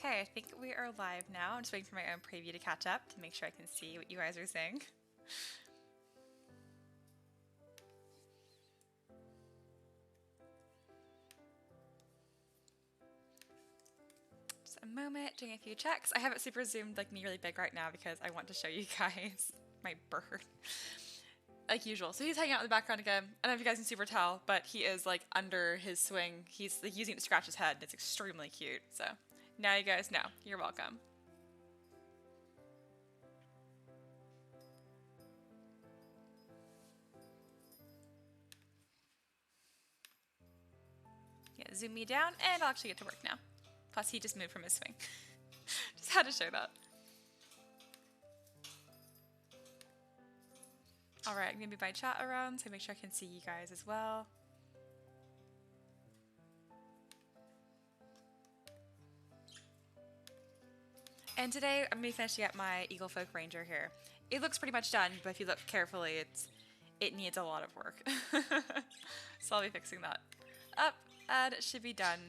Okay, I think we are live now. I'm just waiting for my own preview to catch up to make sure I can see what you guys are saying. Just a moment, doing a few checks. I have it super zoomed like me really big right now because I want to show you guys my bird. Like usual. So he's hanging out in the background again. I don't know if you guys can super tell, but he is like under his swing. He's like using it to scratch his head and it's extremely cute. So now you guys know. You're welcome. Yeah, zoom me down and I'll actually get to work now. Plus he just moved from his swing. Just had to show that. Alright, I'm gonna move my chat around so make sure I can see you guys as well. And today I'm gonna be finishing up my Eaglefolk Ranger here. It looks pretty much done, but if you look carefully, it needs a lot of work. So I'll be fixing that up, and it should be done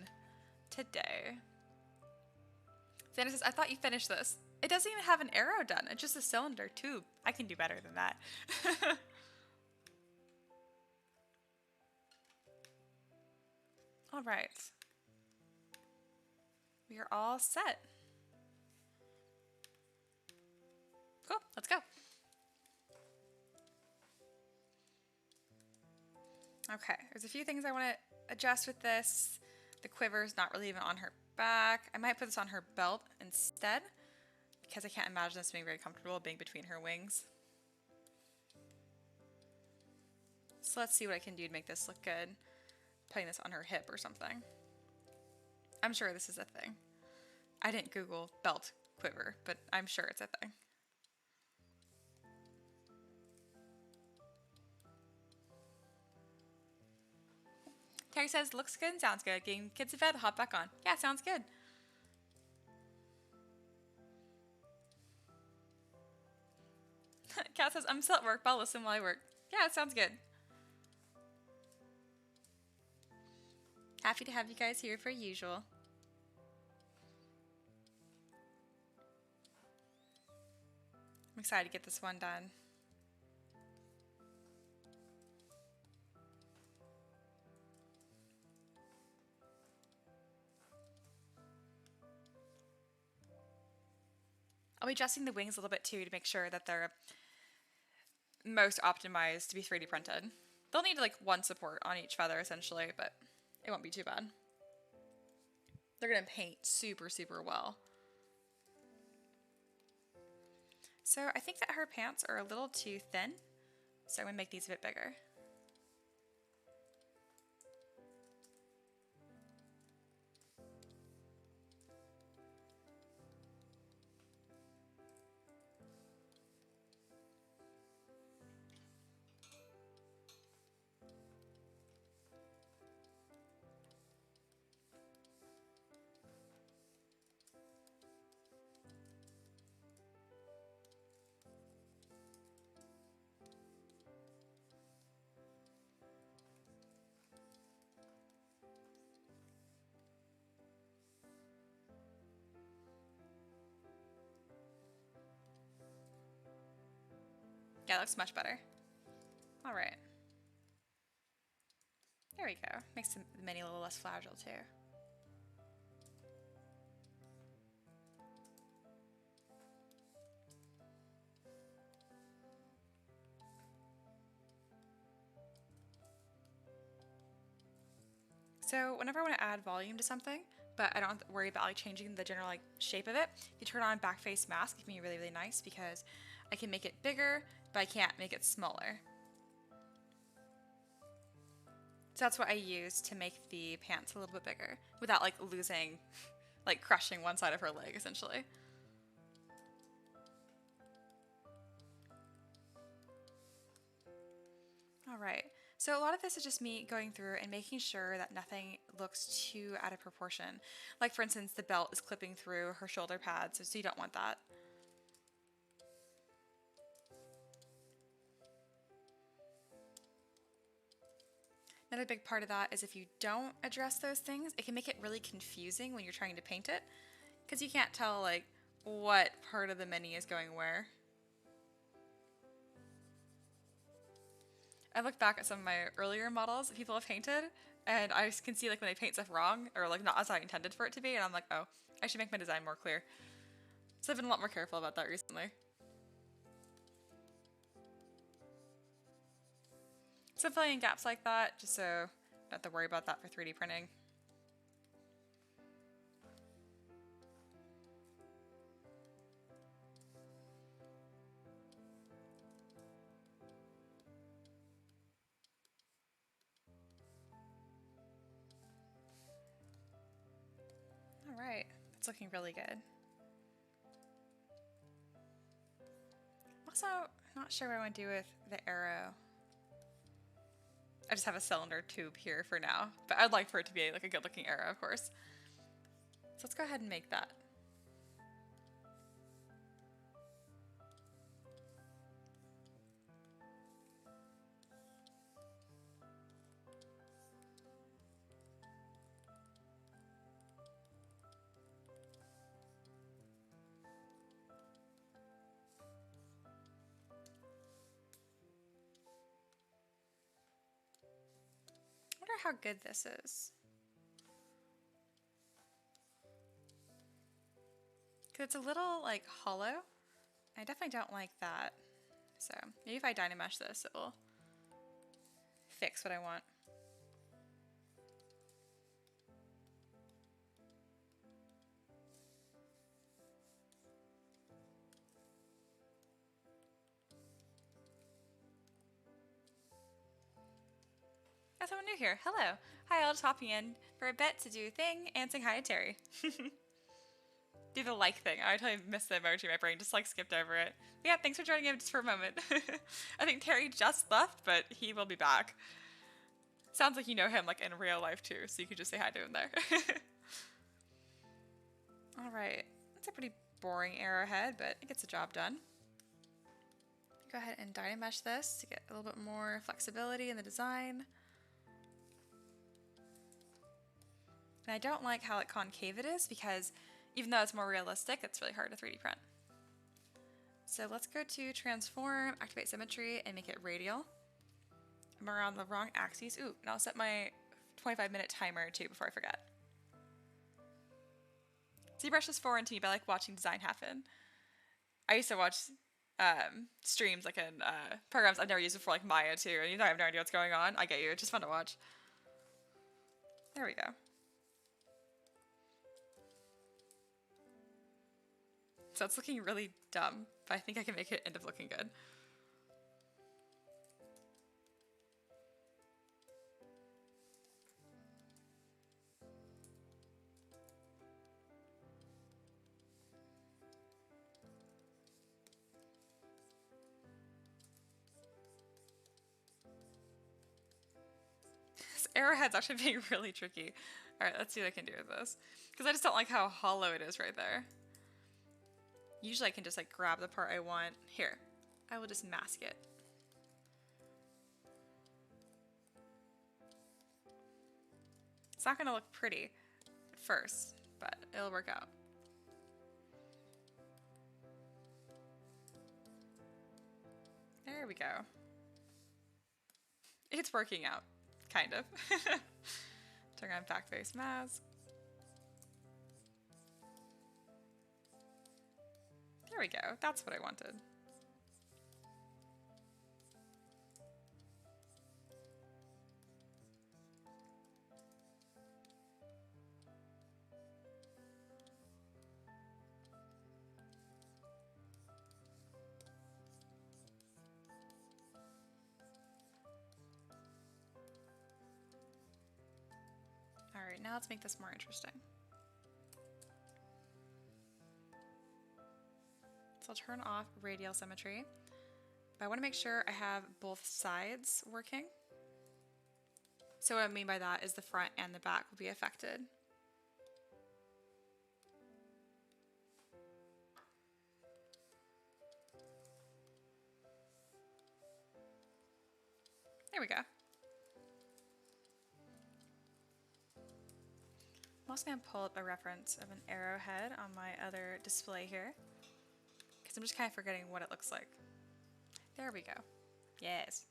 today. Xander says, I thought you finished this. It doesn't even have an arrow done, it's just a cylinder tube. I can do better than that. Alright. We are all set. Cool, let's go. Okay, there's a few things I want to adjust with this. The quiver's not really even on her back. I might put this on her belt instead because I can't imagine this being very comfortable being between her wings. So let's see what I can do to make this look good. Putting this on her hip or something. I'm sure this is a thing. I didn't Google belt quiver, but I'm sure it's a thing. Terry says, looks good and sounds good. Getting kids to bed, hop back on. Yeah, sounds good. Kat says, I'm still at work, but I'll listen while I work. Yeah, it sounds good. Happy to have you guys here for usual. I'm excited to get this one done. I'll be adjusting the wings a little bit too to make sure that they're most optimized to be 3D printed. They'll need like one support on each feather essentially, but it won't be too bad. They're gonna paint super, super well. So I think that her pants are a little too thin, so I'm gonna make these a bit bigger. Yeah, that looks much better. All right. There we go. Makes the mini a little less fragile too. So whenever I want to add volume to something, but I don't have to worry about like changing the general like shape of it, if you turn on back face mask, it can be really, really nice because I can make it bigger, but I can't make it smaller. So that's what I use to make the pants a little bit bigger without like losing, like crushing one side of her leg essentially. All right, so a lot of this is just me going through and making sure that nothing looks too out of proportion. Like for instance, the belt is clipping through her shoulder pads, so you don't want that. Another big part of that is if you don't address those things, it can make it really confusing when you're trying to paint it. because you can't tell like what part of the mini is going where. I look back at some of my earlier models that people have painted, and I can see like when they paint stuff wrong or like not as I intended for it to be, and I'm like, oh, I should make my design more clear. So I've been a lot more careful about that recently. So filling in gaps like that, just so I don't have to worry about that for 3D printing. Alright, that's looking really good. Also, not sure what I want to do with the arrow. I just have a cylinder tube here for now, but I'd like for it to be like a good looking arrow, of course. So let's go ahead and make that. I wonder how good this is. Because it's a little like hollow. I definitely don't like that. So maybe if I Dynamesh this, it will fix what I want. Got someone new here. Hello. Hi, I'll just hop in for a bit to do a thing and saying hi to Terry. Do the like thing. I totally missed the emoji. My brain just like skipped over it. But yeah, thanks for joining in just for a moment. I think Terry just left, but he will be back. Sounds like you know him like in real life too, so you could just say hi to him there. Alright, that's a pretty boring arrowhead, but it gets the job done. Go ahead and Dynamesh this to get a little bit more flexibility in the design. And I don't like how concave it is because even though it's more realistic, it's really hard to 3D print. So let's go to transform, activate symmetry, and make it radial. I'm around the wrong axes. Ooh, and I'll set my 25-minute timer too before I forget. ZBrush is foreign to me, but I like watching design happen. I used to watch streams like in programs I've never used before, like Maya too, and you know I have no idea what's going on. I get you, it's just fun to watch. There we go. So it's looking really dumb, but I think I can make it end up looking good. This arrowhead's actually being really tricky. Alright, let's see what I can do with this. Because I just don't like how hollow it is right there. Usually I can just like grab the part I want. Here, I will just mask it. It's not gonna look pretty at first, but it'll work out. There we go. It's working out, kind of. Turn on back face mask. There we go, that's what I wanted. Alright, now let's make this more interesting. So I'll turn off radial symmetry, but I want to make sure I have both sides working. So what I mean by that is the front and the back will be affected. There we go. I'm also going to pull up a reference of an arrowhead on my other display here, because I'm just kind of forgetting what it looks like. There we go. Yes.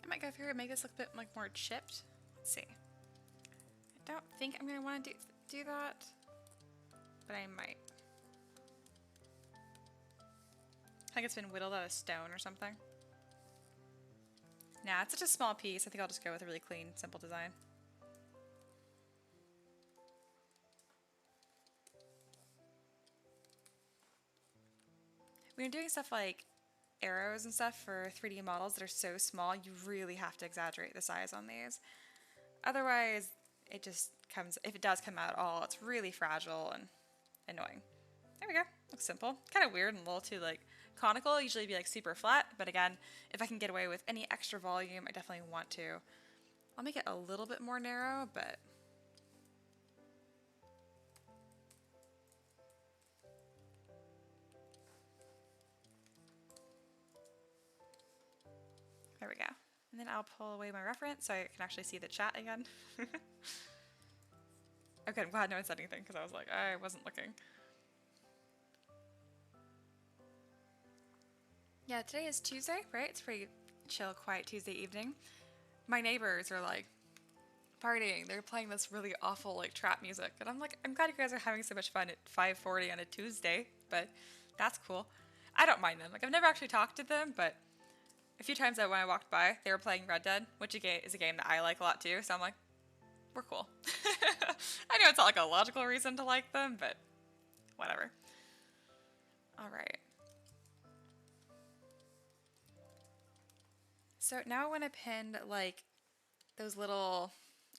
I might go through and make this look a bit like more chipped. Let's see. I don't think I'm going to want to do that, but I might. I think it's been whittled out of stone or something. Nah, it's such a small piece. I think I'll just go with a really clean, simple design. When you're doing stuff like arrows and stuff for 3D models that are so small, you really have to exaggerate the size on these. Otherwise, it just comes, if it does come out at all, it's really fragile and annoying. There we go. Looks simple. Kind of weird and a little too like conical. Usually be like super flat, but again, if I can get away with any extra volume, I definitely want to. I'll make it a little bit more narrow, but there we go. And then I'll pull away my reference so I can actually see the chat again. Okay, I'm glad no one said anything because I was like, I wasn't looking. Yeah, today is Tuesday, right? It's pretty chill, quiet Tuesday evening. My neighbors are like partying. They're playing this really awful like trap music. And I'm like, I'm glad you guys are having so much fun at 5:40 on a Tuesday, but that's cool. I don't mind them. Like I've never actually talked to them, but a few times when I walked by, they were playing Red Dead, which is a game that I like a lot too. So I'm like, we're cool. I know it's not like a logical reason to like them, but whatever. All right. So now I want to pin like those little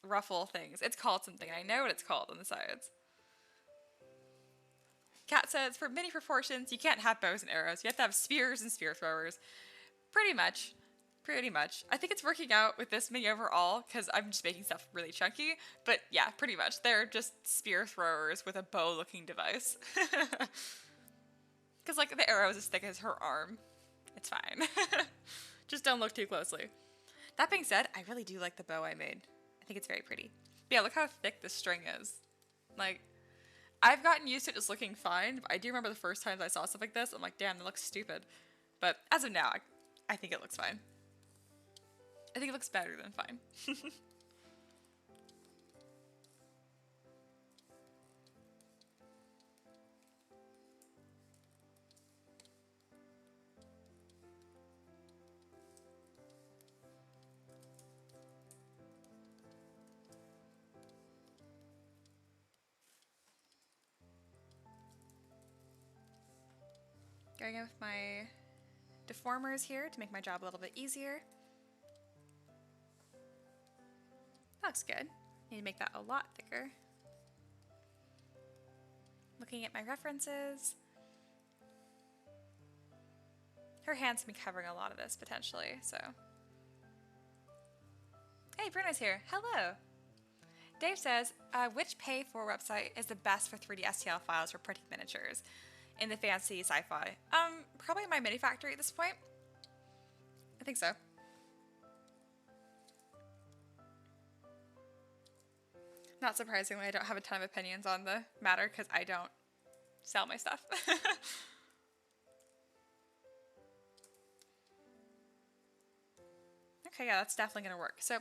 ruffle things. It's called something. I know what it's called on the sides. Cat says, for mini proportions, you can't have bows and arrows. You have to have spears and spear throwers. Pretty much. Pretty much. I think it's working out with this mini overall because I'm just making stuff really chunky. But yeah, pretty much. They're just spear throwers with a bow-looking device. Because like the arrow is as thick as her arm. It's fine. Just don't look too closely. That being said, I really do like the bow I made. I think it's very pretty. But yeah, look how thick this string is. Like, I've gotten used to it just looking fine, but I do remember the first times I saw stuff like this, I'm like, damn, that looks stupid. But as of now, I think it looks fine. I think it looks better than fine. Going in with my deformers here to make my job a little bit easier. That looks good. Need to make that a lot thicker. Looking at my references. Her hand's been covering a lot of this potentially, so. Hey, Bruno's here. Hello. Dave says, which pay-for website is the best for 3D STL files for printing miniatures in the fancy sci-fi? Probably my Mini Factory at this point. I think so. Not surprisingly, I don't have a ton of opinions on the matter because I don't sell my stuff. Okay, yeah, that's definitely going to work. So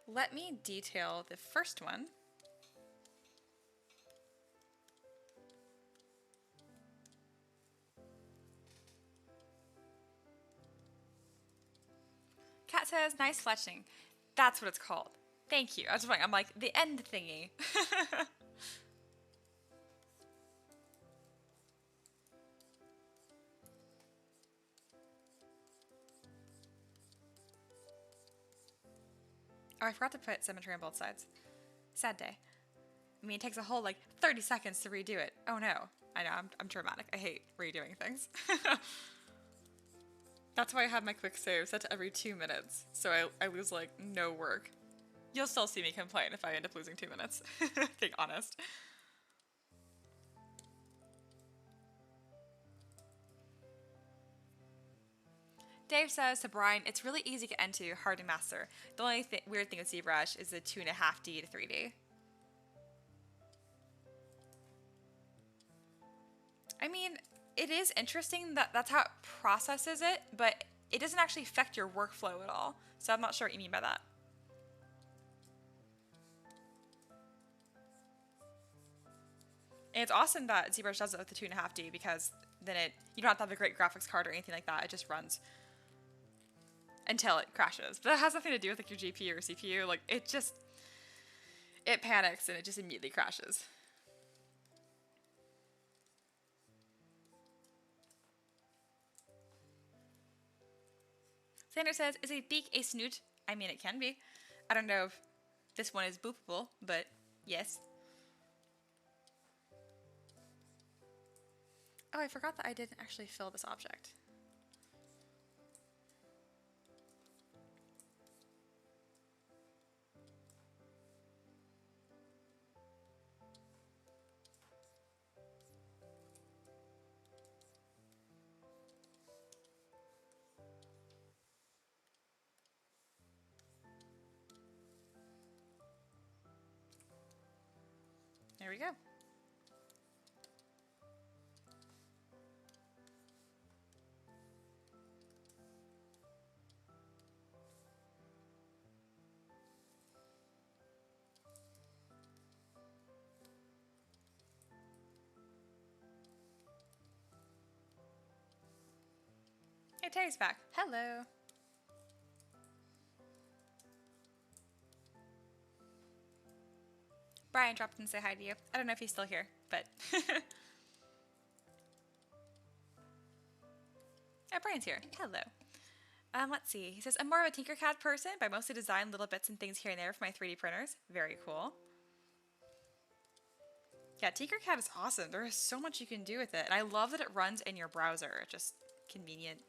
let me detail the first one. Matt says, nice fletching. That's what it's called. Thank you. I was just wondering, I'm like, the end thingy. Oh, I forgot to put symmetry on both sides. Sad day. I mean, it takes a whole, like, 30 seconds to redo it. Oh, no. I know, I'm dramatic. I hate redoing things. That's why I have my quick save set to every 2 minutes. So I lose, like, no work. You'll still see me complain if I end up losing 2 minutes. Being honest. Dave says to Brian, it's really easy to get into, hard to master. The only weird thing with ZBrush is the 2.5D to 3D. I mean, it is interesting that that's how it processes it, but it doesn't actually affect your workflow at all. So I'm not sure what you mean by that. And it's awesome that ZBrush does it with the 2.5D because then you don't have to have a great graphics card or anything like that. It just runs until it crashes. But that has nothing to do with like your GPU or CPU. Like it panics and it just immediately crashes. Sander says, is a beak a snoot? I mean, it can be. I don't know if this one is boopable, but yes. Oh, I forgot that I didn't actually fill this object. There we go. Hey, Terry's back. Hello. Brian dropped in to say hi to you. I don't know if he's still here, but... Oh, Brian's here. Hello. Let's see. He says, I'm more of a Tinkercad person, but I mostly design little bits and things here and there for my 3D printers. Very cool. Yeah, Tinkercad is awesome. There is so much you can do with it. And I love that it runs in your browser. Just convenient.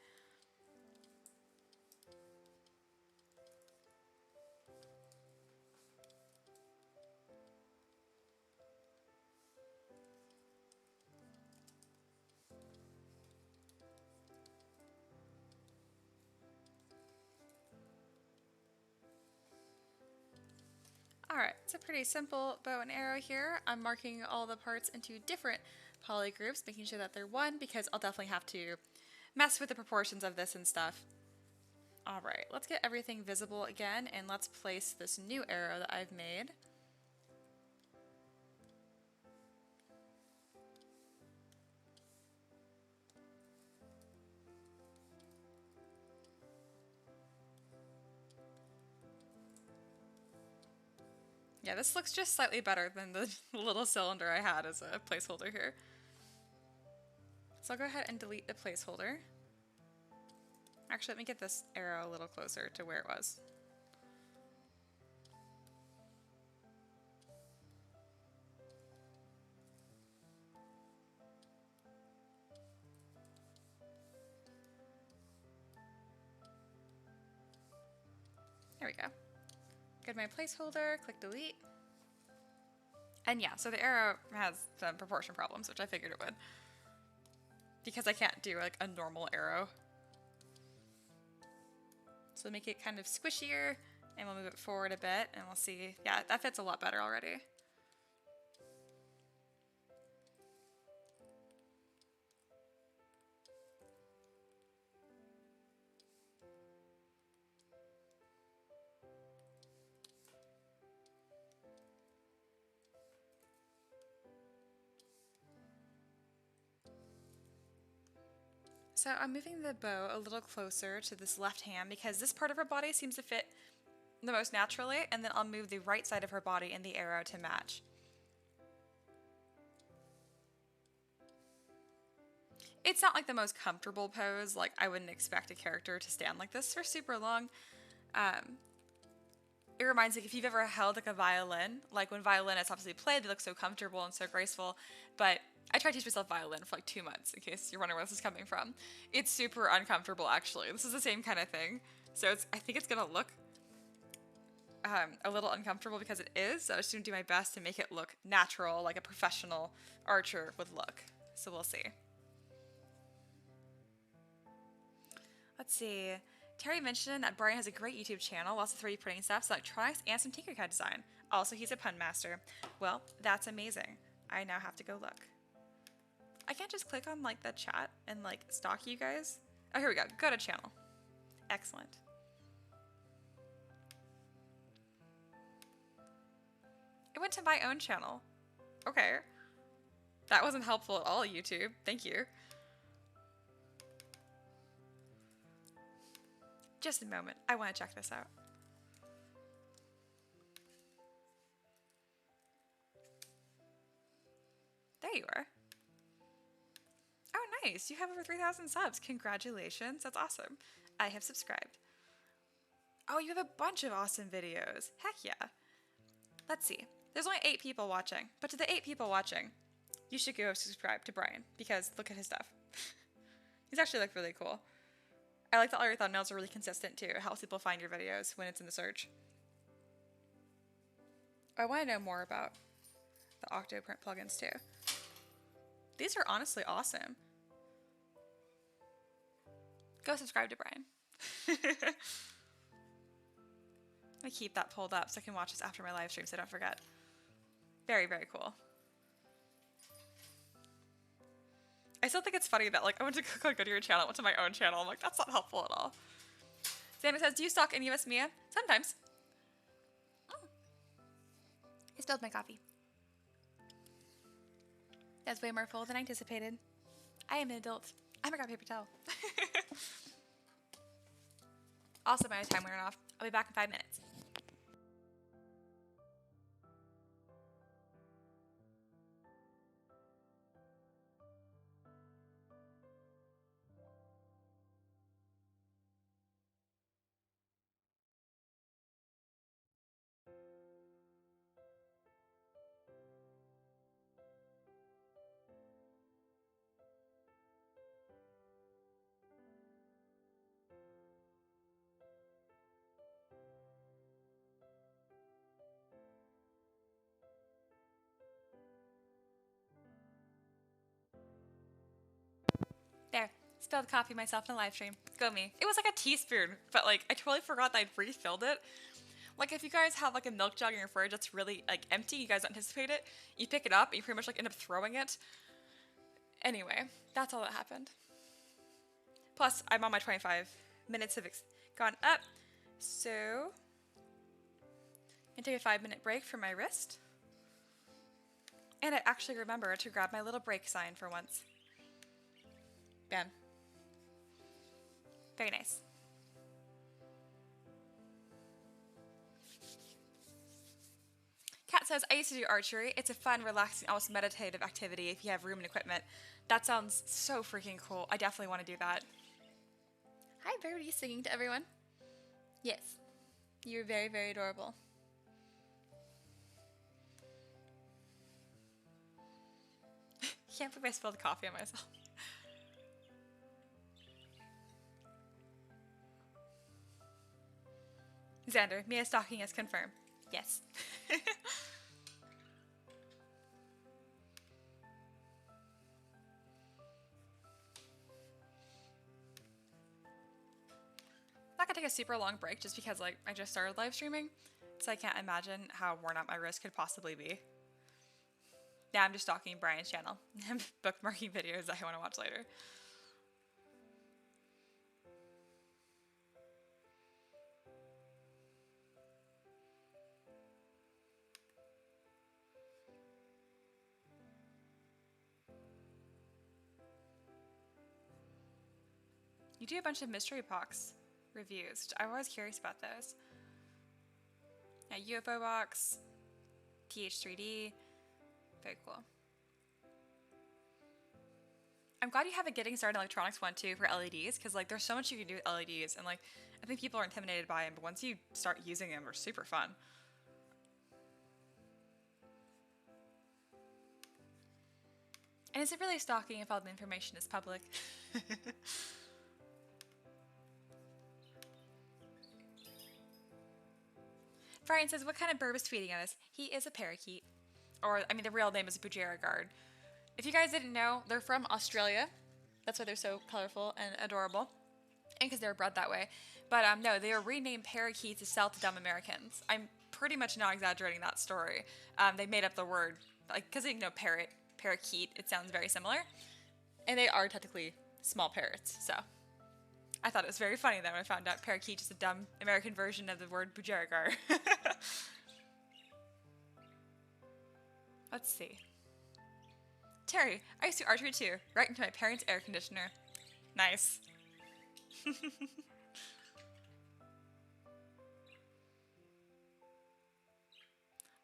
Alright, it's a pretty simple bow and arrow here. I'm marking all the parts into different poly groups, making sure that they're one, because I'll definitely have to mess with the proportions of this and stuff. Alright, let's get everything visible again, and let's place this new arrow that I've made. Yeah, this looks just slightly better than the little cylinder I had as a placeholder here. So I'll go ahead and delete the placeholder. Actually, let me get this arrow a little closer to where it was. There we go. Go to my placeholder, click delete. And yeah, so the arrow has some proportion problems, which I figured it would. Because I can't do like a normal arrow. So make it kind of squishier, and we'll move it forward a bit, and we'll see. Yeah, that fits a lot better already. So I'm moving the bow a little closer to this left hand because this part of her body seems to fit the most naturally, and then I'll move the right side of her body and the arrow to match. It's not like the most comfortable pose, like I wouldn't expect a character to stand like this for super long. It reminds me, if you've ever held like a violin, like when violinists obviously play, they look so comfortable and so graceful, but I tried to teach myself violin for like 2 months, in case you're wondering where this is coming from. It's super uncomfortable, actually. This is the same kind of thing. So I think it's gonna look a little uncomfortable because it is, so I just gonna do my best to make it look natural, like a professional archer would look. So we'll see. Let's see. Terry mentioned that Brian has a great YouTube channel, lots of 3D printing stuff, electronics, and some Tinkercad design. Also, he's a pun master. Well, that's amazing. I now have to go look. I can't just click on like the chat and like stalk you guys. Oh, here we go. Go to channel. Excellent. It went to my own channel. Okay. That wasn't helpful at all, YouTube. Thank you. Just a moment. I want to check this out. There you are. Oh, nice. You have over 3,000 subs. Congratulations. That's awesome. I have subscribed. Oh, you have a bunch of awesome videos. Heck yeah. Let's see. There's only 8 people watching, but to the 8 people watching, you should go subscribe to Brian because look at his stuff. He's actually like really cool. I like that all your thumbnails are really consistent too. It helps people find your videos when it's in the search. I want to know more about the Octoprint plugins too. These are honestly awesome. Go subscribe to Brian. I keep that pulled up so I can watch this after my live stream so I don't forget. Very, very cool. I still think it's funny that like I went to go to your channel, I went to my own channel. I'm like, that's not helpful at all. Xander says, do you stalk any of us, Mia? Sometimes. Oh. I spilled my coffee. That's way more full than I anticipated. I am an adult. I forgot paper towel. Also, my time wearing off. I'll be back in 5 minutes. There. Spilled coffee myself in a live stream. Go me. It was like a teaspoon, but like I totally forgot that I'd refilled it. Like if you guys have like a milk jug in your fridge that's really like empty, you guys don't anticipate it, you pick it up and you pretty much like end up throwing it. Anyway, that's all that happened. Plus, I'm on my 25 minutes have gone up, so I'm gonna take a 5-minute break for my wrist. And I actually remember to grab my little break sign for once. Bam. Very nice. Kat says, I used to do archery. It's a fun, relaxing, almost meditative activity if you have room and equipment. That sounds so freaking cool. I definitely want to do that. Hi, Verity, singing to everyone. Yes. You're very, very adorable. Can't believe I spilled coffee on myself. Xander, Mia stalking is confirmed. Yes. I'm not gonna take a super long break just because like I just started live streaming, so I can't imagine how worn out my wrist could possibly be. Yeah, I'm just stalking Brian's channel. I'm bookmarking videos that I want to watch later. You do a bunch of mystery box reviews. I'm always curious about those. Yeah, UFO box, TH3D, very cool. I'm glad you have a getting started electronics one too for LEDs, because like there's so much you can do with LEDs, and like I think people are intimidated by them, but once you start using them, they're super fun. And is it really stalking if all the information is public? Brian says, what kind of bird is tweeting at us? He is a parakeet. Or, I mean, the real name is a Budgerigard. If you guys didn't know, they're from Australia. That's why they're so colorful and adorable. And because they were bred that way. But no, they were renamed parakeets to sell to dumb Americans. I'm pretty much not exaggerating that story. They made up the word, like, because they know parrot, parakeet, it sounds very similar. And they are technically small parrots, so. I thought it was very funny that when I found out parakeet is a dumb American version of the word Budgerigar. Let's see. Terry, I used to archery too, right into my parents' air conditioner. Nice.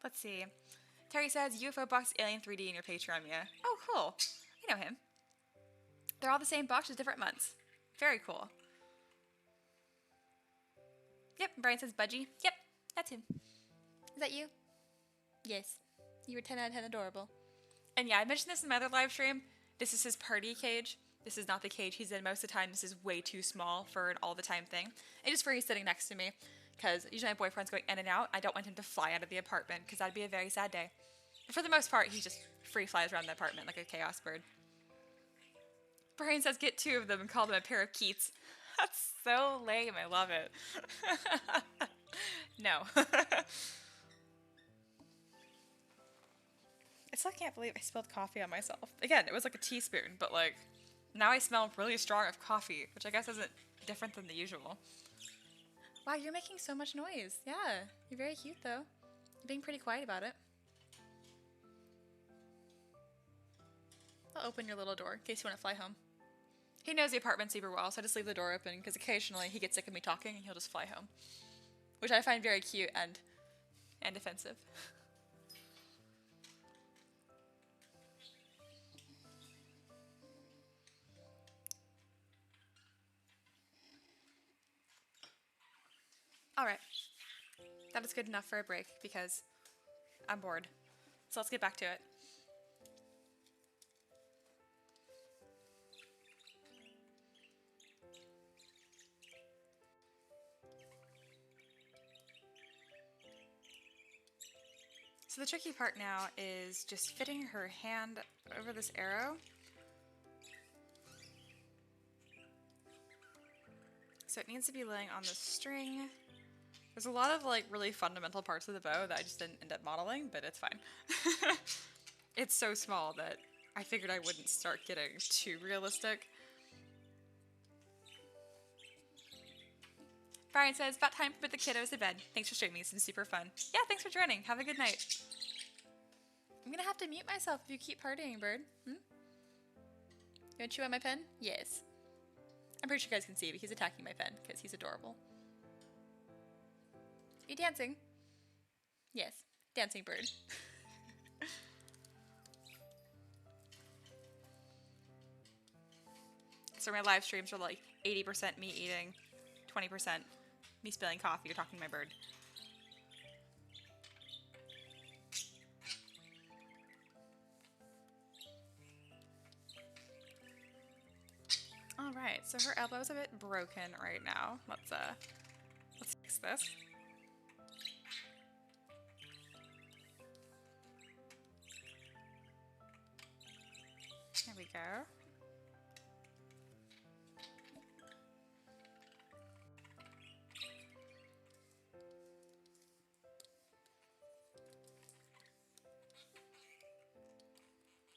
Let's see. Terry says, UFO box Alien 3D in your Patreon, Mia. Oh, cool. I know him. They're all the same box, just different months. Very cool. Yep, Brian says Budgie. Yep, that's him. Is that you? Yes. You were 10 out of 10 adorable. And yeah, I mentioned this in my other live stream. This is his party cage. This is not the cage he's in most of the time. This is way too small for an all-the-time thing. And just for he's sitting next to me, because usually my boyfriend's going in and out. I don't want him to fly out of the apartment, because that'd be a very sad day. But for the most part, he just free flies around the apartment like a chaos bird. Brian says, get 2 of them and call them a pair of Keats. That's so lame. I love it. No. I still can't believe I spilled coffee on myself. Again, it was like a teaspoon, but like, now I smell really strong of coffee, which I guess isn't different than the usual. Wow, you're making so much noise. Yeah, you're very cute though. You're being pretty quiet about it. I'll open your little door in case you want to fly home. He knows the apartment super well, so I just leave the door open because occasionally he gets sick of me talking and he'll just fly home. Which I find very cute and offensive. Alright. That is good enough for a break because I'm bored. So let's get back to it. So the tricky part now is just fitting her hand over this arrow. So it needs to be laying on the string. There's a lot of like really fundamental parts of the bow that I just didn't end up modeling, but it's fine. It's so small that I figured I wouldn't start getting too realistic. Brian says, about time to put the kiddos to bed. Thanks for streaming, it's been super fun. Yeah, thanks for joining. Have a good night. I'm gonna have to mute myself if you keep partying, bird. You wanna chew on my pen? Yes. I'm pretty sure you guys can see, but he's attacking my pen because he's adorable. Are you dancing? Yes, dancing bird. So my live streams are like 80% me eating, 20% me spilling coffee or talking to my bird. All right, so her elbow's a bit broken right now. Let's fix this. There we go.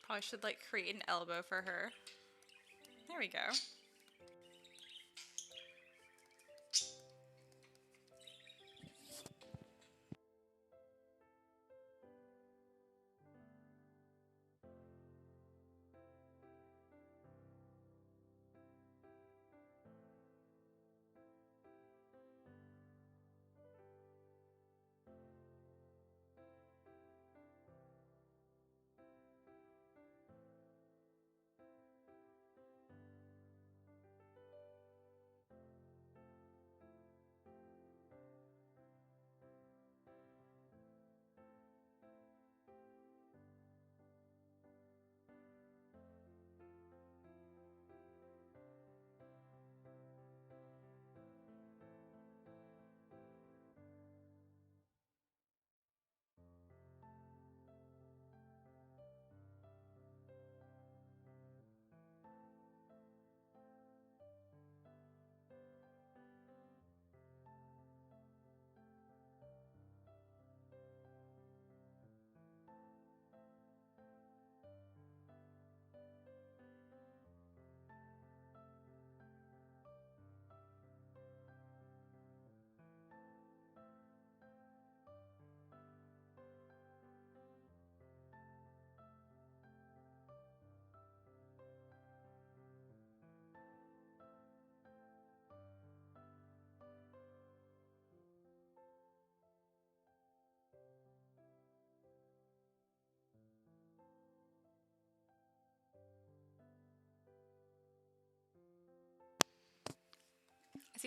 Probably should like create an elbow for her. There we go.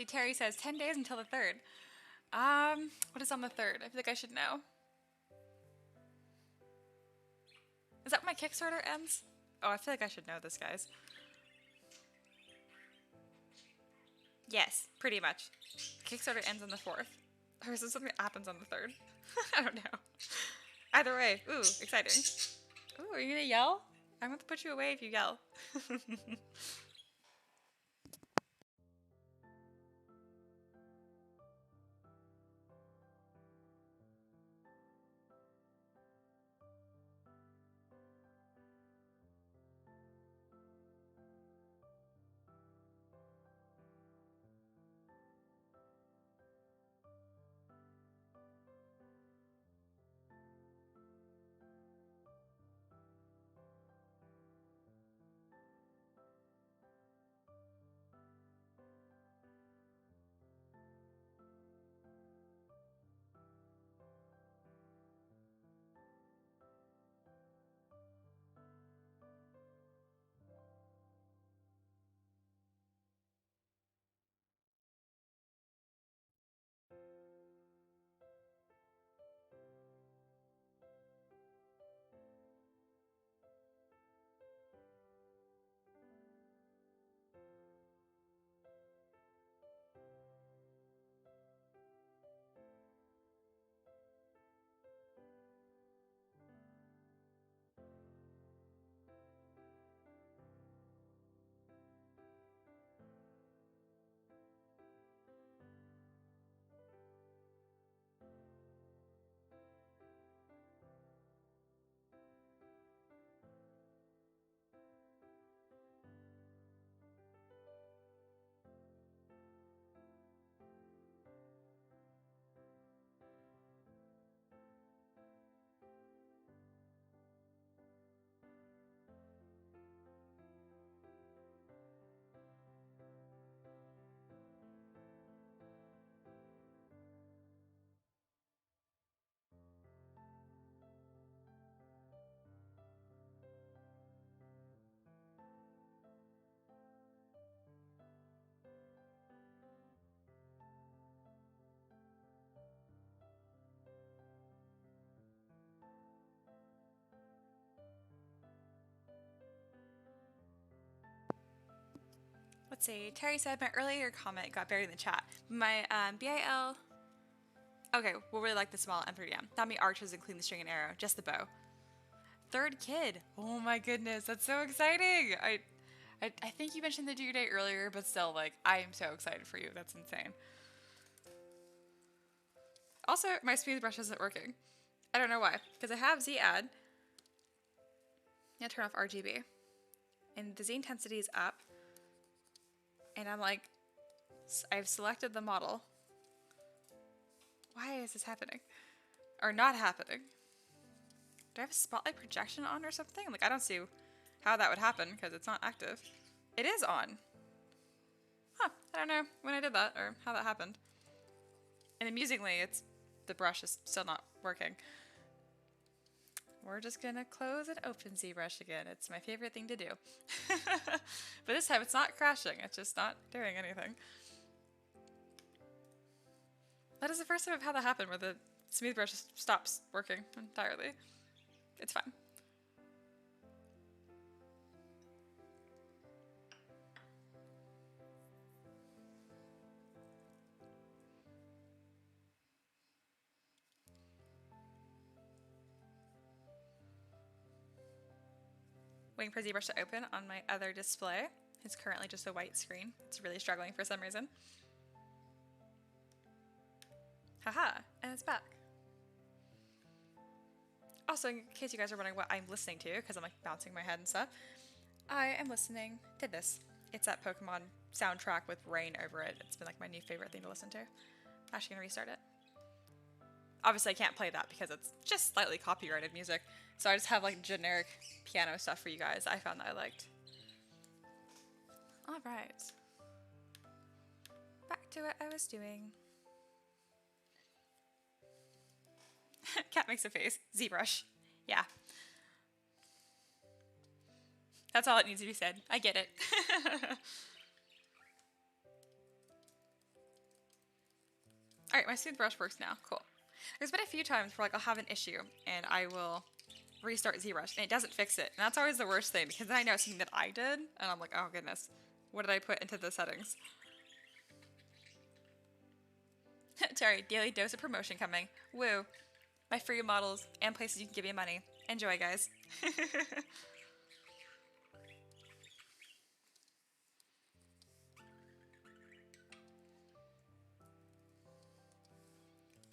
See, Terry says 10 days until the 3rd. What is on the 3rd? I feel like I should know. Is that when my Kickstarter ends? Oh, I feel like I should know this, guys. Yes, pretty much. Kickstarter ends on the 4th. Or is this something that happens on the 3rd? I don't know. Either way. Ooh, exciting. Ooh, are you gonna yell? I'm gonna put you away if you yell. Let's see. Terry said my earlier comment got buried in the chat. My BIL. Okay, we'll really like the small M3M. Not me archers and clean the string and arrow, just the bow. 3rd kid. Oh my goodness, that's so exciting. I think you mentioned the due date earlier, but still, like, I am so excited for you. That's insane. Also, my smooth brush isn't working. I don't know why, because I have Z add. I'm gonna turn off RGB, and the Z intensity is up. And I'm like, I've selected the model. Why is this happening? Or not happening? Do I have a spotlight projection on or something? Like, I don't see how that would happen because it's not active. It is on. Huh, I don't know when I did that or how that happened. And amusingly, the brush is still not working. We're just gonna close and open ZBrush again. It's my favorite thing to do. But this time it's not crashing, it's just not doing anything. That is the first time I've had that happen where the smooth brush just stops working entirely. It's fine. Waiting for ZBrush to open on my other display. It's currently just a white screen. It's really struggling for some reason. Haha, and it's back. Also, in case you guys are wondering what I'm listening to, because I'm like bouncing my head and stuff, I am listening to this. It's that Pokemon soundtrack with rain over it. It's been like my new favorite thing to listen to. I'm actually gonna restart it. Obviously I can't play that because it's just slightly copyrighted music. So I just have like generic piano stuff for you guys I found that I liked. Alright. Back to what I was doing. Cat makes a face. ZBrush. Yeah. That's all it needs to be said. I get it. Alright, my smooth brush works now. Cool. There's been a few times where like I'll have an issue and I will restart ZBrush and it doesn't fix it. And that's always the worst thing because then I know it's something that I did and I'm like, oh goodness, what did I put into the settings? Terry, daily dose of promotion coming. Woo. My free models and places you can give me money. Enjoy, guys.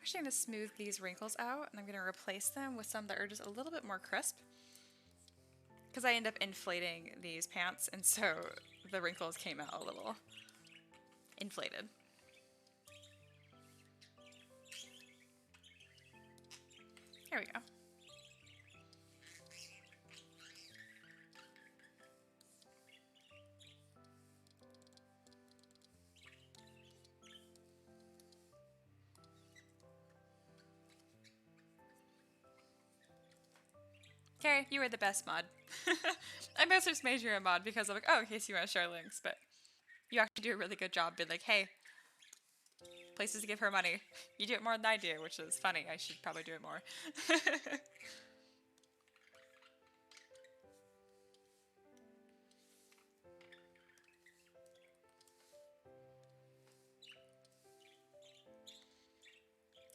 Actually, I'm going to smooth these wrinkles out, and I'm going to replace them with some that are just a little bit more crisp. Because I end up inflating these pants, and so the wrinkles came out a little inflated. Here we go. Carrie, you were the best mod. I mostly just made you a mod because I'm like, oh, in case you want to share links, but you actually do a really good job being like, hey, places to give her money. You do it more than I do, which is funny. I should probably do it more.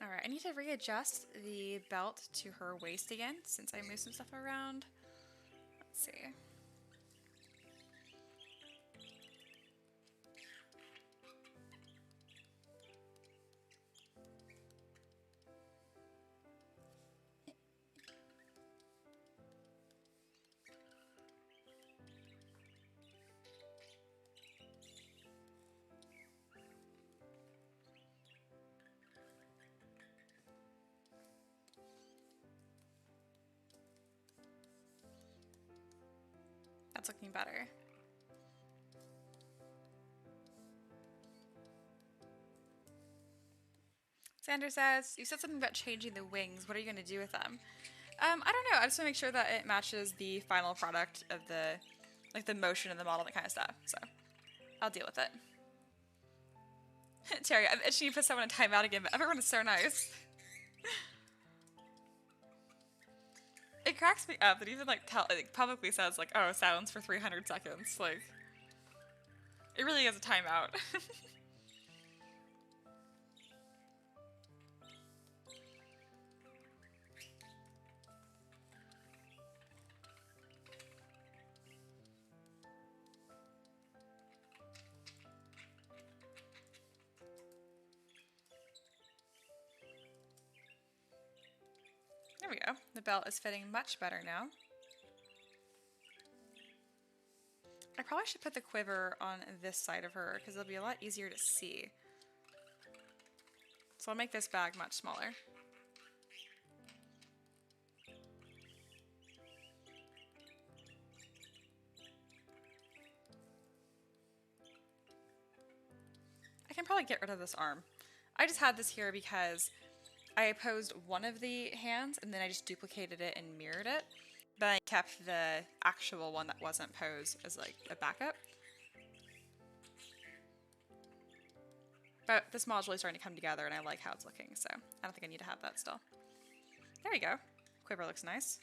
Alright, I need to readjust the belt to her waist again since I moved some stuff around. Let's see. That's looking better. Sander says, you said something about changing the wings. What are you going to do with them? I don't know. I just want to make sure that it matches the final product of the, like the motion of the model, that kind of stuff. So I'll deal with it. Terry, I'm itching to put someone in timeout again, but everyone is so nice. It cracks me up that even like it publicly says like, oh, silence for 300 seconds. Like, it really is a timeout. There we go. The belt is fitting much better now. I probably should put the quiver on this side of her because it'll be a lot easier to see. So I'll make this bag much smaller. I can probably get rid of this arm. I just had this here because I opposed one of the hands and then I just duplicated it and mirrored it. But I kept the actual one that wasn't posed as like a backup. But this model's really starting to come together and I like how it's looking, so I don't think I need to have that still. There we go. Quiver looks nice.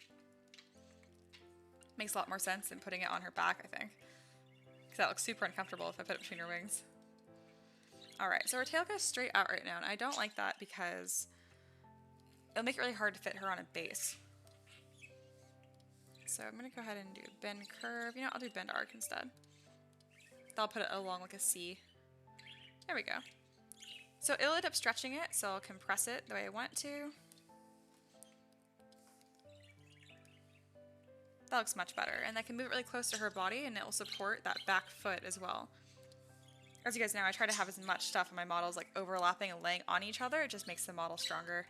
Makes a lot more sense than putting it on her back, I think. Because that looks super uncomfortable if I put it between her wings. Alright, so her tail goes straight out right now, and I don't like that because it'll make it really hard to fit her on a base. So I'm going to go ahead and do bend curve. You know, I'll do bend arc instead. I'll put it along like a C. There we go. So it'll end up stretching it, so I'll compress it the way I want to. That looks much better. And I can move it really close to her body, and it will support that back foot as well. As you guys know, I try to have as much stuff in my models like overlapping and laying on each other. It just makes the model stronger.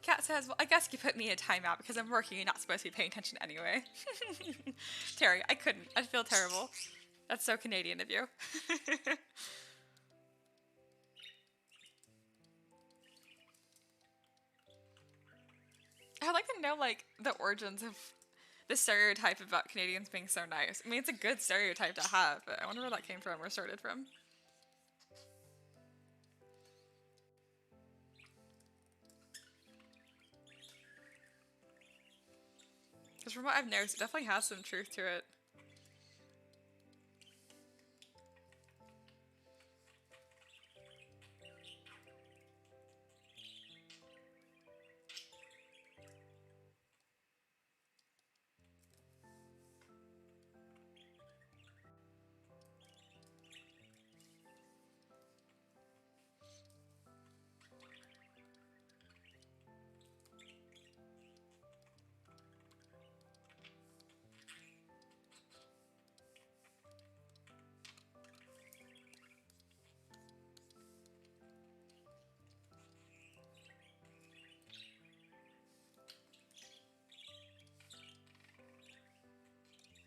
Kat says, well, I guess you put me in a timeout because I'm working and not supposed to be paying attention anyway. Terry, I couldn't. I'd feel terrible. That's so Canadian of you. I'd like to know, like, the origins of the stereotype about Canadians being so nice. I mean, it's a good stereotype to have, but I wonder where that came from or started from. Because from what I've noticed, it definitely has some truth to it.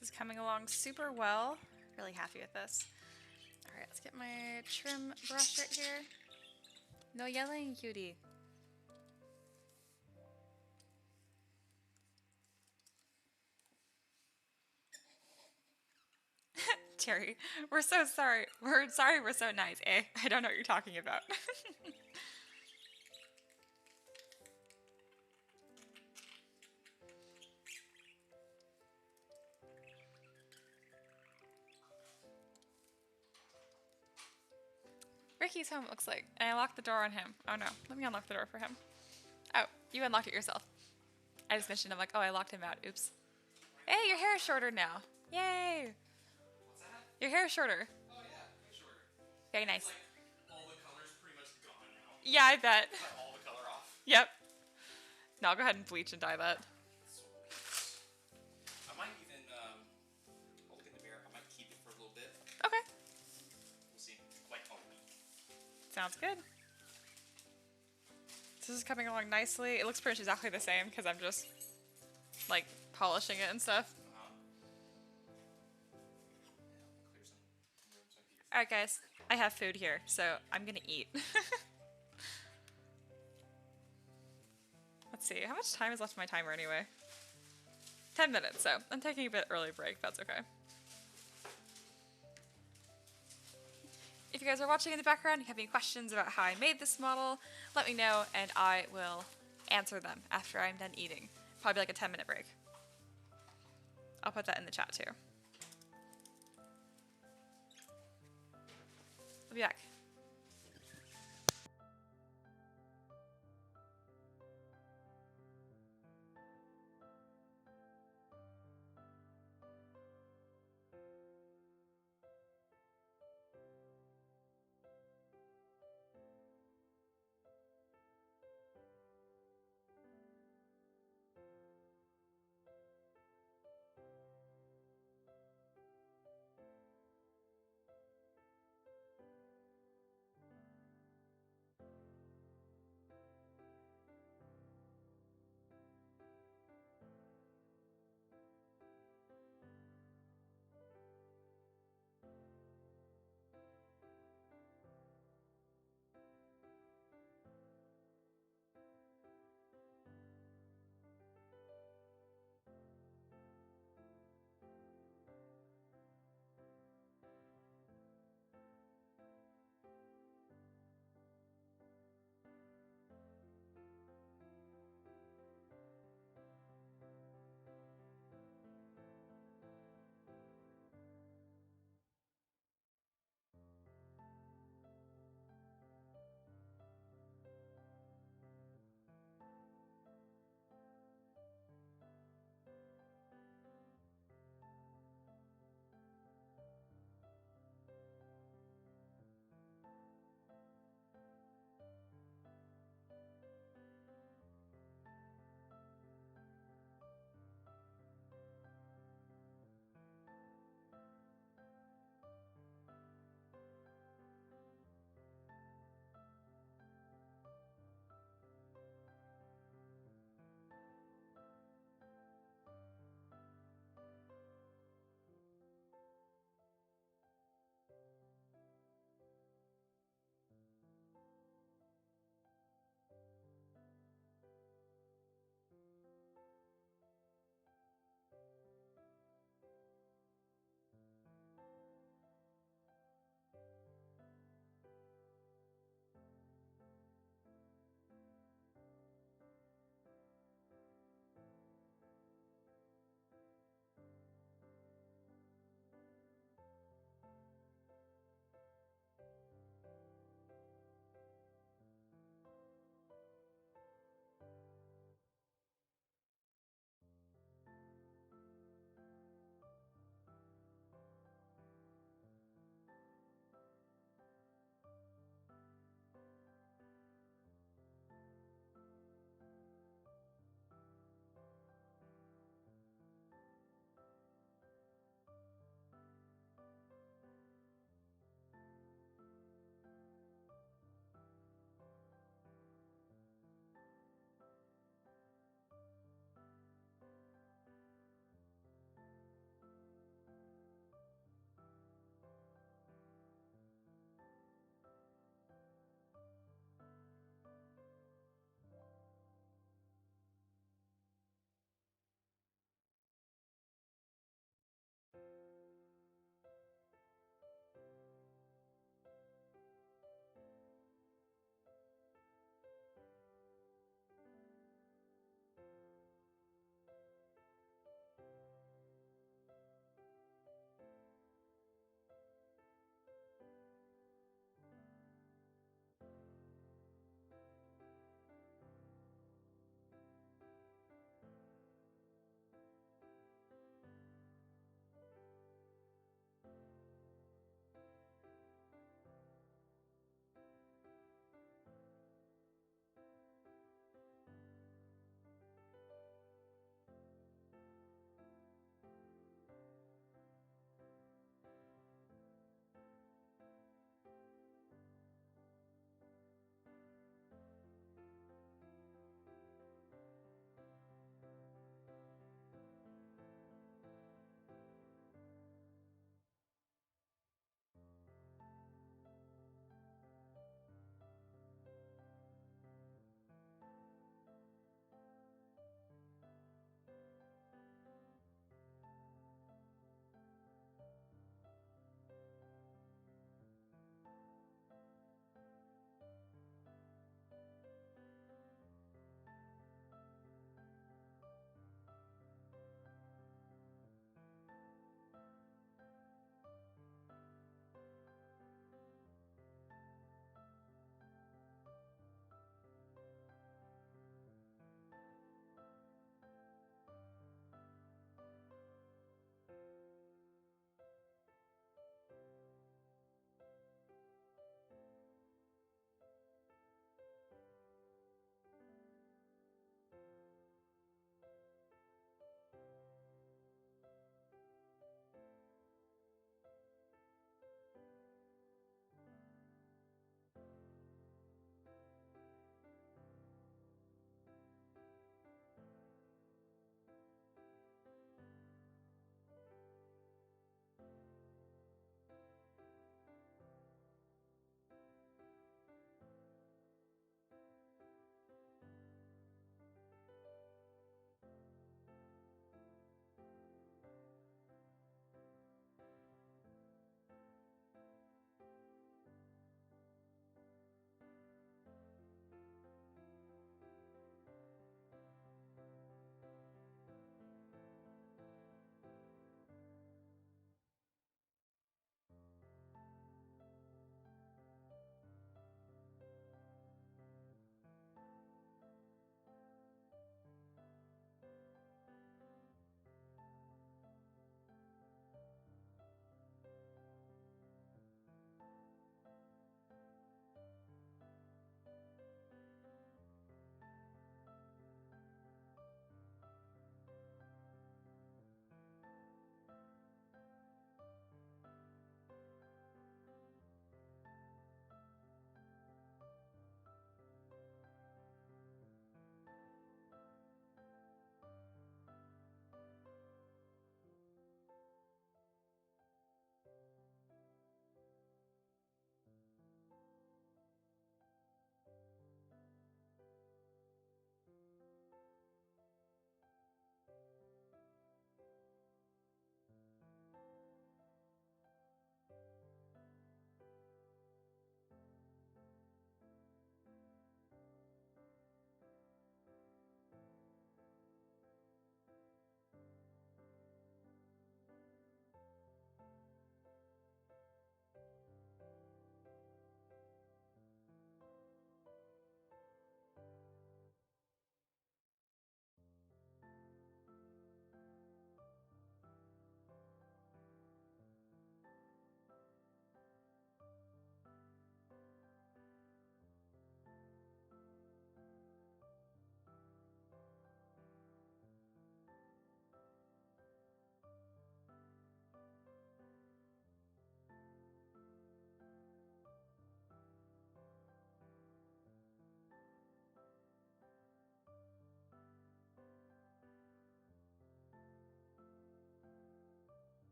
This is coming along super well. Really happy with this. Alright, let's get my trim brush right here. No yelling, cutie. Terry, we're so sorry. We're sorry we're so nice, eh? I don't know what you're talking about. Ricky's home, it looks like. And I locked the door on him. Oh no, let me unlock the door for him. Oh, you unlocked it yourself. I just mentioned, I'm like, oh, I locked him out. Oops. Hey, your hair is shorter now. Yay! What's that? Your hair is shorter. Oh yeah, way shorter. Very nice. It's like all the color's pretty much gone now. Yeah, I bet. Cut all the color off. Yep. Now I'll go ahead and bleach and dye that. Sweet. I might even, I'll look in the mirror. I might keep it for a little bit. Okay. We'll see. Like a week. Sounds good. This is coming along nicely. It looks pretty much exactly the same because I'm just like polishing it and stuff. Clear some room so I can get your Alright guys, I have food here, so I'm gonna eat. Let's see, how much time is left on my timer anyway? 10 minutes, so I'm taking a bit early break, that's okay. If you guys are watching in the background and you have any questions about how I made this model, let me know and I will answer them after I'm done eating. Probably like a 10-minute break. I'll put that in the chat too. I'll be back.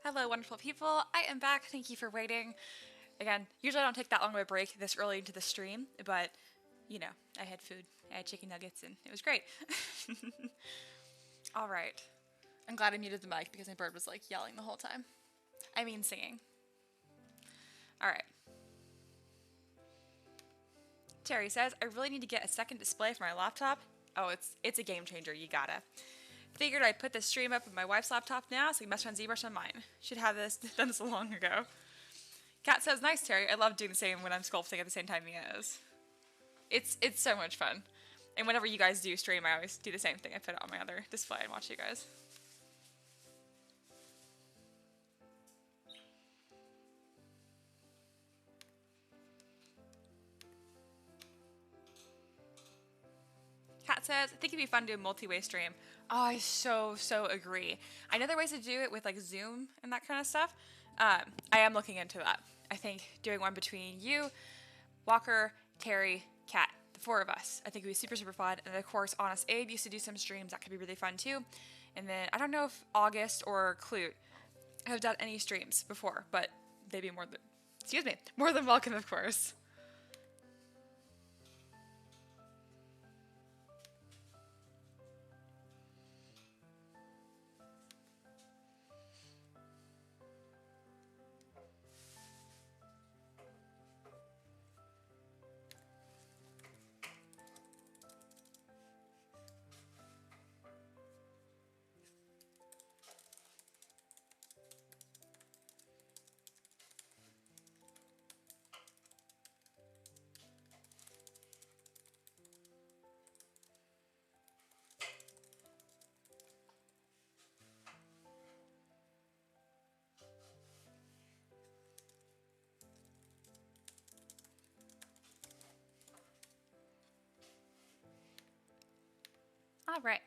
Hello, wonderful people. I am back. Thank you for waiting. Again, usually I don't take that long of a break this early into the stream, but you know, I had food. I had chicken nuggets and it was great. All right. I'm glad I muted the mic because my bird was like yelling the whole time. I mean, singing. All right. Terry says, I really need to get a second display for my laptop. Oh, it's a game changer. You gotta. Figured I'd put the stream up with my wife's laptop now, so we must run ZBrush on mine. Should have this done this long ago. Kat says, nice, Terry. I love doing the same when I'm sculpting at the same time he is. It's so much fun. And whenever you guys do stream, I always do the same thing. I put it on my other display and watch you guys. Kat says, I think it'd be fun to do a multi-way stream. Oh, I so agree. I know there are ways to do it with like Zoom and that kind of stuff. I am looking into that. I think doing one between you, Walker, Terry, Kat, the four of us, I think it would be super fun. And of course, Honest Abe used to do some streams. That could be really fun too. And then I don't know if August or Clute have done any streams before, but they'd be more than welcome, of course. All right.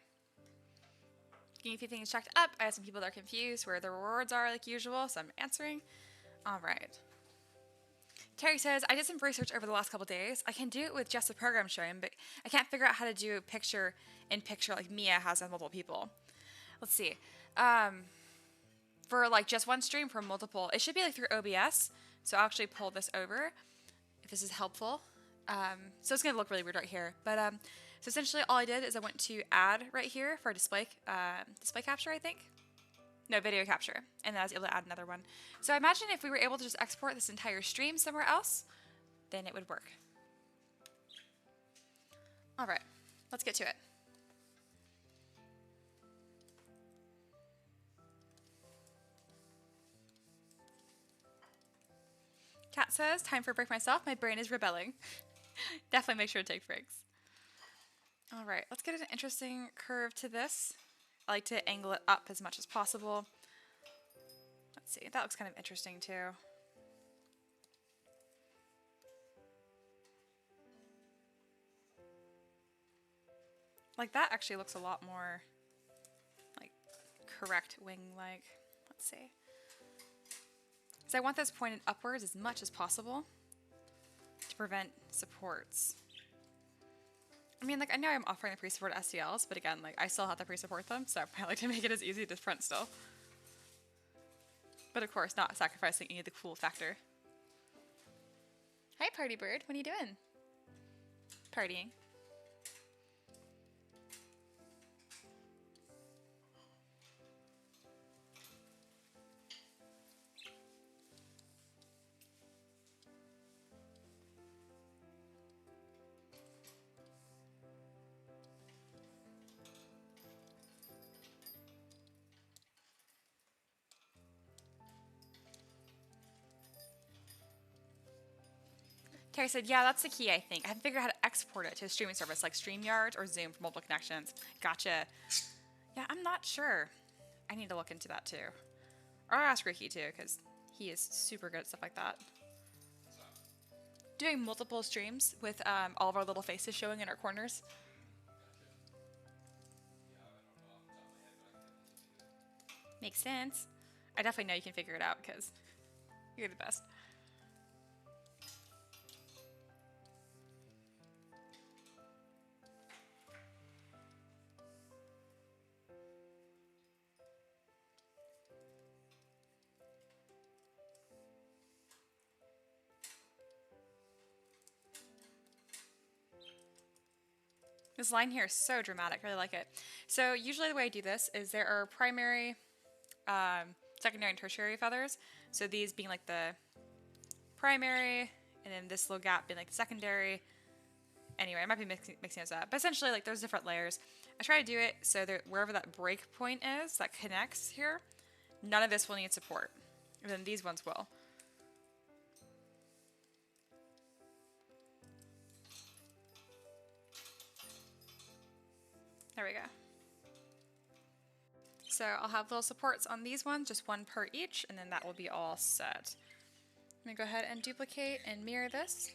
Getting a few things checked up. I have some people that are confused where the rewards are like usual, so I'm answering. All right. Terry says, I did some research over the last couple days. I can do it with just a program showing, but I can't figure out how to do picture in picture like Mia has with multiple people. Let's see. For like just one stream for multiple, it should be like through OBS. So I'll actually pull this over if this is helpful. So it's going to look really weird right here. But so essentially all I did is I went to add right here for display capture, I think. No, video capture. And then I was able to add another one. So I imagine if we were able to just export this entire stream somewhere else, then it would work. All right, let's get to it. Kat says, time for a break myself. My brain is rebelling. Definitely make sure to take breaks. All right, let's get an interesting curve to this. I like to angle it up as much as possible. Let's see, that looks kind of interesting too. Like that actually looks a lot more like correct wing-like. Let's see. So I want this pointed upwards as much as possible to prevent supports. I mean, like, I know I'm offering the pre-support STLs, but again, like, I still have to pre-support them, so I like to make it as easy to print still. But of course, not sacrificing any of the cool factor. Hi, Party Bird. What are you doing? Partying. Terry said, yeah, that's the key, I think. I haven't figured out how to export it to a streaming service like StreamYard or Zoom for multiple connections. Gotcha. Yeah, I'm not sure. I need to look into that too. Or I'll ask Ricky too, because he is super good at stuff like that. Doing multiple streams with all of our little faces showing in our corners. Makes sense. I definitely know you can figure it out because you're the best. This line here is so dramatic. I really like it. So usually the way I do this is there are primary, secondary, and tertiary feathers. So these being like the primary, and then this little gap being like the secondary. Anyway, I might be mixing those up. But essentially, like, there's different layers. I try to do it so that wherever that break point is that connects here, none of this will need support. And then these ones will. There we go. So I'll have little supports on these ones, just one per each, and then that will be all set. I'm going to go ahead and duplicate and mirror this.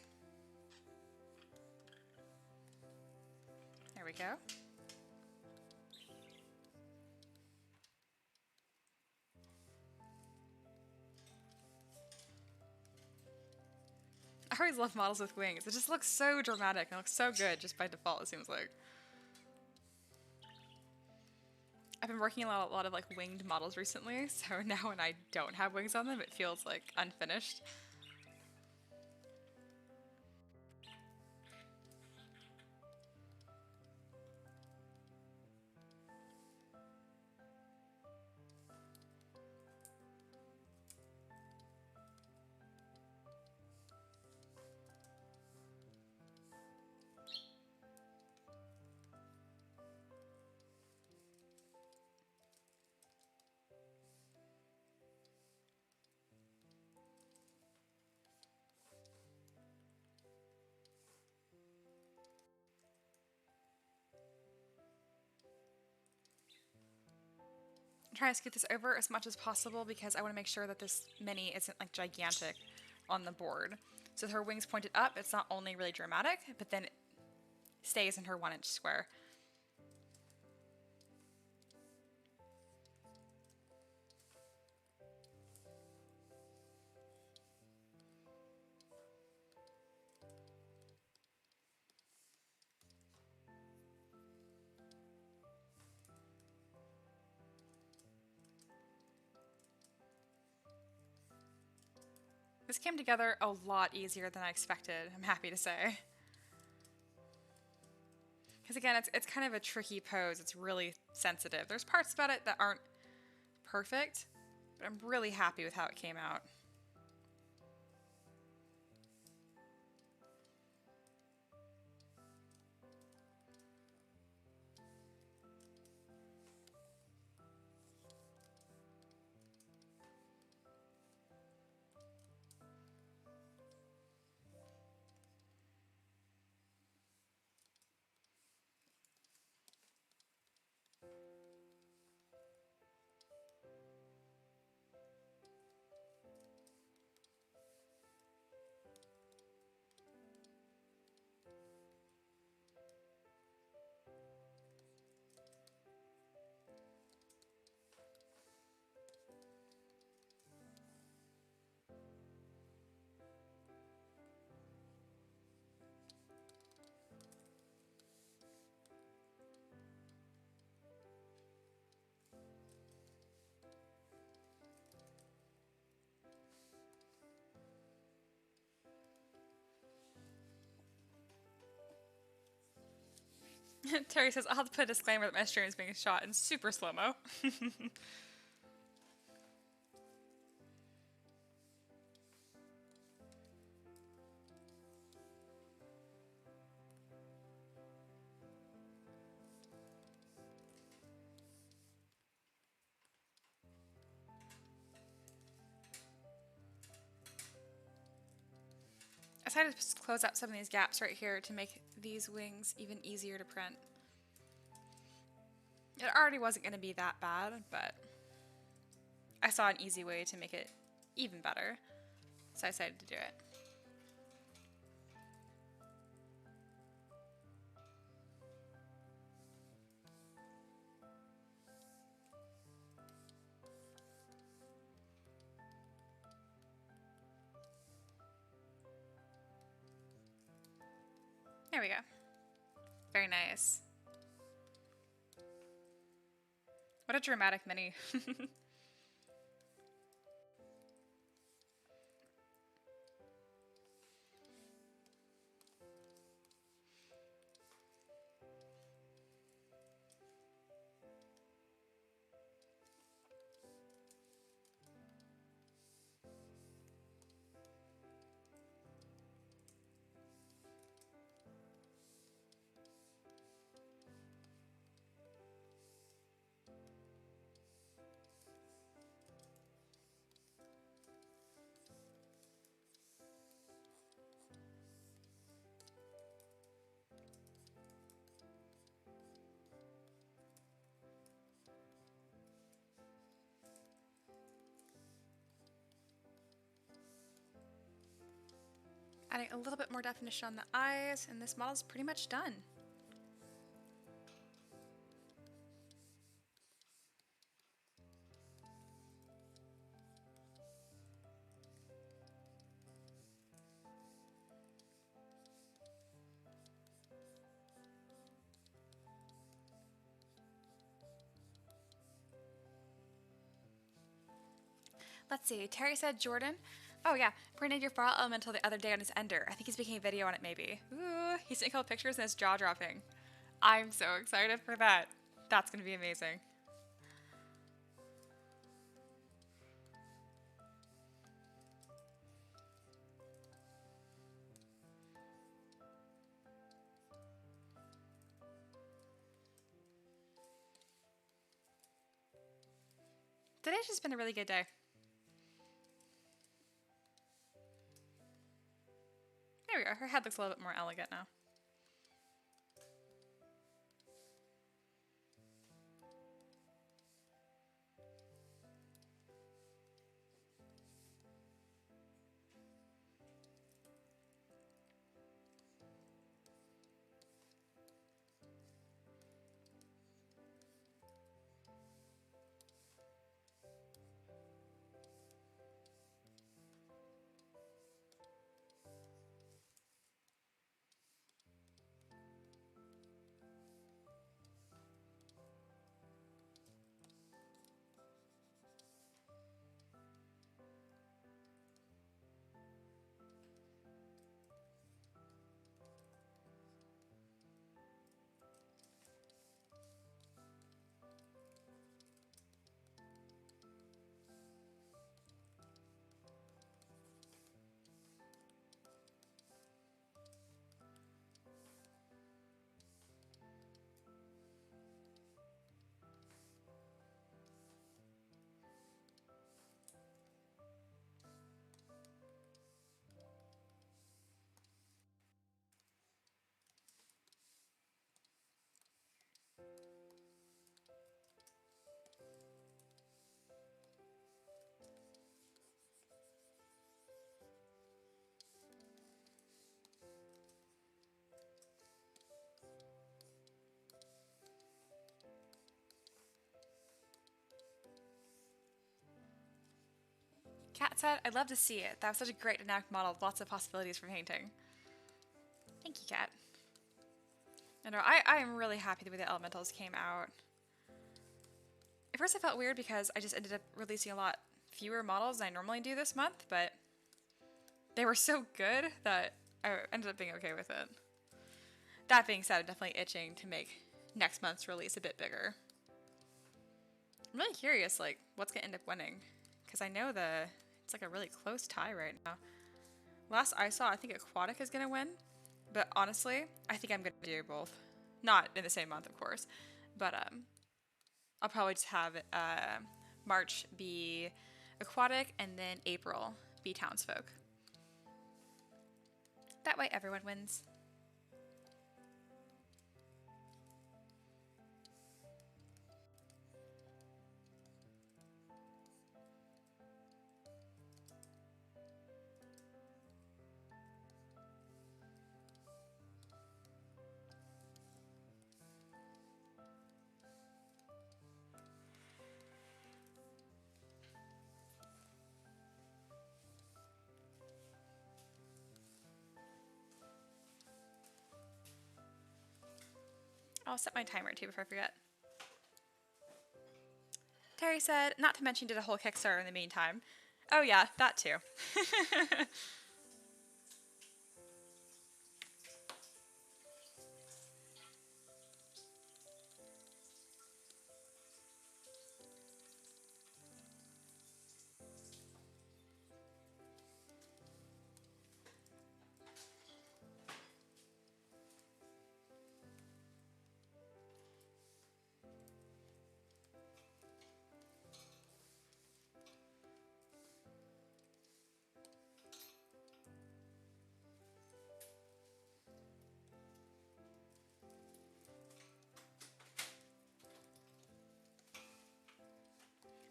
There we go. I always love models with wings. It just looks so dramatic and it looks so good just by default, it seems like. I've been working a lot of like winged models recently, so now when I don't have wings on them, it feels like unfinished. I'm trying to scoot this over as much as possible because I want to make sure that this mini isn't like gigantic on the board. So with her wings pointed up, it's not only really dramatic, but then it stays in her 1-inch square. This came together a lot easier than I expected, I'm happy to say. Because again, it's kind of a tricky pose. It's really sensitive. There's parts about it that aren't perfect, but I'm really happy with how it came out. Terry says, I'll have to put a disclaimer that my stream is being shot in super slow-mo. I decided to just close out some of these gaps right here to make these wings even easier to print. It already wasn't going to be that bad, but I saw an easy way to make it even better, so I decided to do it. There we go. Very nice. What a dramatic mini. adding a little bit more definition on the eyes, and this model's pretty much done. Let's see, Terry said Jordan. Oh yeah, printed your fall elemental the other day on his ender. I think he's making a video on it maybe. Ooh, he's taking a couple pictures and it's jaw dropping. I'm so excited for that. That's gonna be amazing. Today's just been a really good day. There we go. Her head looks a little bit more elegant now. Kat said, I'd love to see it. That was such a great dynamic model with lots of possibilities for painting. Thank you, Kat. I know, I am really happy the way the elementals came out. At first I felt weird because I just ended up releasing a lot fewer models than I normally do this month, but they were so good that I ended up being okay with it. That being said, I'm definitely itching to make next month's release a bit bigger. I'm really curious, like, what's gonna end up winning? Because I know it's like a really close tie right now. Last I saw, I think Aquatic is gonna win, but honestly, I think I'm gonna do both. Not in the same month, of course, but I'll probably just have March be Aquatic and then April be Townsfolk. That way everyone wins. I'll set my timer too before I forget. Terry said, not to mention did a whole Kickstarter in the meantime. Oh yeah, that too.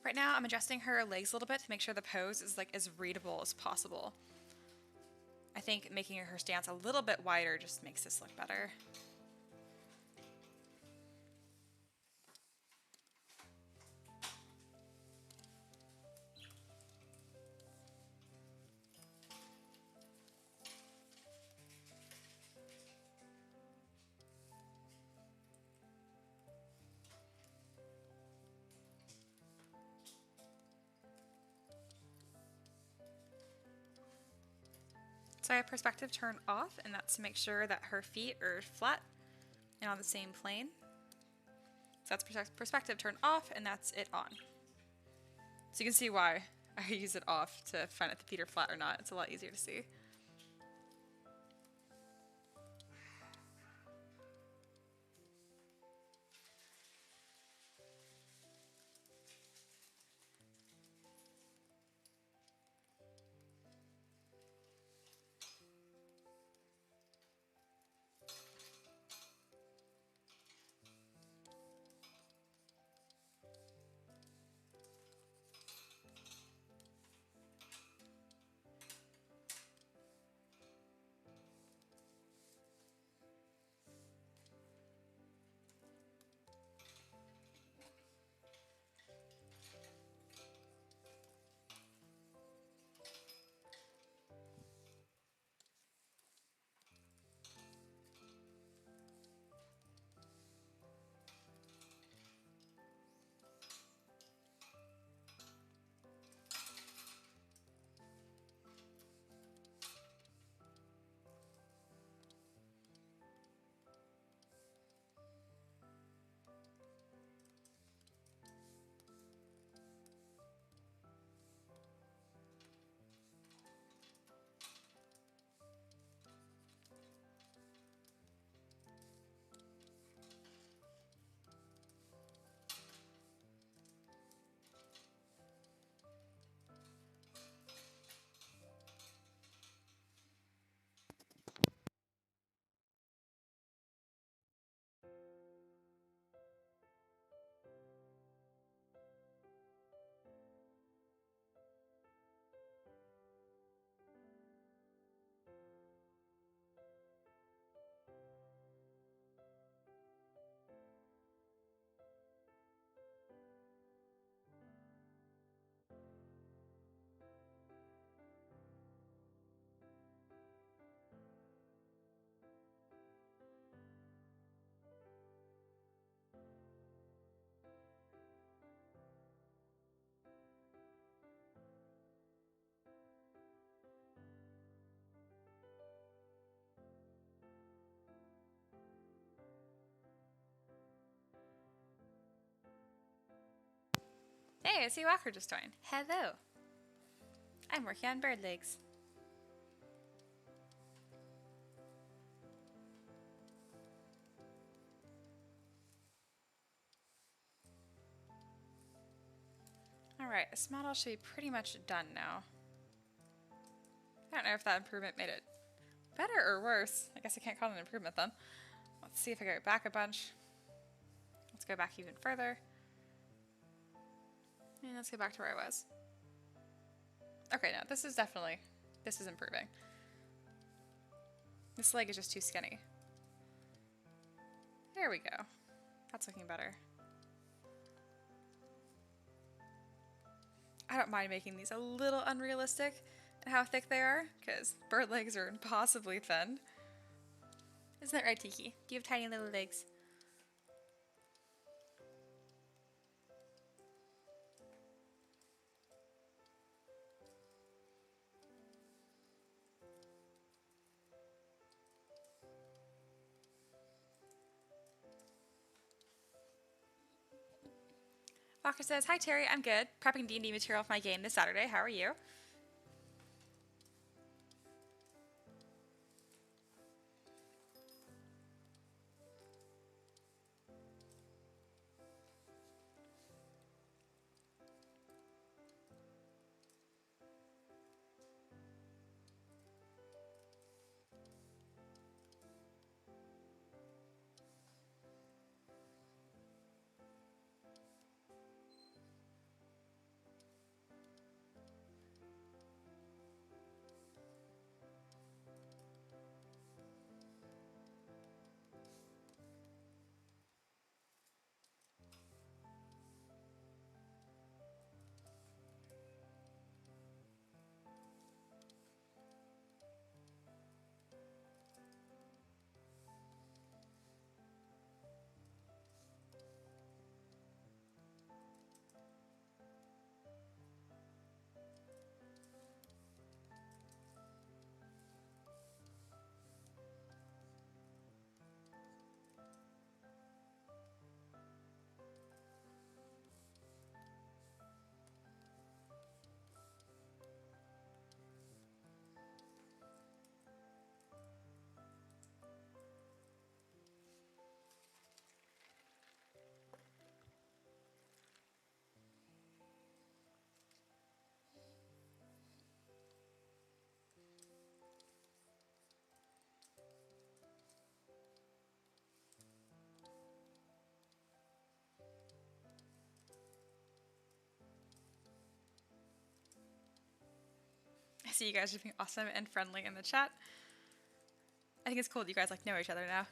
Right now, I'm adjusting her legs a little bit to make sure the pose is like as readable as possible. I think making her stance a little bit wider just makes this look better. So I have perspective turn off, and that's to make sure that her feet are flat and on the same plane. So that's perspective turn off, and that's it on. So you can see why I use it off to find if the feet are flat or not. It's a lot easier to see. Hey, I see Walker just joined. Hello. I'm working on bird legs. Alright, this model should be pretty much done now. I don't know if that improvement made it better or worse. I guess I can't call it an improvement then. Let's see if I go back a bunch. Let's go back even further. And let's go back to where I was. Okay, no, this is improving. This leg is just too skinny. There we go. That's looking better. I don't mind making these a little unrealistic in how thick they are, because bird legs are impossibly thin. Isn't that right, Tiki? Do you have tiny little legs? Walker says, "Hi Terry, I'm good. Prepping D&D material for my game this Saturday. How are you?" see you guys are being awesome and friendly in the chat. I think it's cool that you guys like know each other now.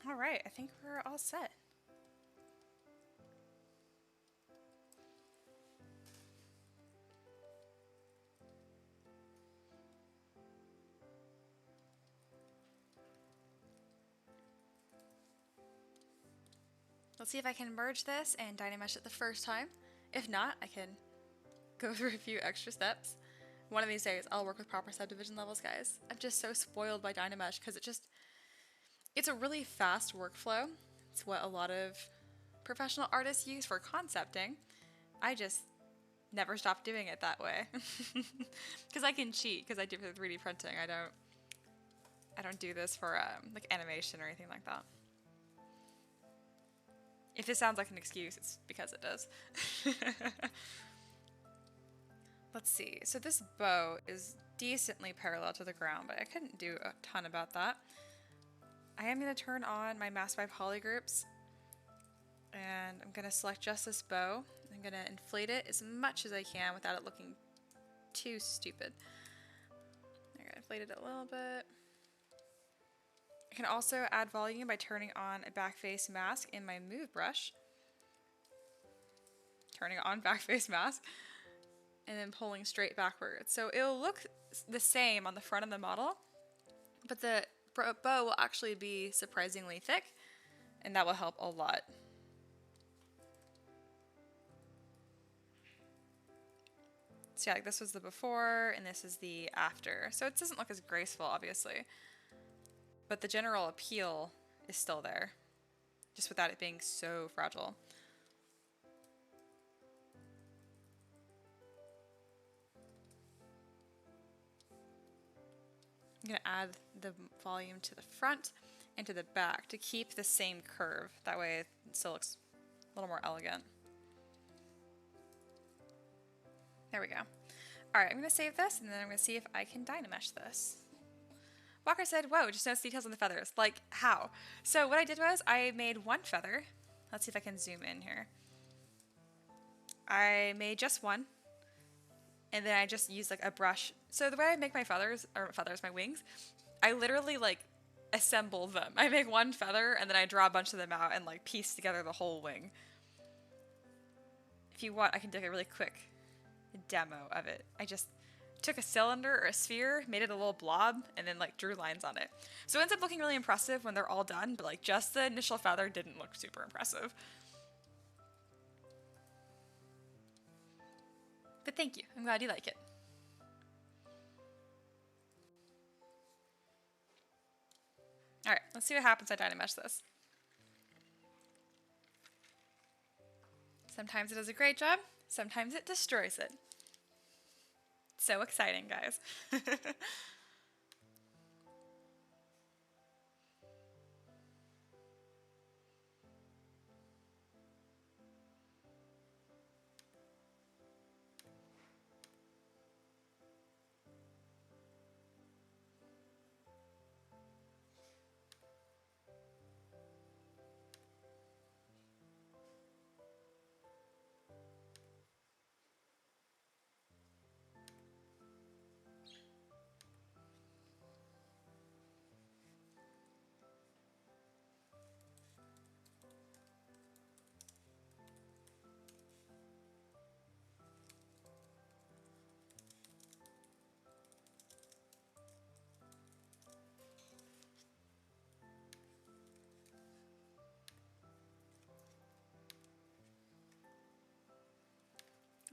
All right, I think we're all set. Let's see if I can merge this and Dynamesh it the first time. If not, I can go through a few extra steps. One of these days, I'll work with proper subdivision levels, guys. I'm just so spoiled by Dynamesh because it's a really fast workflow. It's what a lot of professional artists use for concepting. I just never stop doing it that way. Because I can cheat, because I do it for 3D printing. I don't do this for like animation or anything like that. If this sounds like an excuse, it's because it does. Let's see. So this bow is decently parallel to the ground, but I couldn't do a ton about that. I am going to turn on my Mass by Poly groups, and I'm going to select just this bow. I'm going to inflate it as much as I can without it looking too stupid. I'm going to inflate it a little bit. I can also add volume by turning on a back face mask in my move brush. Turning on back face mask. And then pulling straight backwards. So it'll look the same on the front of the model, but the bow will actually be surprisingly thick, and that will help a lot. So yeah, like this was the before, and this is the after. So it doesn't look as graceful, obviously, but the general appeal is still there, just without it being so fragile. I'm going to add the volume to the front and to the back to keep the same curve. That way it still looks a little more elegant. There we go. Alright, I'm going to save this and then I'm going to see if I can Dynamesh this. Walker said, whoa, just notice details on the feathers. Like, how? So what I did was I made one feather. Let's see if I can zoom in here. I made just one. And then I just used like a brush. So the way I make my my wings, I literally like assemble them. I make one feather and then I draw a bunch of them out and like piece together the whole wing. If you want, I can do a really quick demo of it. I just took a cylinder or a sphere, made it a little blob, and then like drew lines on it. So it ends up looking really impressive when they're all done, but like just the initial feather didn't look super impressive. But thank you. I'm glad you like it. Alright, let's see what happens when I Dynamesh this. Sometimes it does a great job, sometimes it destroys it. So exciting, guys.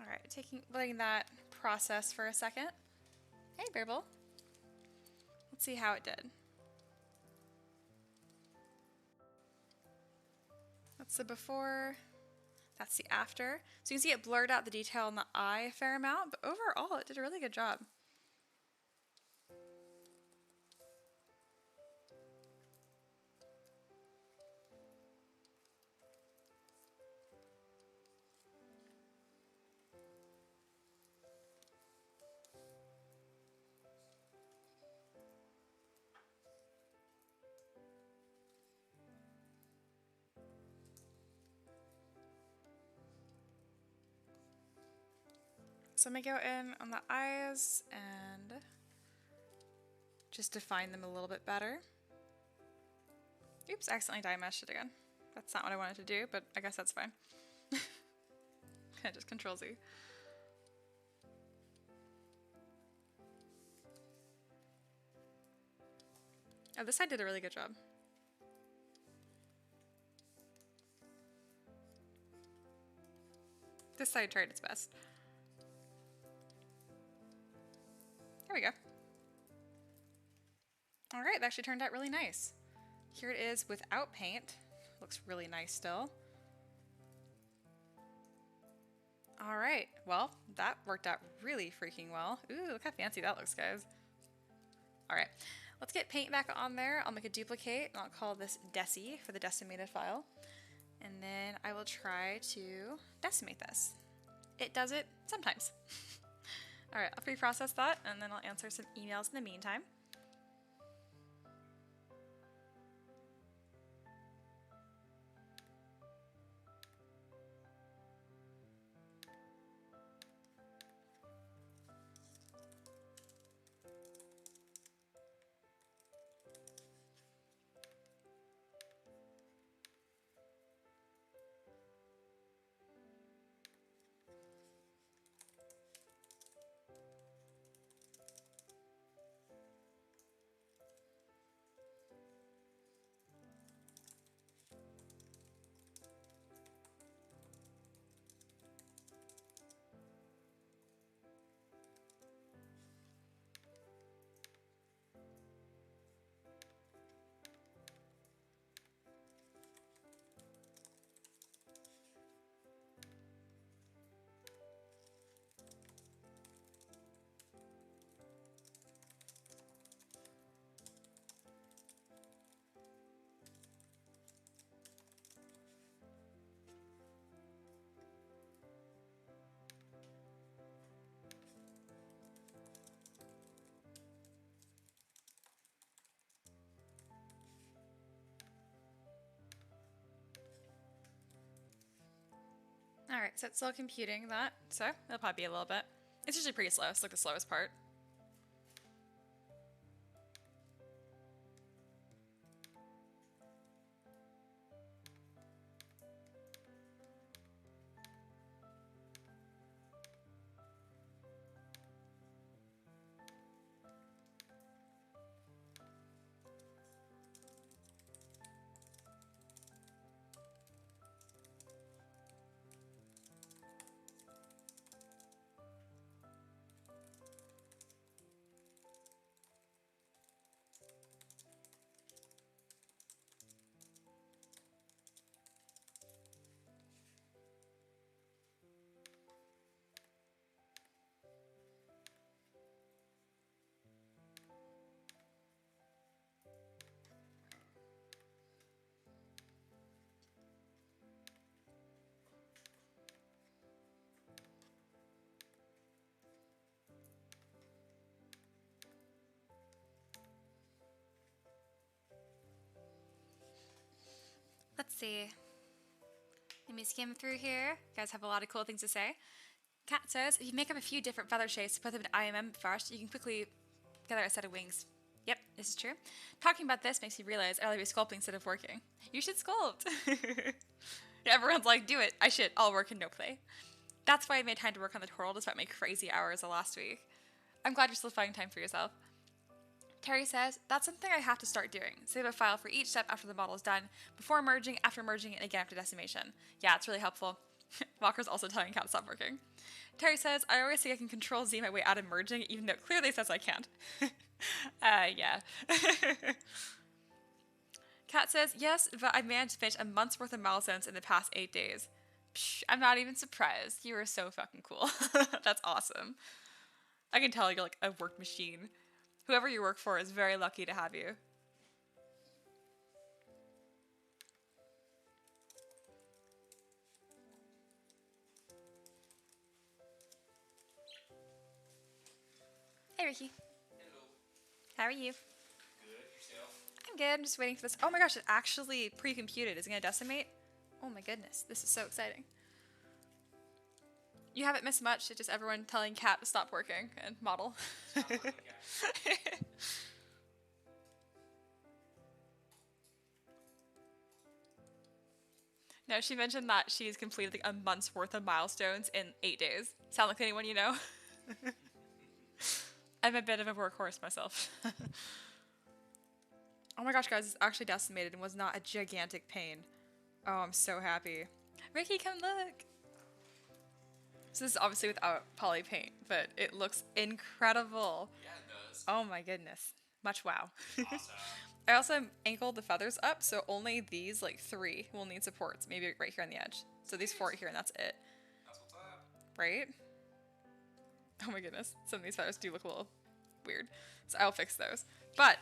Alright, letting that process for a second. Hey, Bearable. Let's see how it did. That's the before, that's the after. So you can see it blurred out the detail in the eye a fair amount, but overall it did a really good job. So I'm going to go in on the eyes and just define them a little bit better. Oops, accidentally dye meshed it again. That's not what I wanted to do, but I guess that's fine. Just Control Z. Oh, this side did a really good job. This side tried its best. There we go. Alright, that actually turned out really nice. Here it is without paint. Looks really nice still. Alright, well, that worked out really freaking well. Ooh, look how fancy that looks, guys. Alright, let's get paint back on there. I'll make a duplicate, and I'll call this Deci for the decimated file. And then I will try to decimate this. It does it sometimes. Alright, I'll pre-process that, and then I'll answer some emails in the meantime. Alright, so it's still computing that, so it'll probably be a little bit. It's usually pretty slow, it's like the slowest part. Let's see. Let me skim through here. You guys have a lot of cool things to say. Kat says, if you make up a few different feather shapes, put them in IMM first, you can quickly gather a set of wings. Yep, this is true. Talking about this makes me realize I'd rather be sculpting instead of working. You should sculpt. Yeah, everyone's like, do it. I should. I'll work and no play. That's why I made time to work on the tutorial despite my crazy hours of last week. I'm glad you're still finding time for yourself. Terry says, that's something I have to start doing. Save a file for each step after the model is done, before merging, after merging, and again after decimation. Yeah, it's really helpful. Walker's also telling Cat to stop working. Terry says, I always think I can control Z my way out of merging, even though it clearly says I can't. Yeah. Cat says, yes, but I managed to finish a month's worth of milestones in the past 8 days. Psh, I'm not even surprised. You are so fucking cool. That's awesome. I can tell you're like a work machine. Whoever you work for is very lucky to have you. Hey, Ricky. Hello. How are you? Good. Yourself? I'm good. I'm just waiting for this. Oh my gosh, it's actually pre-computed. Is it going to decimate? Oh my goodness. This is so exciting. You haven't missed much. It's just everyone telling Cat to stop working and model. Stop working, guys. No, she mentioned that she's completed like a month's worth of milestones in 8 days. Sound like anyone you know? I'm a bit of a workhorse myself. Oh my gosh, guys, it's actually decimated and was not a gigantic pain. Oh, I'm so happy. Ricky, come look! So this is obviously without poly paint, but it looks incredible. Yeah, it does. Oh my goodness. Much wow. Awesome. I also angled the feathers up, so only these, like, 3 will need supports. Maybe right here on the edge. So these 4 right here, and that's it. That's what's up. Right? Oh my goodness. Some of these feathers do look a little weird. So I'll fix those. But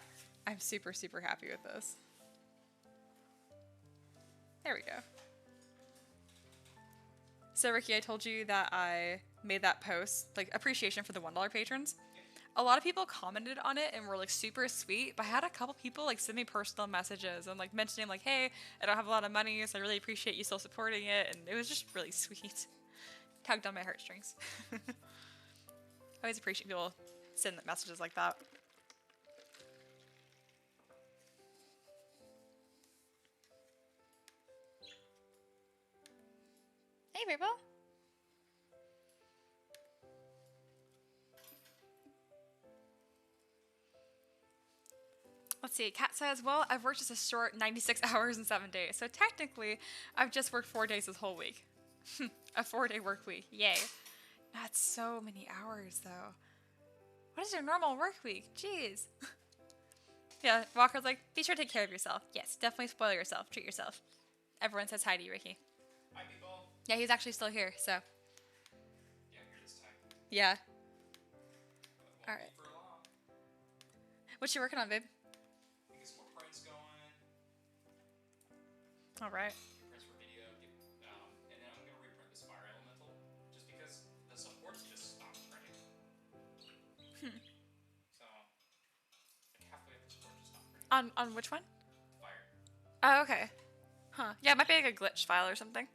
I'm super, super happy with this. There we go. So Ricky, I told you that I made that post, like, appreciation for the $1 patrons. A lot of people commented on it and were like super sweet, but I had a couple people like send me personal messages and like mentioning like, hey, I don't have a lot of money, so I really appreciate you still supporting it, and it was just really sweet. Tugged on my heartstrings. I always appreciate people send messages like that. Hey, people. Let's see, Kat says, well, I've worked just a short 96 hours and 7 days, so technically, I've just worked 4 days this whole week. A 4-day work week, yay. That's so many hours, though. What is your normal work week? Jeez. Yeah, Walker's like, be sure to take care of yourself. Yes, definitely spoil yourself, treat yourself. Everyone says hi to you, Ricky. Hi, people. Yeah, he's actually still here, so. Yeah, I'm here this time. Yeah. But All won't right. be for long. What you working on, babe? Get some more prints going. All right. Prints for video. And then I'm going to reprint this Fire Elemental. Just because the supports just stopped printing. So, like halfway up the support just stopped printing. On which one? Fire. Oh, okay. Huh. Yeah, it might be like a glitch file or something.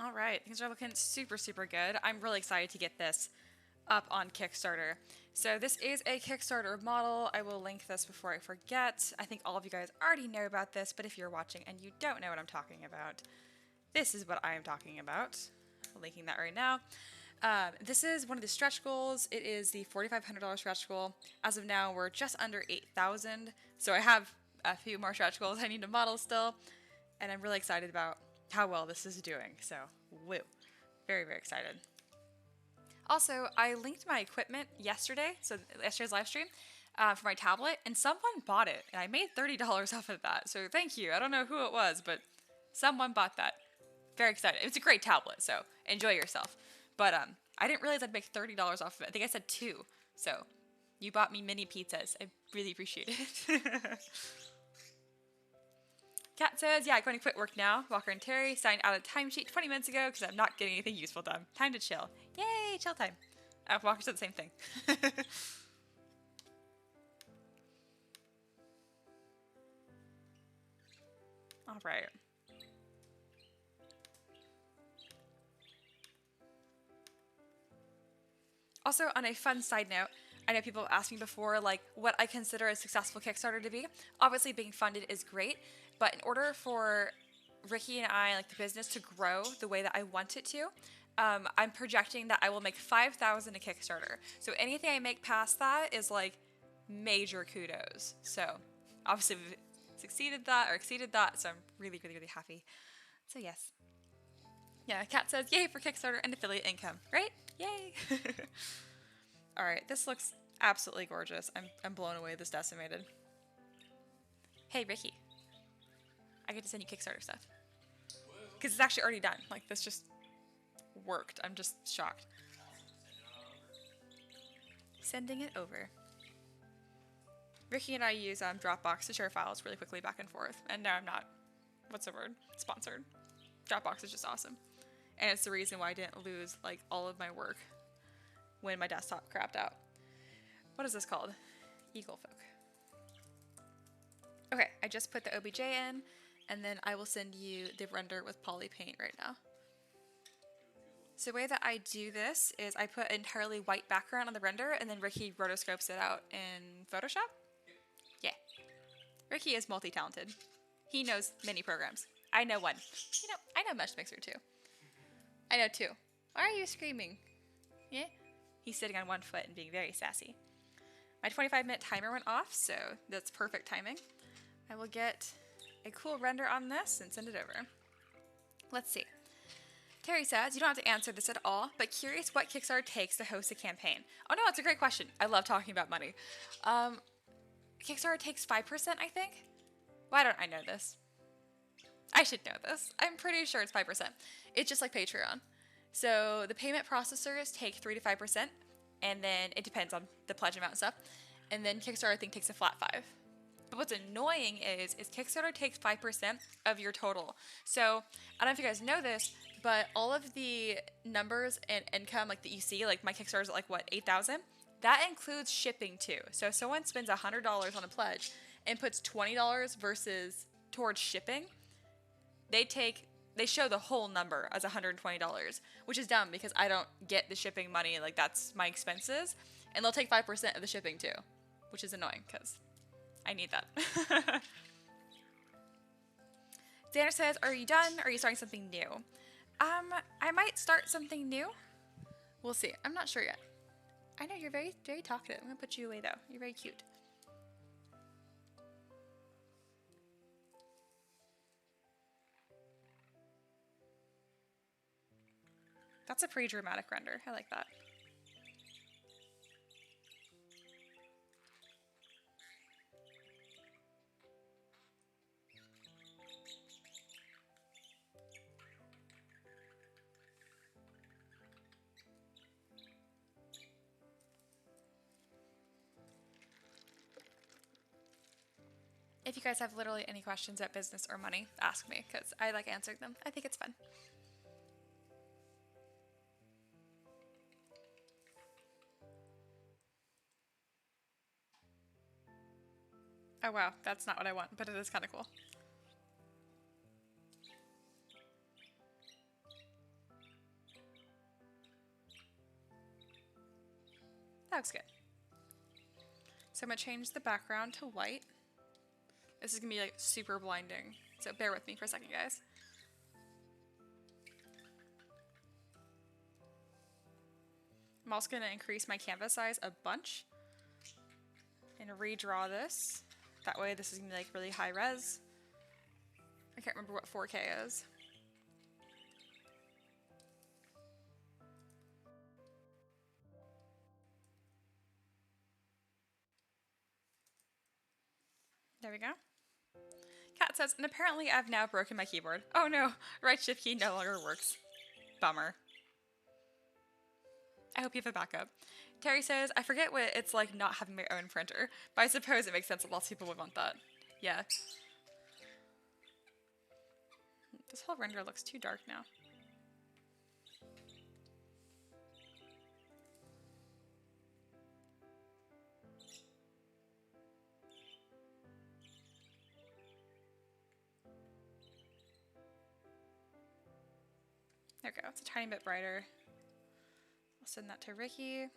All right, things are looking super, super good. I'm really excited to get this up on Kickstarter. So this is a Kickstarter model. I will link this before I forget. I think all of you guys already know about this, but if you're watching and you don't know what I'm talking about, this is what I am talking about. Linking that right now. This is one of the stretch goals. It is the $4,500 stretch goal. As of now, we're just under 8,000. So I have a few more stretch goals I need to model still. And I'm really excited about how well this is doing. So, woo. Very, very excited. Also, I linked my equipment yesterday, so yesterday's live stream, for my tablet, and someone bought it, and I made $30 off of that. So thank you. I don't know who it was, but someone bought that. Very excited. It's a great tablet, so enjoy yourself. But I didn't realize I'd make $30 off of it. I think I said 2. So you bought me mini pizzas. I really appreciate it. Kat says, yeah, going to quit work now. Walker and Terry signed out a timesheet 20 minutes ago because I'm not getting anything useful done. Time to chill. Yay, chill time. Walker said the same thing. All right. Also, on a fun side note, I know people have asked me before, like, what I consider a successful Kickstarter to be. Obviously, being funded is great, but in order for Ricky and I, like the business, to grow the way that I want it to, I'm projecting that I will make 5,000 a Kickstarter. So anything I make past that is like major kudos. So obviously we've succeeded that or exceeded that, so I'm really, really, really happy. So yes. Yeah, Kat says, yay for Kickstarter and affiliate income. Right? Yay! All right, this looks absolutely gorgeous. I'm blown away with this decimated. Hey, Ricky. I get to send you Kickstarter stuff. Because it's actually already done. Like, this just worked. I'm just shocked. Sending it over. Ricky and I use Dropbox to share files really quickly back and forth. And no, I'm not, what's the word? Sponsored. Dropbox is just awesome. And it's the reason why I didn't lose, like, all of my work when my desktop crapped out. What is this called? Eaglefolk. Okay, I just put the OBJ in, and then I will send you the render with poly paint right now. So the way that I do this is I put an entirely white background on the render, and then Ricky rotoscopes it out in Photoshop. Yeah. Ricky is multi-talented. He knows many programs. I know one. You know, I know Mesh Mixer too. I know 2. Why are you screaming? Yeah? He's sitting on one foot and being very sassy. My 25-minute timer went off, so that's perfect timing. I will get a cool render on this and send it over. Let's see. Terry says, you don't have to answer this at all, but curious what Kickstarter takes to host a campaign. Oh no, it's a great question. I love talking about money. Kickstarter takes 5%, I think? Why don't I know this? I should know this. I'm pretty sure it's 5%. It's just like Patreon. So the payment processors take 3 to 5%, and then it depends on the pledge amount and stuff. And then Kickstarter, I think, takes a flat 5. But what's annoying is Kickstarter takes 5% of your total. So I don't know if you guys know this, but all of the numbers and income like that you see, like my Kickstarter is at like what, 8,000? That includes shipping too. So if someone spends $100 on a pledge and puts $20 versus towards shipping, they show the whole number as $120, which is dumb because I don't get the shipping money. Like, that's my expenses. And they'll take 5% of the shipping too, which is annoying because I need that. Xander says, are you done? Or are you starting something new? I might start something new. We'll see. I'm not sure yet. I know you're very, very talkative. I'm going to put you away though. You're very cute. That's a pretty dramatic render. I like that. If you guys have literally any questions about business or money, ask me because I like answering them. I think it's fun. Oh wow, that's not what I want, but it is kind of cool. That looks good. So I'm going to change the background to white. This is going to be like super blinding, so bear with me for a second, guys. I'm also going to increase my canvas size a bunch and redraw this. That way this is going to be like really high res. I can't remember what 4K is. There we go. Cat says, and apparently I've now broken my keyboard. Oh no, right shift key no longer works. Bummer. I hope you have a backup. Terry says, I forget what it's like not having my own printer, but I suppose it makes sense that lots of people would want that. Yeah. This whole render looks too dark now. There we go, it's a tiny bit brighter. I'll send that to Ricky.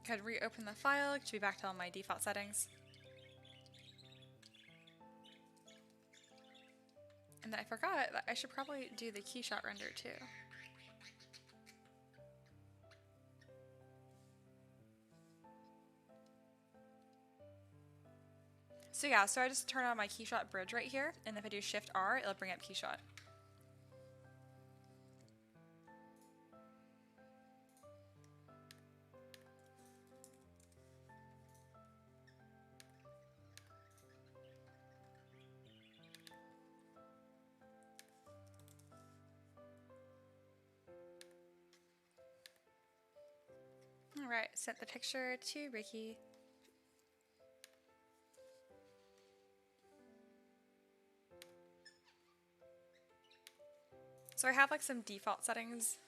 Could reopen the file to be back to all my default settings. And then I forgot that I should probably do the keyshot render too. So yeah, so I just turn on my keyshot bridge right here, and if I do Shift R, it'll bring up keyshot. Alright, sent the picture to Ricky. So I have like some default settings.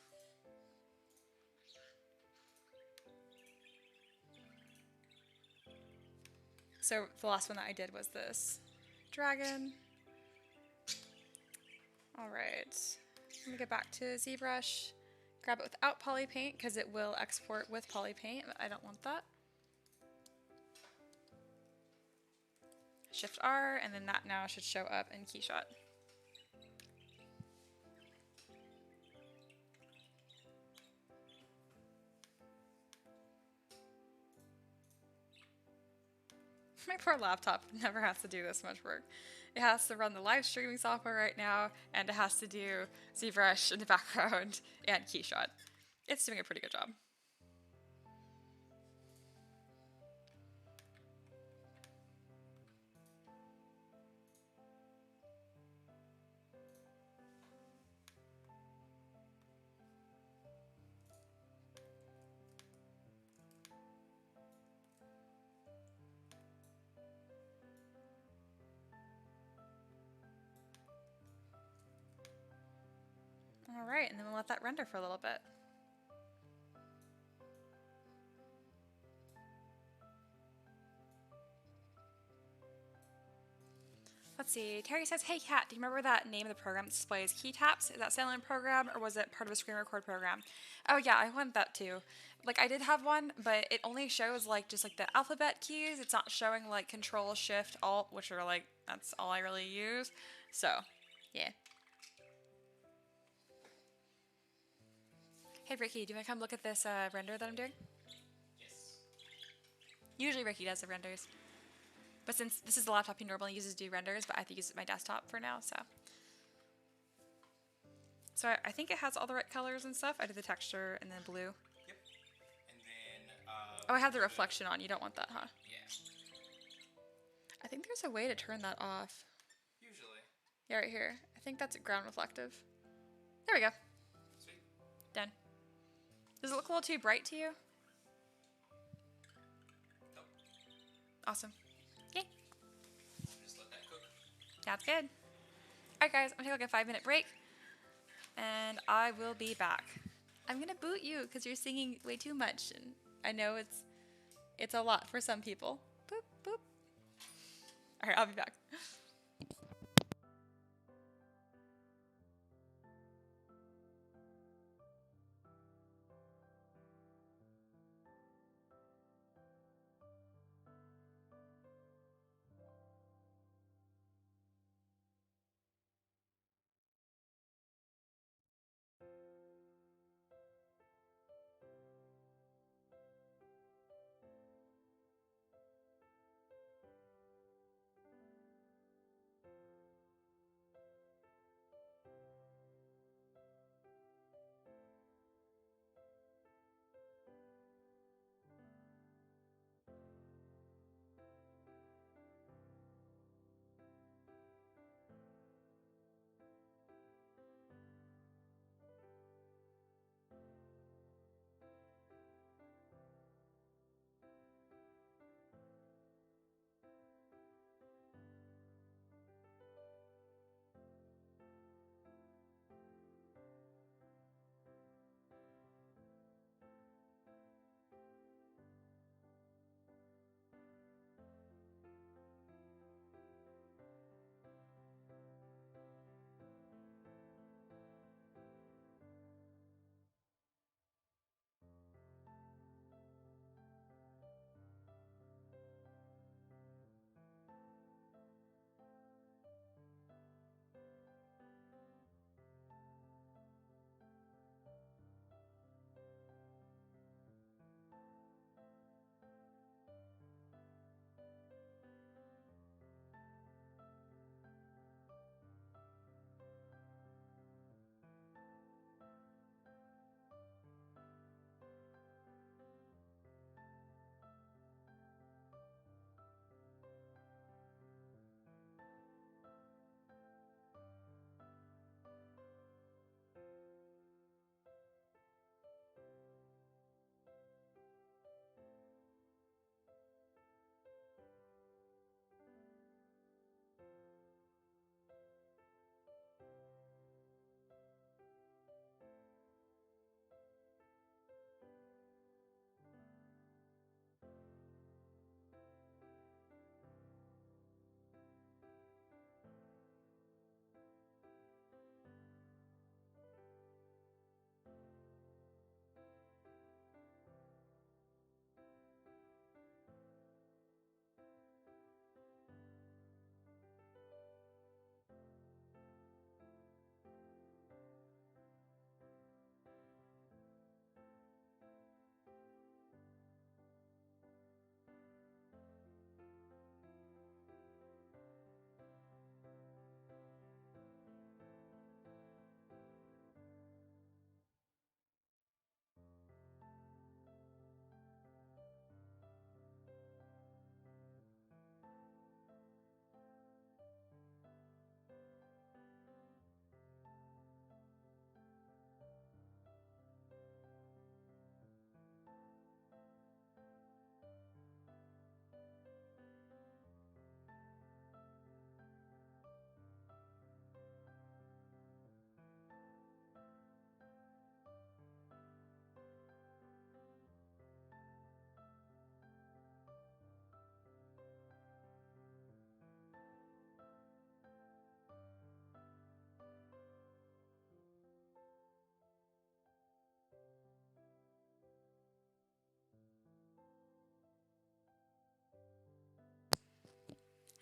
So the last one that I did was this dragon. Alright, let me get back to ZBrush. Grab it without poly paint because it will export with poly paint. I don't want that. Shift R, and then that now should show up in keyshot. My poor laptop never has to do this much work. It has to run the live streaming software right now, and it has to do ZBrush in the background and keyshot. It's doing a pretty good job. Alright, and then we'll let that render for a little bit. Let's see, Terry says, hey Kat, do you remember that name of the program that displays key taps? Is that silent program or was it part of a screen record program? Oh yeah, I wanted that too. Like I did have one, but it only shows like just like the alphabet keys. It's not showing like Control, Shift, Alt, which are like, that's all I really use. So, yeah. Hey Ricky, do you want to come look at this render that I'm doing? Yes. Usually Ricky does the renders. But since this is the laptop he normally uses to do renders, but I have to use my desktop for now, so. So I think it has all the right colors and stuff. I did the texture and then blue. Yep. And then, Oh, I have the reflection on. You don't want that, huh? yeah. I think there's a way to turn that off. Usually. Yeah, right here. I think that's ground reflective. There we go. Sweet. Done. Does it look a little too bright to you? Nope. Awesome. Yay. Just let that cook. That's good. Alright guys, I'm gonna take like a 5-minute break. And I will be back. I'm gonna boot you because you're singing way too much. And I know it's a lot for some people. Boop, boop. Alright, I'll be back.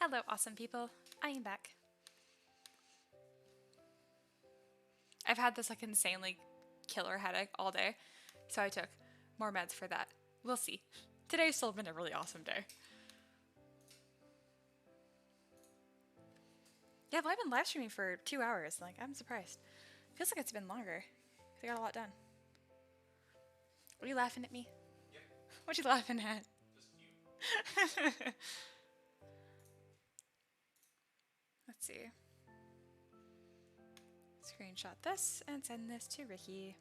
Hello, awesome people. I am back. I've had this like insanely killer headache all day, so I took more meds for that. We'll see. Today's still been a really awesome day. Yeah, well, I've been live streaming for 2 hours. Like, I'm surprised. Feels like it's been longer. I got a lot done. Are you laughing at me? Yep. What you laughing at? Just you. Let's see. Screenshot this and send this to Ricky.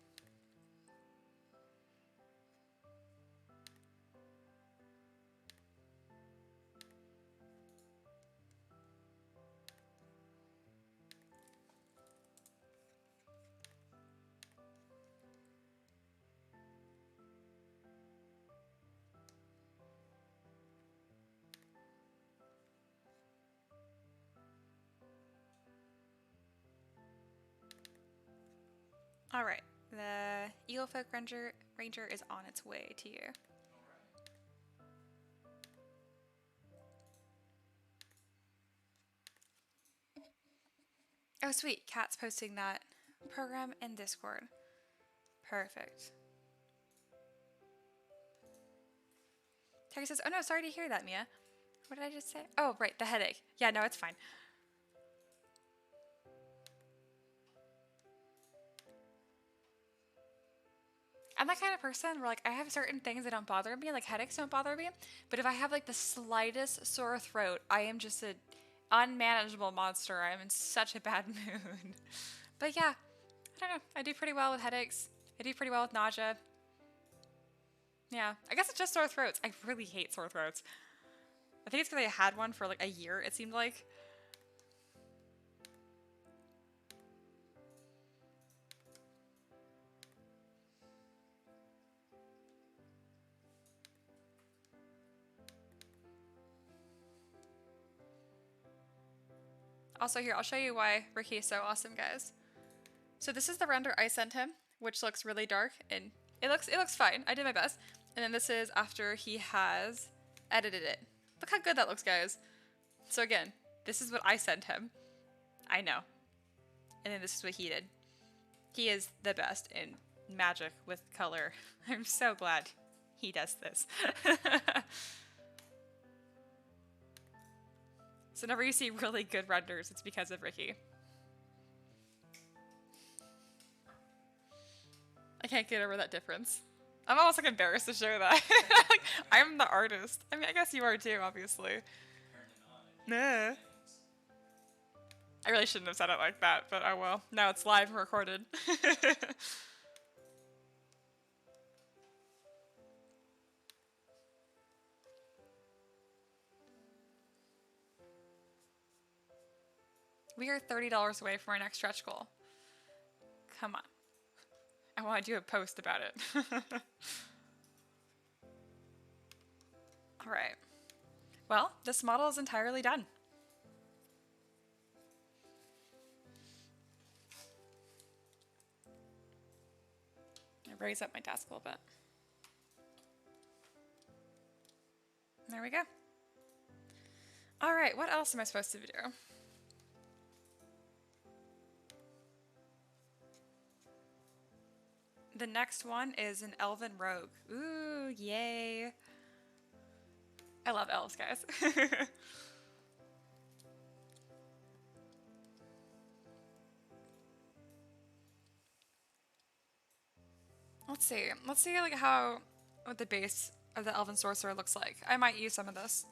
All right, the Eaglefolk Ranger is on its way to you. Oh, sweet. Kat's posting that program in Discord. Perfect. Terry says, oh no, sorry to hear that, Mia. What did I just say? Oh, right, the headache. Yeah, no, it's fine. I'm that kind of person where like I have certain things that don't bother me, like headaches don't bother me, but if I have like the slightest sore throat, I am just an unmanageable monster. I am in such a bad mood. But yeah, I don't know. I do pretty well with headaches. I do pretty well with nausea. Yeah, I guess it's just sore throats. I really hate sore throats. I think it's because I had one for like a year, it seemed like. Also here, I'll show you why Ricky is so awesome, guys. So this is the render I sent him, which looks really dark, and it looks fine. I did my best. And then this is after he has edited it. Look how good that looks, guys. So again, this is what I sent him. I know. And then this is what he did. He is the best in magic with color. I'm so glad he does this. So whenever you see really good renders, it's because of Ricky. I can't get over that difference. I'm almost like embarrassed to show that. Like, I'm the artist. I mean, I guess you are too, obviously. Nah. I really shouldn't have said it like that, but oh well. Now it's live and recorded. We are $30 away from our next stretch goal. Come on. I want to do a post about it. Alright. Well, this model is entirely done. I raise up my desk a little bit. There we go. Alright, what else am I supposed to do? The next one is an elven rogue. Ooh, yay. I love elves, guys. Let's see. Let's see like what the base of the elven sorcerer looks like. I might use some of this.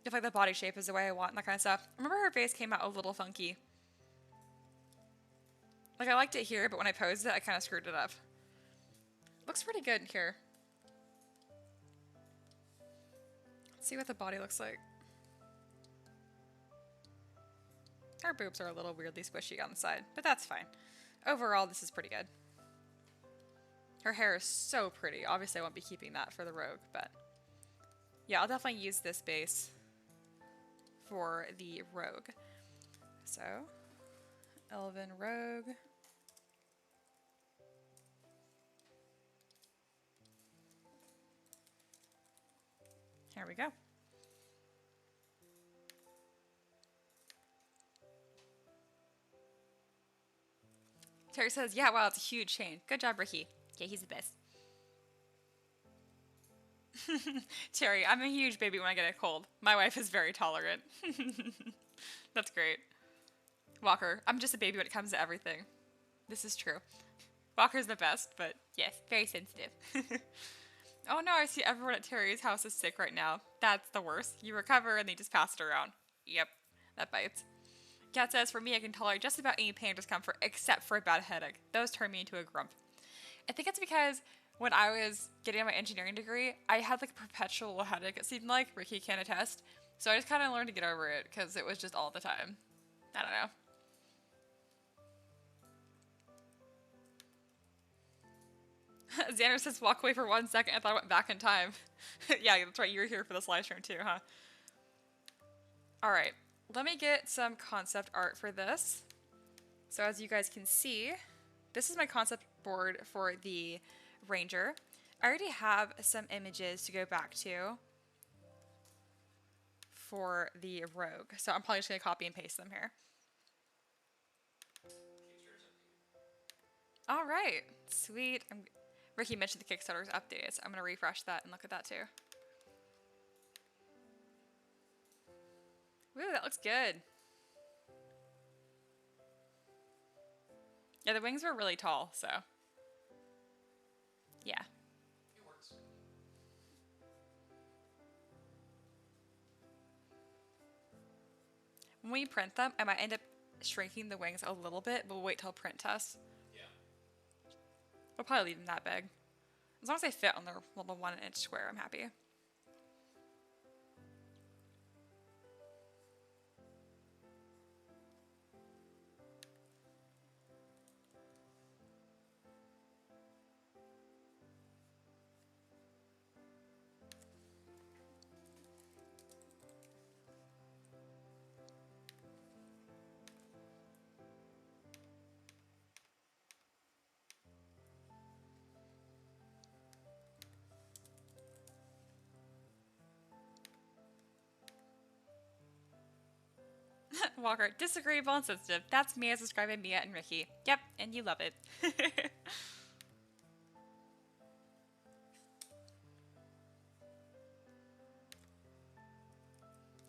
If like the body shape is the way I want and that kind of stuff. Remember her base came out a little funky. Like I liked it here, but when I posed it, I kind of screwed it up. Looks pretty good here. Let's see what the body looks like. Her boobs are a little weirdly squishy on the side, but that's fine. Overall, this is pretty good. Her hair is so pretty. Obviously, I won't be keeping that for the rogue, but yeah, I'll definitely use this base for the rogue. So, elven rogue. Here we go. Terry says, yeah, wow, it's a huge change. Good job, Ricky. Yeah, he's the best. Terry, I'm a huge baby when I get a cold. My wife is very tolerant. That's great. Walker, I'm just a baby when it comes to everything. This is true. Walker's the best, but yes, very sensitive. Oh no, I see everyone at Terry's house is sick right now. That's the worst. You recover and they just pass it around. Yep, that bites. Kat says, for me, I can tolerate just about any pain or discomfort except for a bad headache. Those turn me into a grump. I think it's because when I was getting my engineering degree, I had like a perpetual headache, it seemed like. Ricky can attest. So I just kind of learned to get over it because it was just all the time. I don't know. Xander says, walk away for 1 second. I thought I went back in time. Yeah, that's right. You were here for this live stream too, huh? Alright. Let me get some concept art for this. So as you guys can see, this is my concept board for the Ranger. I already have some images to go back to for the Rogue. So I'm probably just going to copy and paste them here. Alright. Sweet. Ricky mentioned the Kickstarter's updated, so I'm going to refresh that and look at that too. Woo, that looks good. Yeah, the wings were really tall, so. Yeah. It works. When we print them, I might end up shrinking the wings a little bit, but we'll wait till print test. Yeah. We'll probably leave them that big. As long as they fit on their little 1 inch square, I'm happy. Walker, disagreeable and sensitive. That's me as described by Mia and Ricky. Yep, and you love it.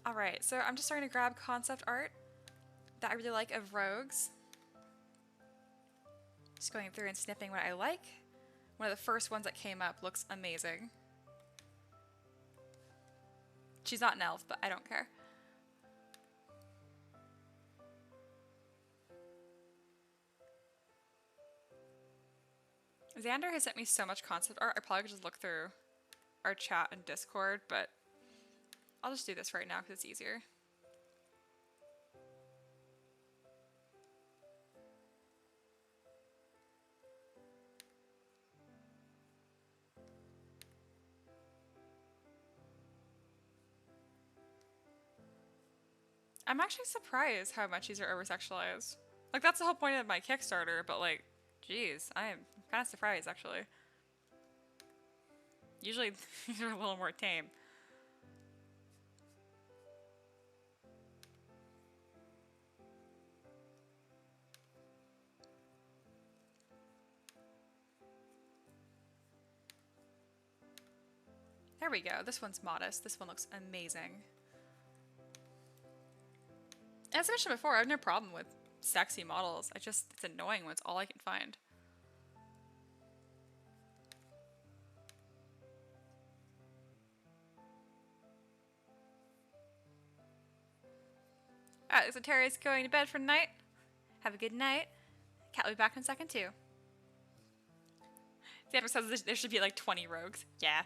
Alright, so I'm just starting to grab concept art that I really like of Rogues. Just going through and snipping what I like. One of the first ones that came up looks amazing. She's not an elf, but I don't care. Xander has sent me so much concept art, I probably could just look through our chat and Discord, but I'll just do this right now because it's easier. I'm actually surprised how much these are over-sexualized. Like, that's the whole point of my Kickstarter, but like, geez, I am kind of surprised, actually. Usually, these are a little more tame. There we go. This one's modest. This one looks amazing. As I mentioned before, I have no problem with sexy models. It's annoying when it's all I can find. Alright, so Terry's going to bed for the night. Have a good night. Cat will be back in a second too. Xander says there should be like 20 rogues. Yeah.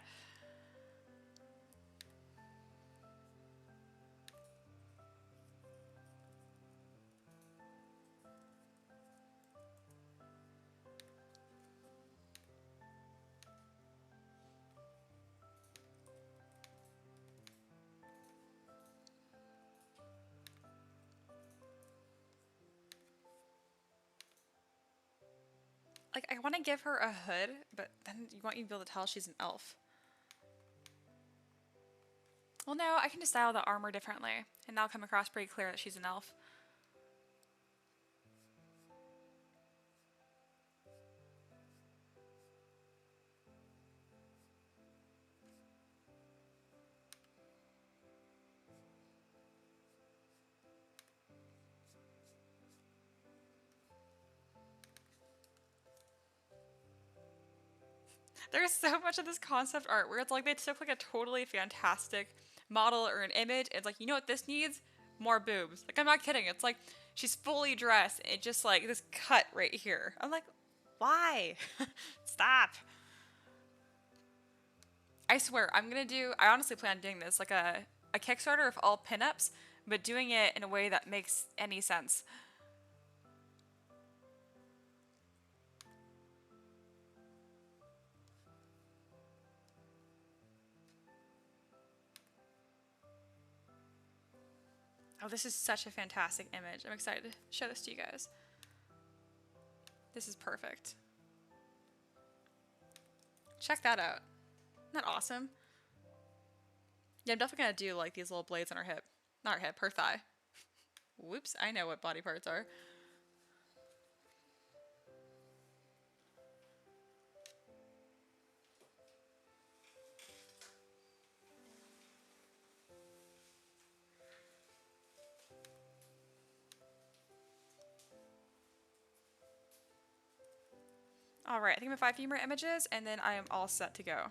Like, I want to give her a hood, but then you want you to be able to tell she's an elf. Well, no, I can just style the armor differently, and that'll come across pretty clear that she's an elf. There's so much of this concept art where it's like they took like a totally fantastic model or an image. And it's like, you know what this needs? More boobs. Like, I'm not kidding. It's like she's fully dressed. And it's just like this cut right here. I'm like, why? Stop. I swear, I honestly plan on doing this like a Kickstarter of all pinups, but doing it in a way that makes any sense. Oh, this is such a fantastic image. I'm excited to show this to you guys. This is perfect. Check that out. Isn't that awesome? Yeah, I'm definitely gonna do like these little blades on her hip. Not her hip, her thigh. Whoops, I know what body parts are. Alright, I think I have 5 few more images and then I am all set to go.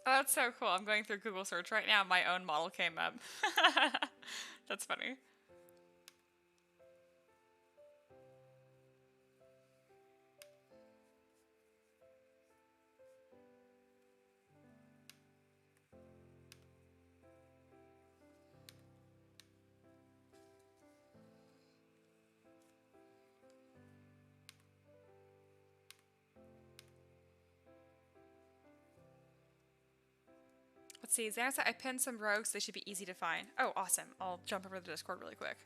Oh, that's so cool. I'm going through Google search right now. My own model came up. That's funny. Let's see. Xana said I pinned some rogues. They should be easy to find. Oh, awesome. I'll jump over to the Discord really quick.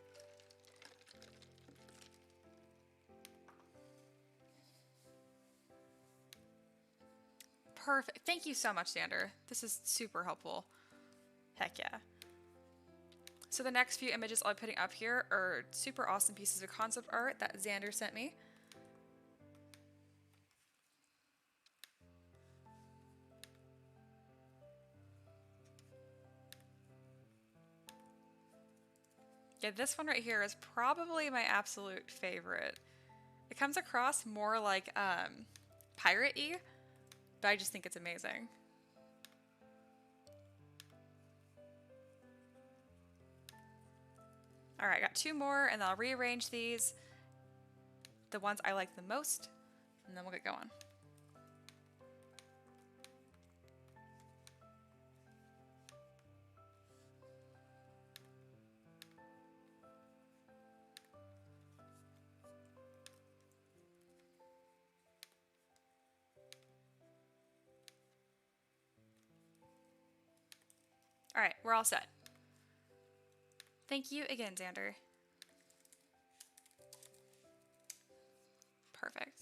Perfect. Thank you so much, Xander. This is super helpful. Heck yeah. So the next few images I'll be putting up here are super awesome pieces of concept art that Xander sent me. Yeah, this one right here is probably my absolute favorite. It comes across more like pirate-y, but I just think it's amazing. Alright, I got 2 more, and then I'll rearrange these, the ones I like the most, and then we'll get going. Alright, we're all set. Thank you again, Xander. Perfect.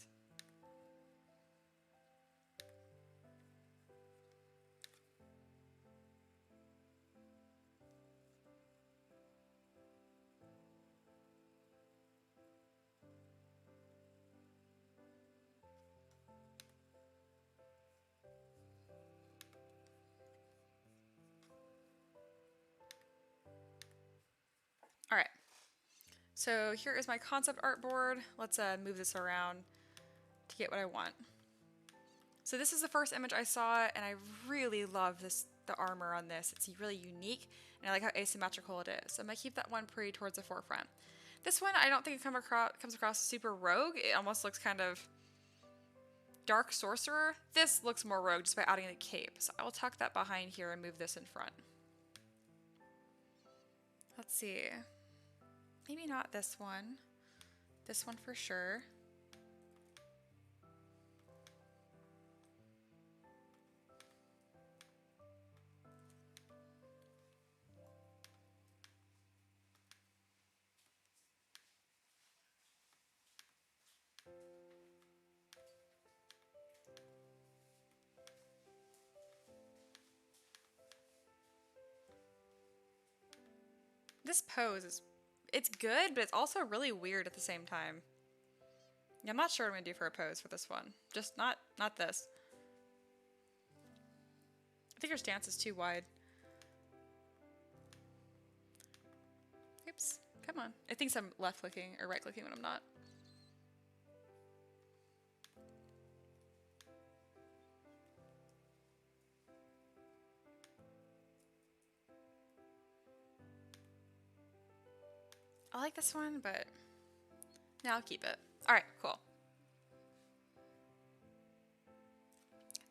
So here is my concept art board. Let's move this around to get what I want. So this is the first image I saw, and I really love the armor on this. It's really unique, and I like how asymmetrical it is. So I'm gonna keep that one pretty towards the forefront. This one, I don't think it comes across super rogue. It almost looks kind of dark sorcerer. This looks more rogue just by adding the cape. So I will tuck that behind here and move this in front. Let's see. Maybe not this one. This one for sure. This pose is, it's good, but it's also really weird at the same time. Yeah, I'm not sure what I'm gonna do for a pose for this one. Just not this. I think her stance is too wide. Oops, come on. It thinks I'm left clicking or right clicking when I'm not. I like this one, but now I'll keep it. All right, cool.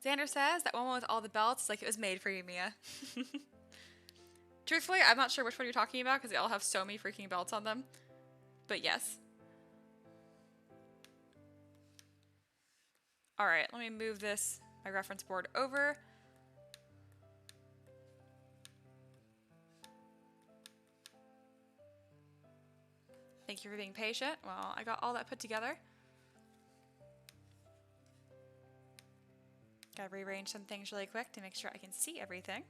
Xander says that one with all the belts, like it was made for you, Mia. Truthfully, I'm not sure which one you're talking about because they all have so many freaking belts on them. But yes. All right, let me move my reference board over. Thank you for being patient. Well, I got all that put together. Gotta rearrange some things really quick to make sure I can see everything.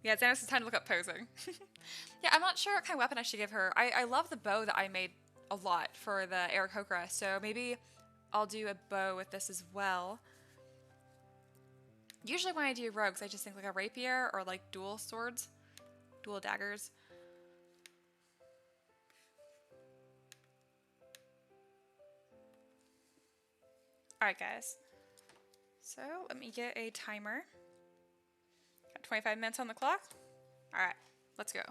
Yeah, Xanos, it's time to look up posing. Yeah, I'm not sure what kind of weapon I should give her. I love the bow that I made a lot for the Aarakocra, so maybe I'll do a bow with this as well. Usually when I do rogues, I just think like a rapier or like dual swords, dual daggers. Alright guys, so let me get a timer. Got 25 minutes on the clock. Alright, let's go.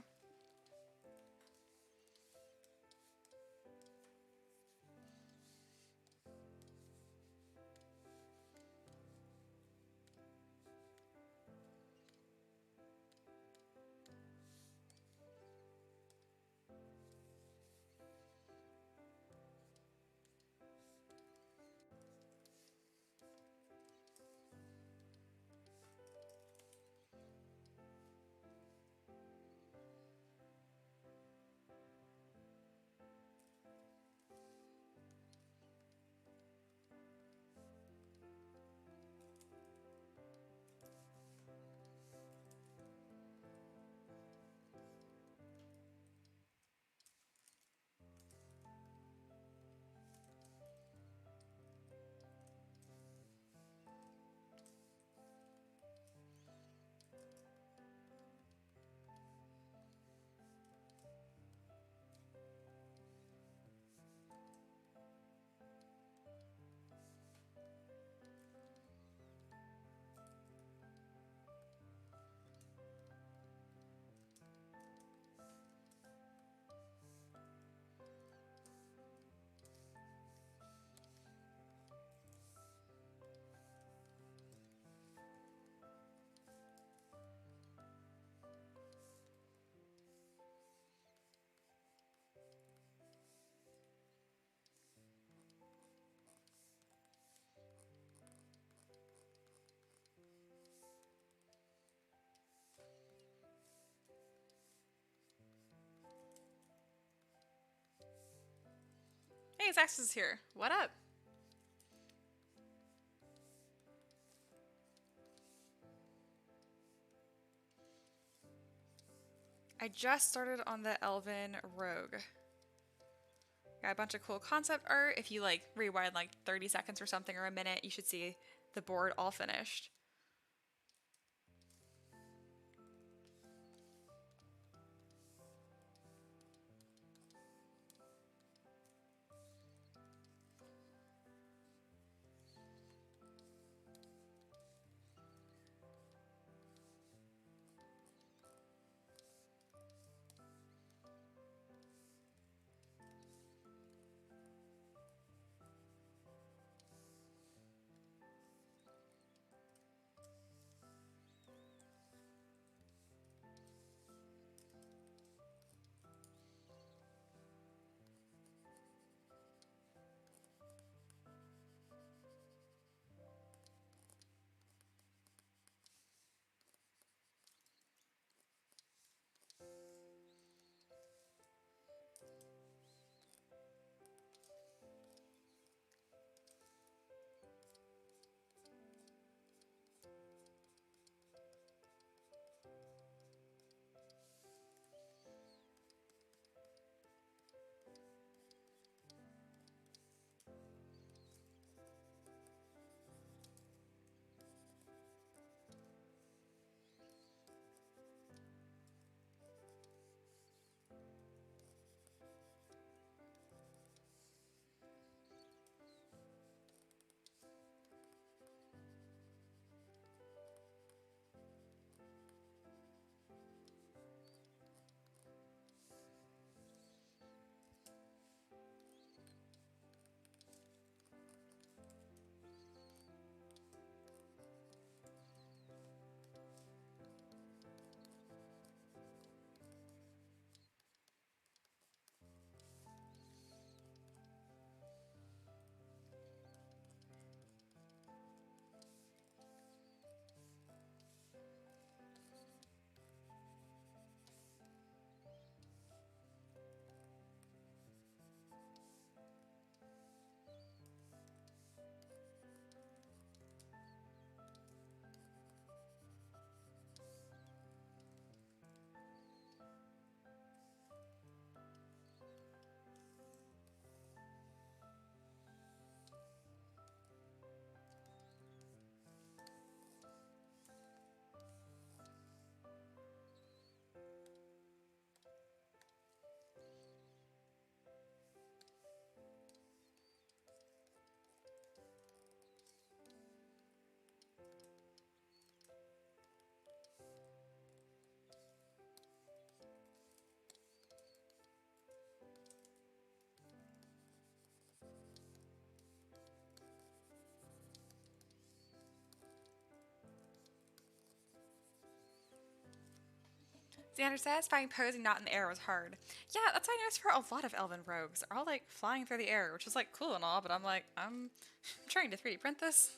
Hey, Zax is here. What up? I just started on the Elven Rogue. Got a bunch of cool concept art. If you like rewind like 30 seconds or something or a minute, you should see the board all finished. Xander says, finding posing not in the air was hard. Yeah, that's what I noticed for a lot of elven rogues. They're all like flying through the air, which is like cool and all, but I'm like, I'm trying to 3D print this.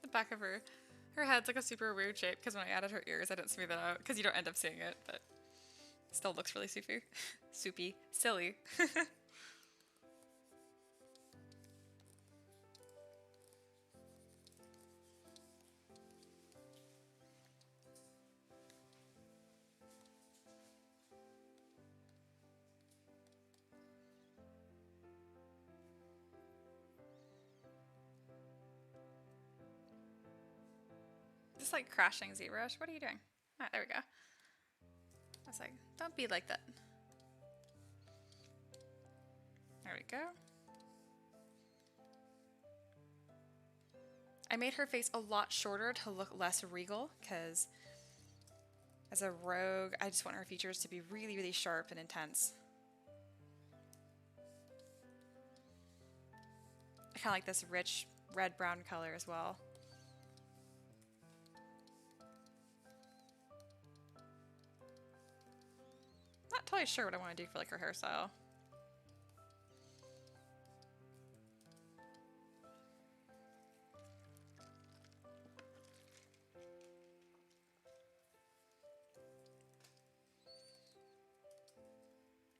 The back of her head's like a super weird shape because when I added her ears, I didn't smooth it out because you don't end up seeing it, but it still looks really soupy. Soupy. Silly. Just like crashing ZBrush. What are you doing? Ah, there we go. I was like, don't be like that. There we go. I made her face a lot shorter to look less regal because as a rogue, I just want her features to be really, really sharp and intense. I kind of like this rich red-brown color as well. Not totally sure what I want to do for like her hairstyle.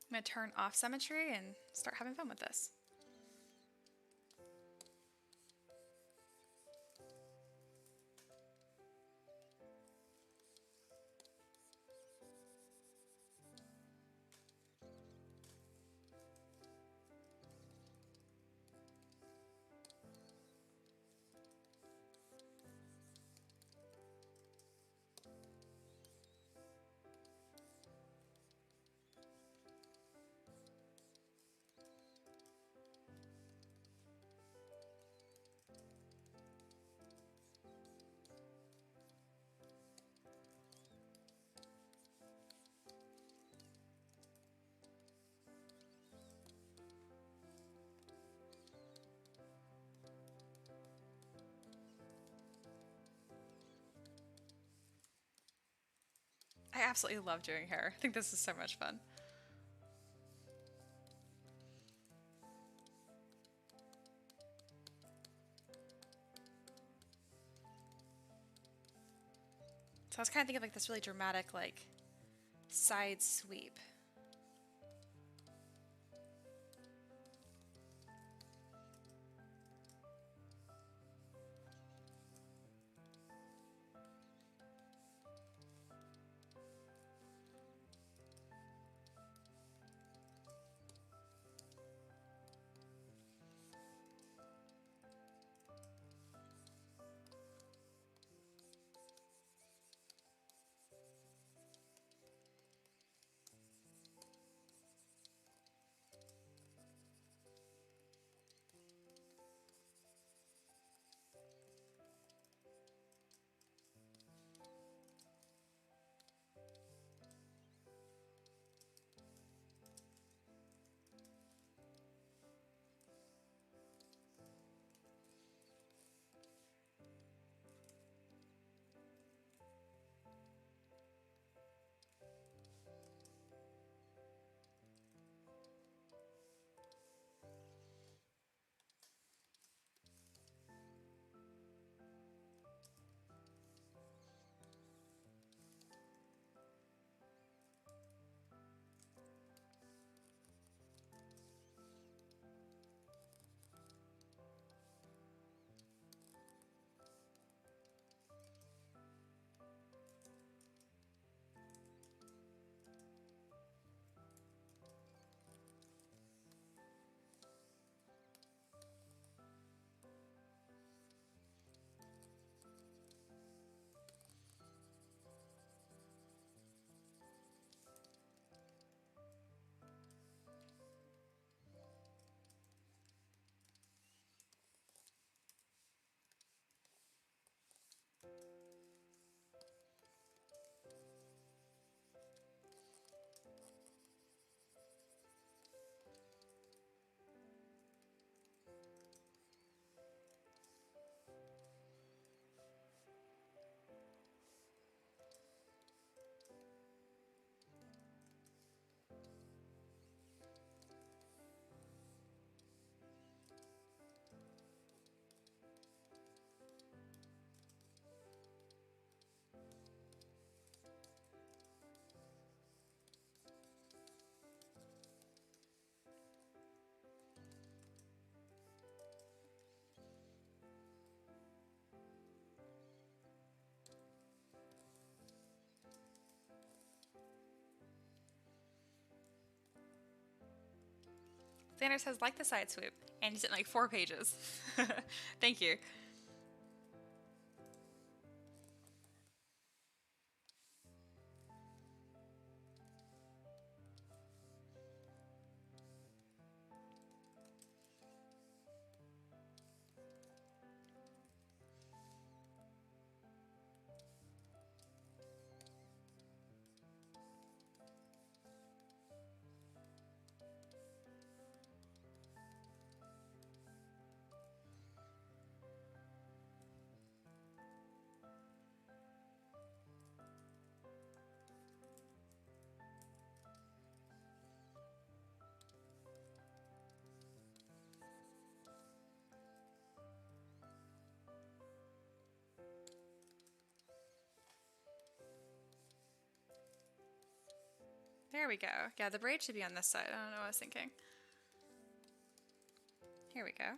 I'm going to turn off symmetry and start having fun with this. absolutely love doing hair. I think this is so much fun. So I was kind of thinking like this really dramatic, like, side sweep. Xander says, like the side swoop. And he's in like 4 pages. Thank you. There we go. Yeah, the braid should be on this side. I don't know what I was thinking. Here we go.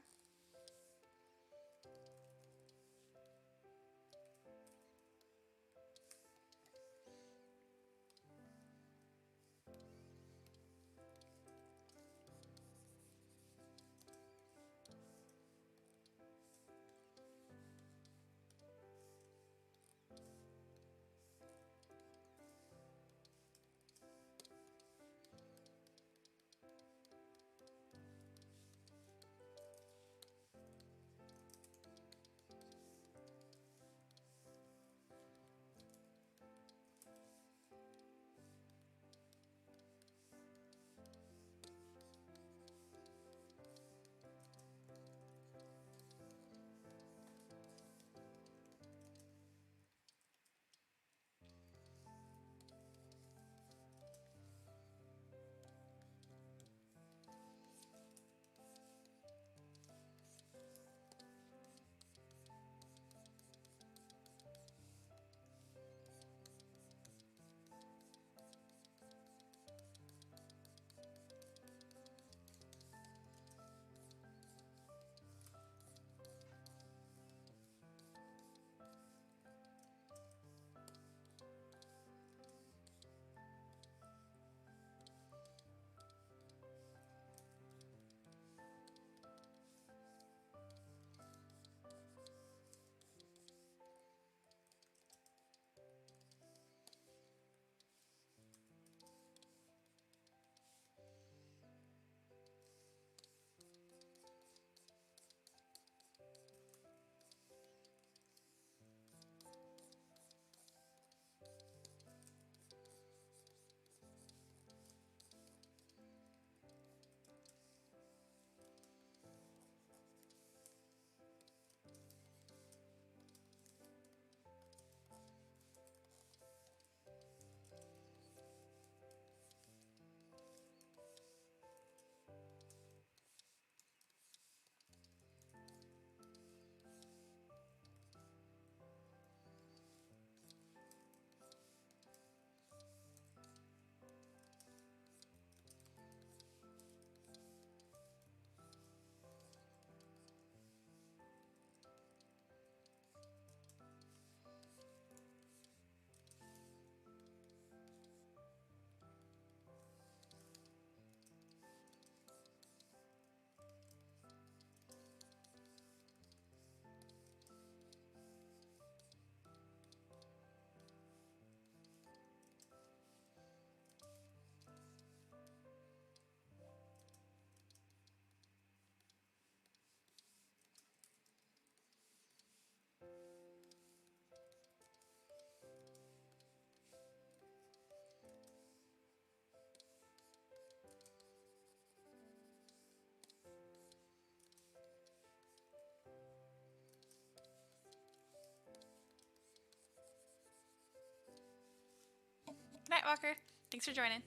Walker. Thanks for joining.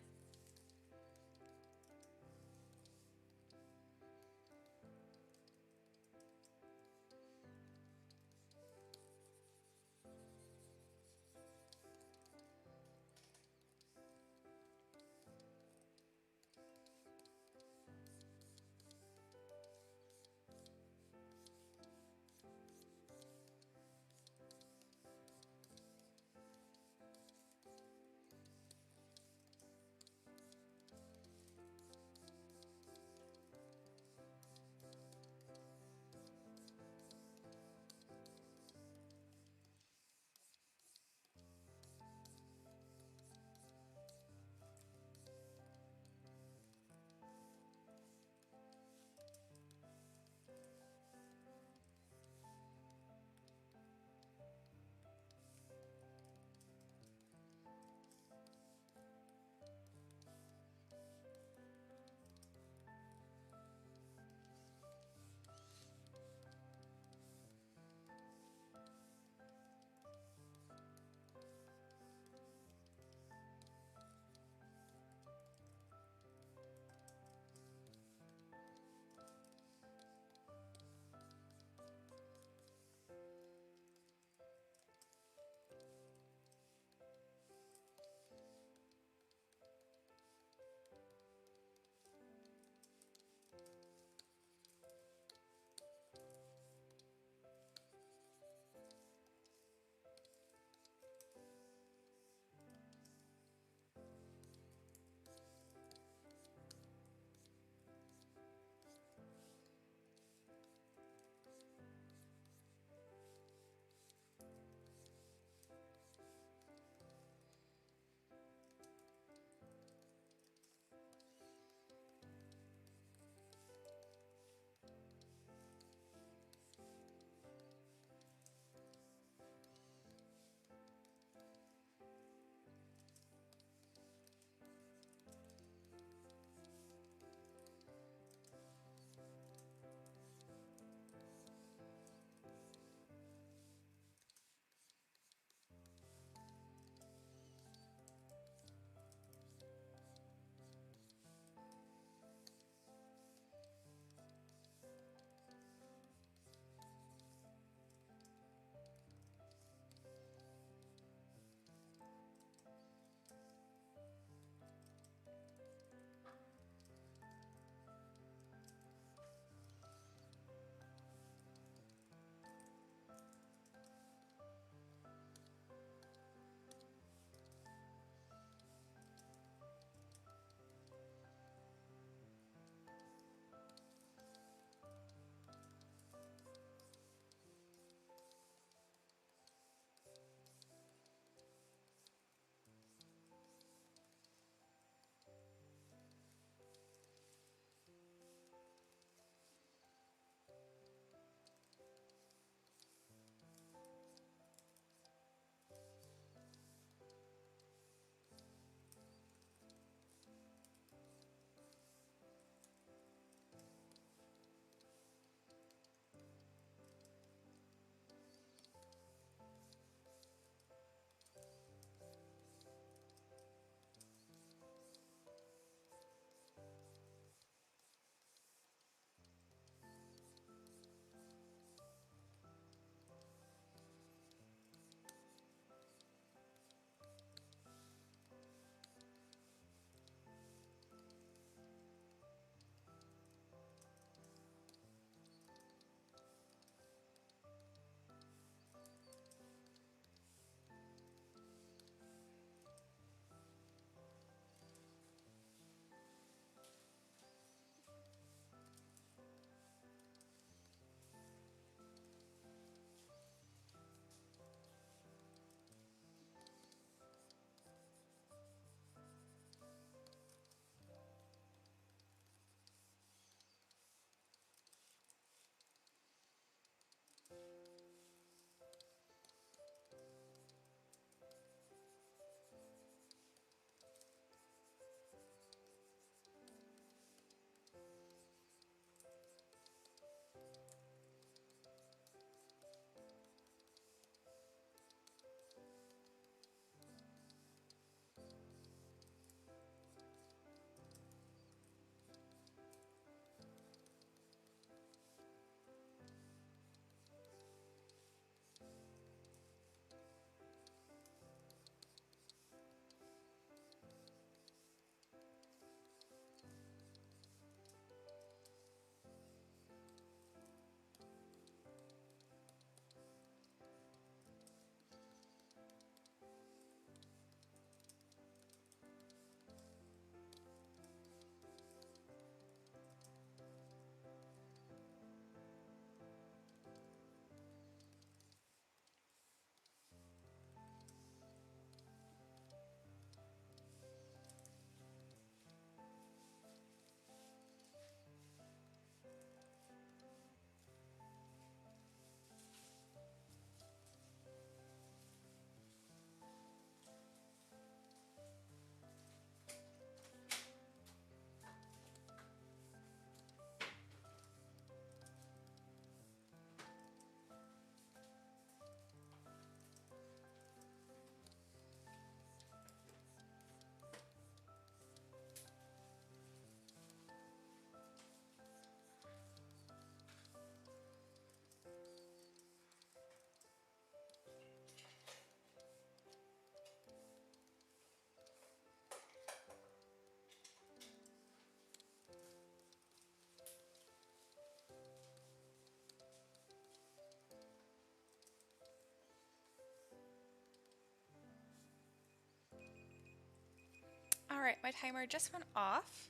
Alright, my timer just went off.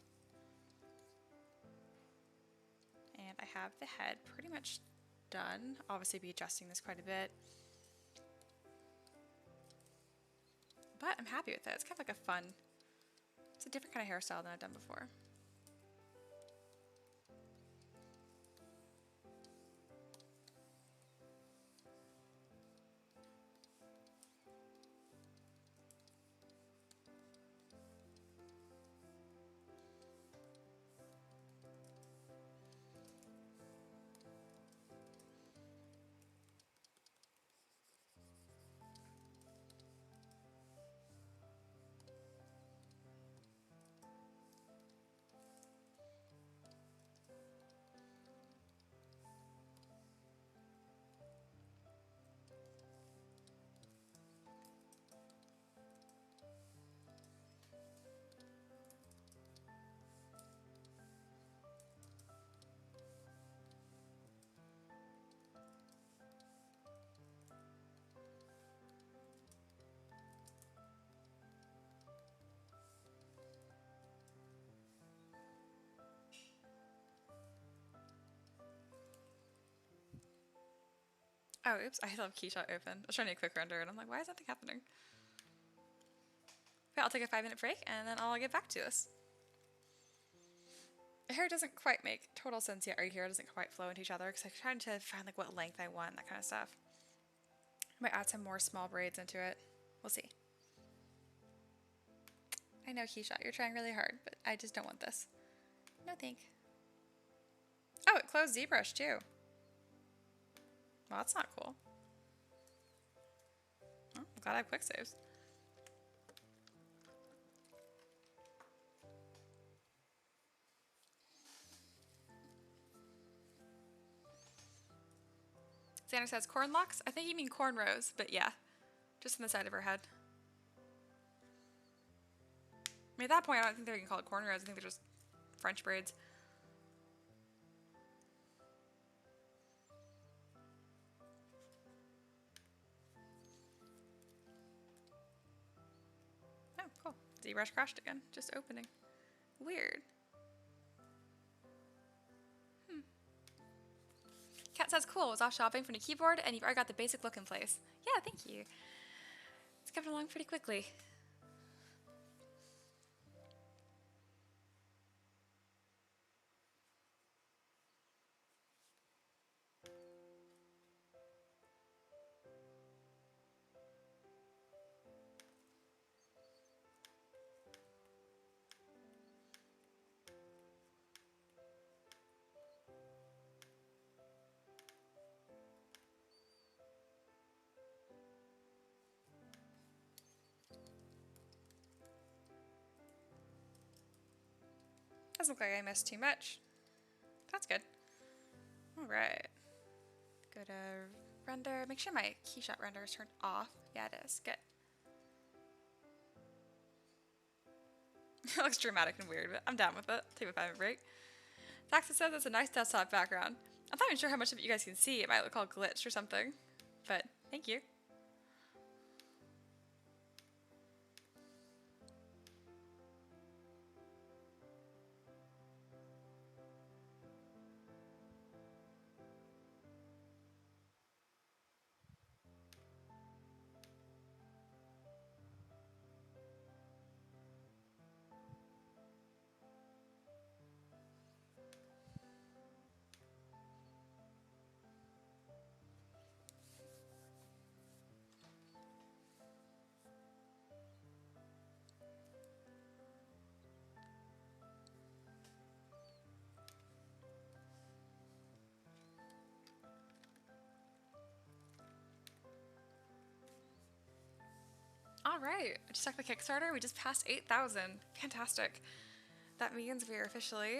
And I have the head pretty much done. Obviously be adjusting this quite a bit. But I'm happy with it. It's kind of like a fun, it's a different kind of hairstyle than I've done before. Oh, oops, I left Keyshot open. I was trying to do a quick render and I'm like, why is nothing happening? Okay, I'll take a 5-minute break and then I'll get back to this. The hair doesn't quite make total sense yet right here. It doesn't quite flow into each other because I'm trying to find like what length I want, that kind of stuff. Might add some more small braids into it. We'll see. I know, Keyshot, you're trying really hard, but I just don't want this. No thank. Oh, it closed ZBrush too. Well, that's not cool. Oh, I'm glad I have quick saves. Xander says corn locks. I think you mean cornrows, but yeah, just on the side of her head. I mean, at that point, I don't think they can call it cornrows. I think they're just French braids. Oh, cool. ZBrush crashed again. Just opening. Weird. Kat says, cool, was off shopping for a new keyboard and you've already got the basic look in place. Yeah, thank you. It's coming along pretty quickly. Doesn't look like I missed too much. That's good. Alright. Go to render. Make sure my Keyshot render is turned off. Yeah, it is. Good. It looks dramatic and weird, but I'm down with it. Take a 5-minute break. Taxa says it's a nice desktop background. I'm not even sure how much of it you guys can see. It might look all glitched or something. But thank you. All right, I just checked the Kickstarter. We just passed 8,000. Fantastic. That means we are officially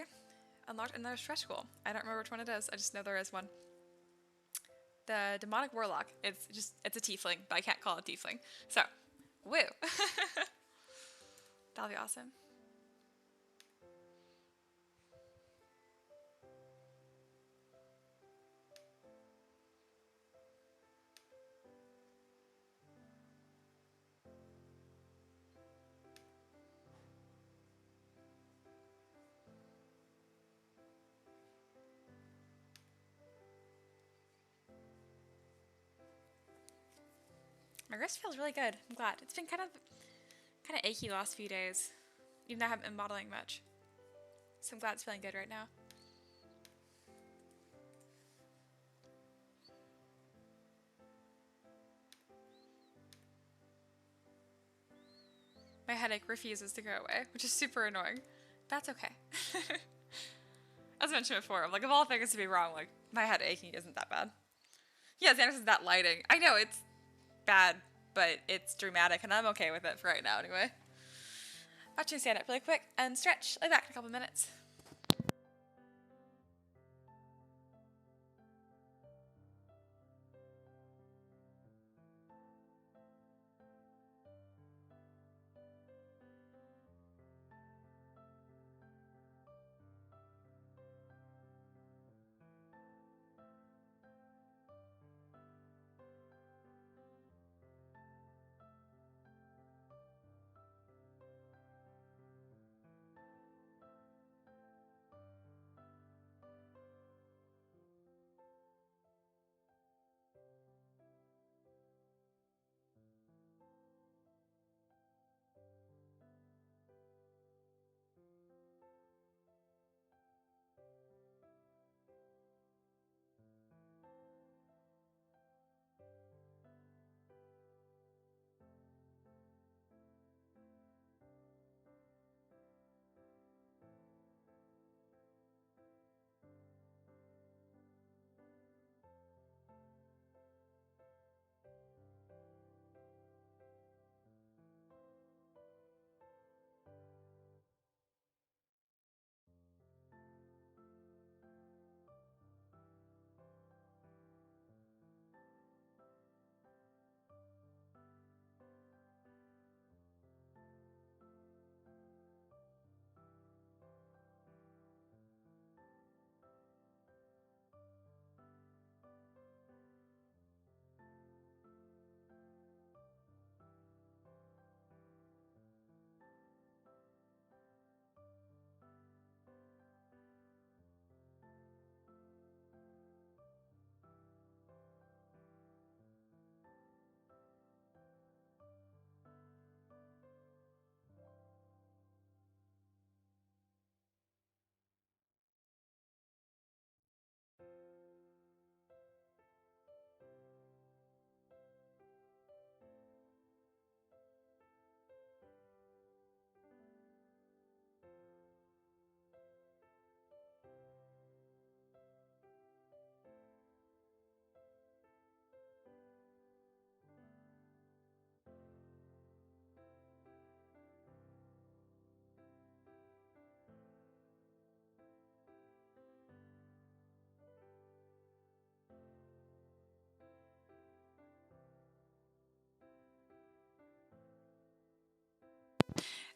unlocked another stretch goal. I don't remember which one it is. I just know there is one. The Demonic Warlock. It's a tiefling, but I can't call it tiefling. So, woo. That'll be awesome. My wrist feels really good. I'm glad. It's been kind of achy the last few days, even though I haven't been modeling much. So I'm glad it's feeling good right now. My headache refuses to go away, which is super annoying. That's okay. As I mentioned before, like, of all things to be wrong, like, my head aching isn't that bad. Yeah, Xanax is that lighting. I know it's bad, but it's dramatic, and I'm okay with it for right now anyway. I'm actually stand up really quick and stretch. I'll be back in a couple minutes.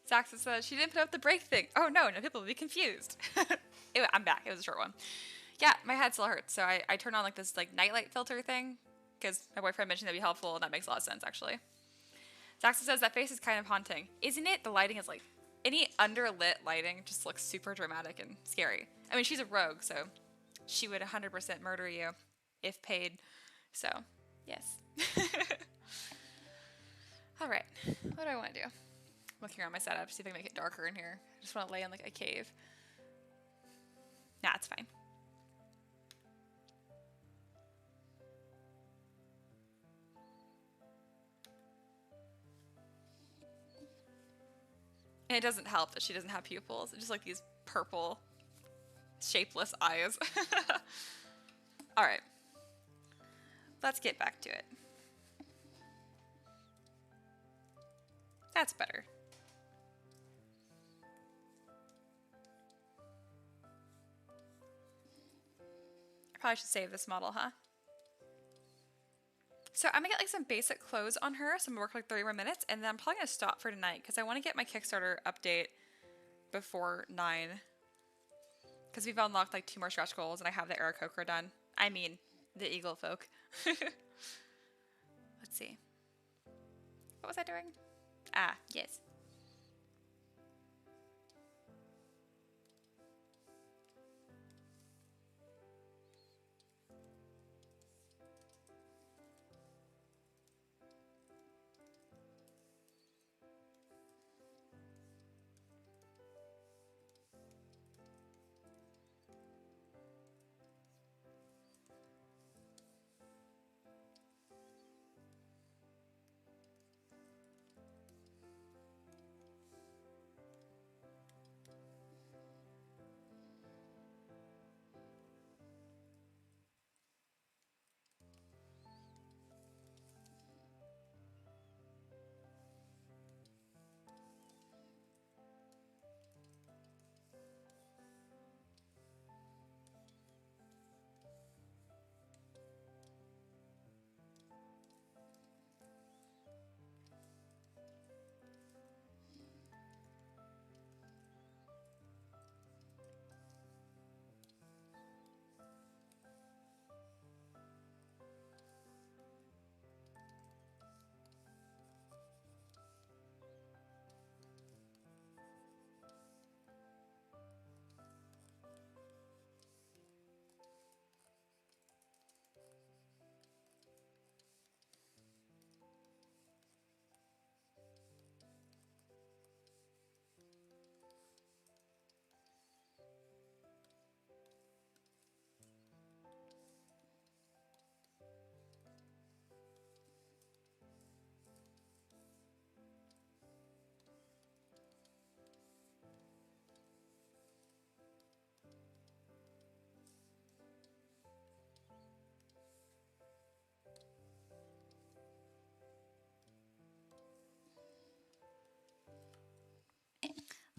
Saxa says she didn't put up the break thing. Oh no, people will be confused. Anyway, I'm back. It was a short one. Yeah, my head still hurts, so I turned on like this like nightlight filter thing because my boyfriend mentioned that'd be helpful, and that makes a lot of sense actually. Saxa says that face is kind of haunting, isn't it? The lighting is like any underlit lighting just looks super dramatic and scary. I mean, she's a rogue, so she would 100% murder you if paid. So yes. All right, what do I want to do? Looking around my setup, see if I can make it darker in here. I just want to lay in like a cave. Nah, it's fine. And it doesn't help that she doesn't have pupils. It's just like these purple, shapeless eyes. All right. Let's get back to it. That's better. I probably should save this model, huh? So I'm gonna get like some basic clothes on her, so I'm gonna work like 30 more minutes, and then I'm probably gonna stop for tonight because I want to get my Kickstarter update before 9. Because we've unlocked like 2 more stretch goals, and I have the Aarakocra done. I mean, the Eaglefolk. Let's see. What was I doing? Ah, yes.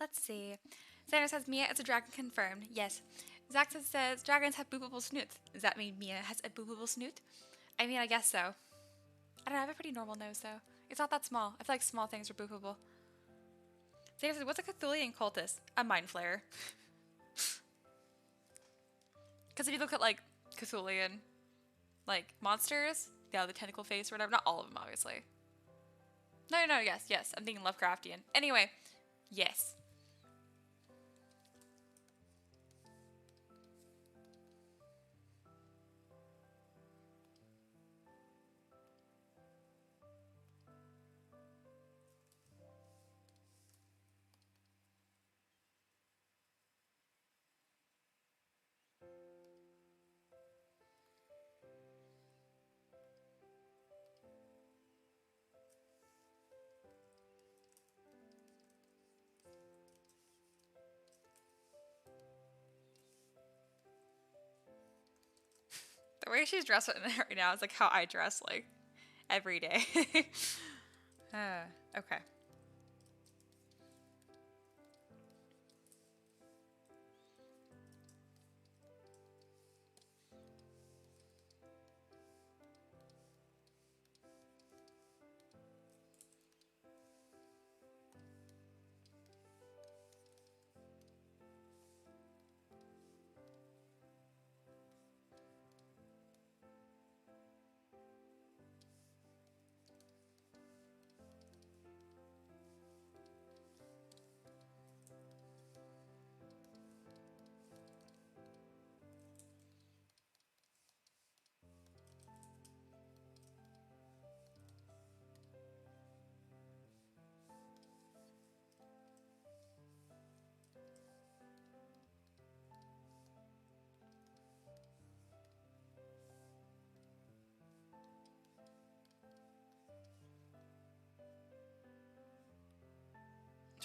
Let's see. Xander says Mia is a dragon confirmed. Yes. Zaxa says dragons have boopable snoots. Does that mean Mia has a boopable snoot? I mean, I guess so. I don't know, I have a pretty normal nose though. It's not that small. I feel like small things are boopable. Xander says, what's a Cthulian cultist? A mind flayer. Because if you look at like Cthulian like monsters, yeah, the tentacle face or whatever, not all of them obviously. No, yes. I'm thinking Lovecraftian. Anyway, yes. The way she's dressed right now is like how I dress like every day. Okay.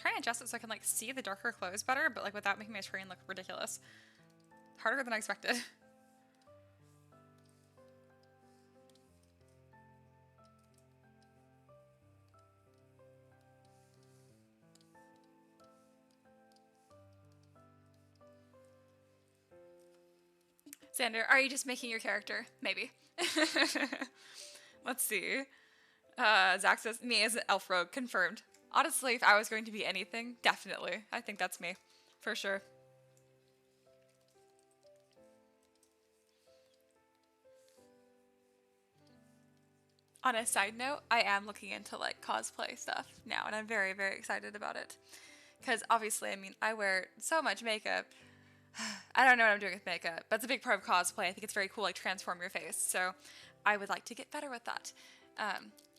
Trying to adjust it so I can like see the darker clothes better, but like without making my screen look ridiculous. Harder than I expected. Xander, are you just making your character? Maybe. Let's see. Zach says, me as an elf rogue, confirmed. Honestly, if I was going to be anything, definitely. I think that's me. For sure. On a side note, I am looking into like cosplay stuff now, and I'm very, very excited about it. Because obviously, I mean, I wear so much makeup. I don't know what I'm doing with makeup, but it's a big part of cosplay. I think it's very cool, like transform your face. So I would like to get better with that.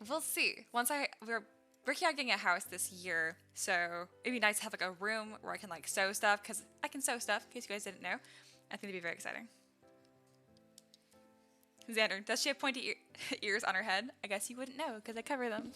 We'll see. We're working on getting a house this year, so it'd be nice to have like a room where I can like sew stuff, because I can sew stuff, in case you guys didn't know. I think it'd be very exciting. Xander, does she have pointy ears on her head? I guess you wouldn't know, because I cover them.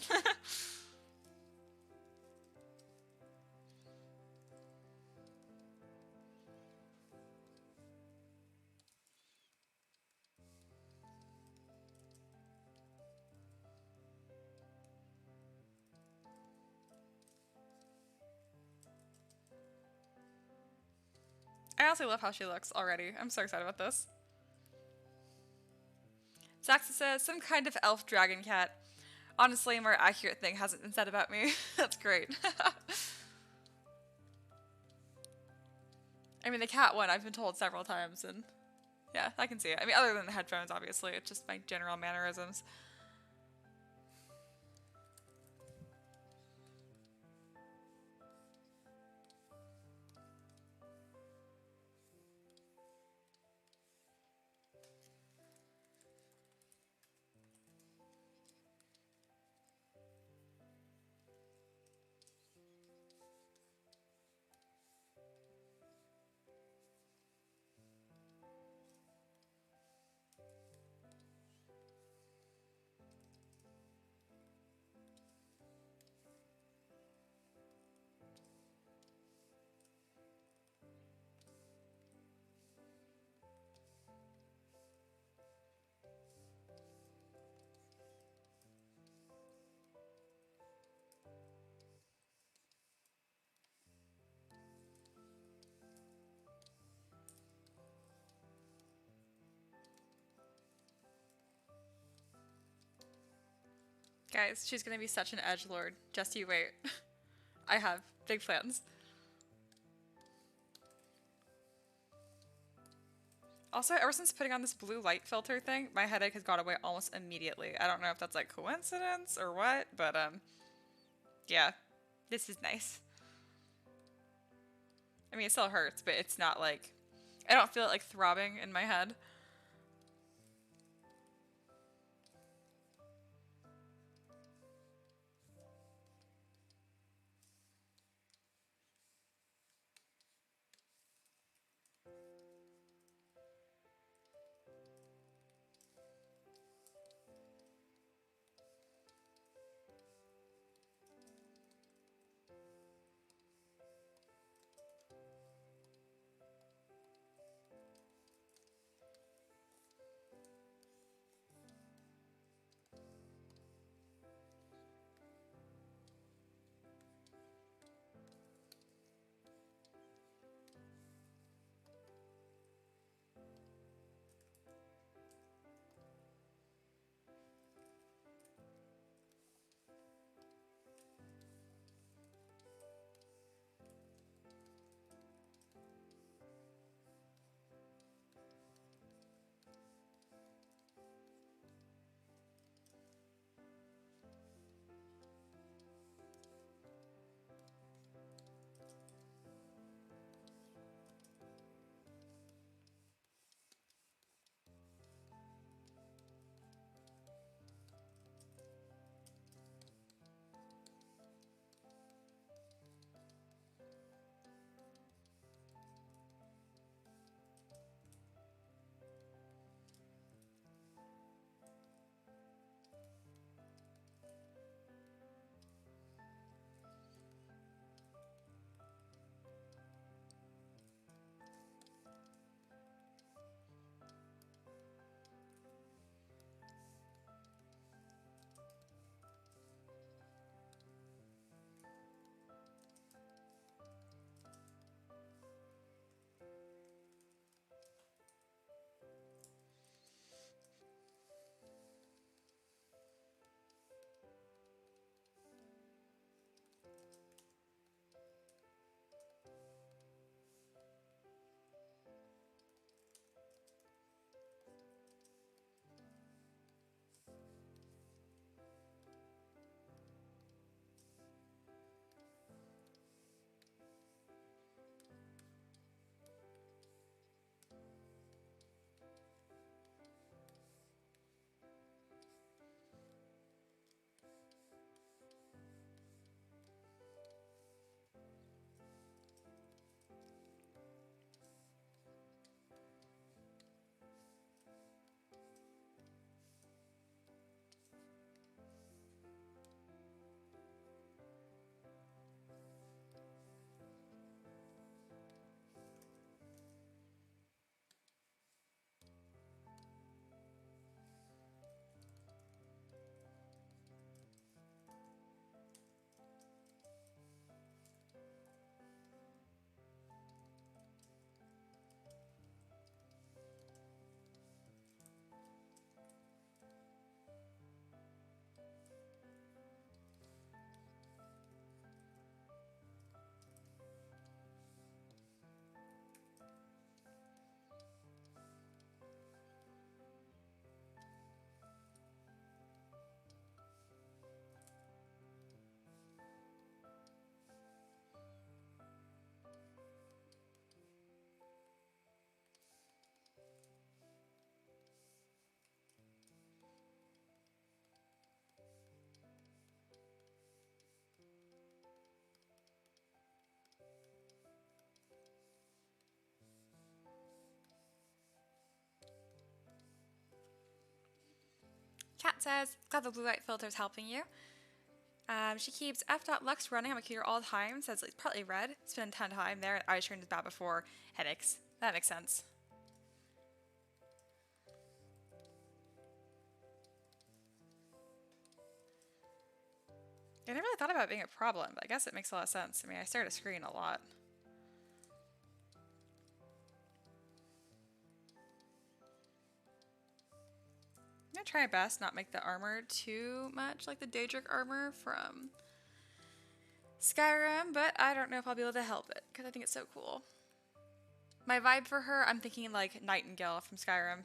I honestly love how she looks already. I'm so excited about this. Saxa says, some kind of elf dragon cat. Honestly, a more accurate thing hasn't been said about me. That's great. I mean, the cat one I've been told several times, and yeah, I can see it. I mean, other than the headphones, obviously, it's just my general mannerisms. Guys, she's gonna be such an edgelord. Just you wait. I have big plans. Also, ever since putting on this blue light filter thing, my headache has gone away almost immediately. I don't know if that's like coincidence or what, but yeah, this is nice. I mean, it still hurts, but it's not like, I don't feel it like throbbing in my head. Cat says, glad the blue light filter is helping you. She keeps f.lux running on my computer all the time, says it's partly red. It's been a ton of time there. Eye strain is bad before headaches. That makes sense. I never really thought about it being a problem, but I guess it makes a lot of sense. I mean, I stare at a screen a lot. I'm gonna try my best not make the armor too much like the Daedric armor from Skyrim, but I don't know if I'll be able to help it because I think it's so cool. My vibe for her, I'm thinking like Nightingale from Skyrim.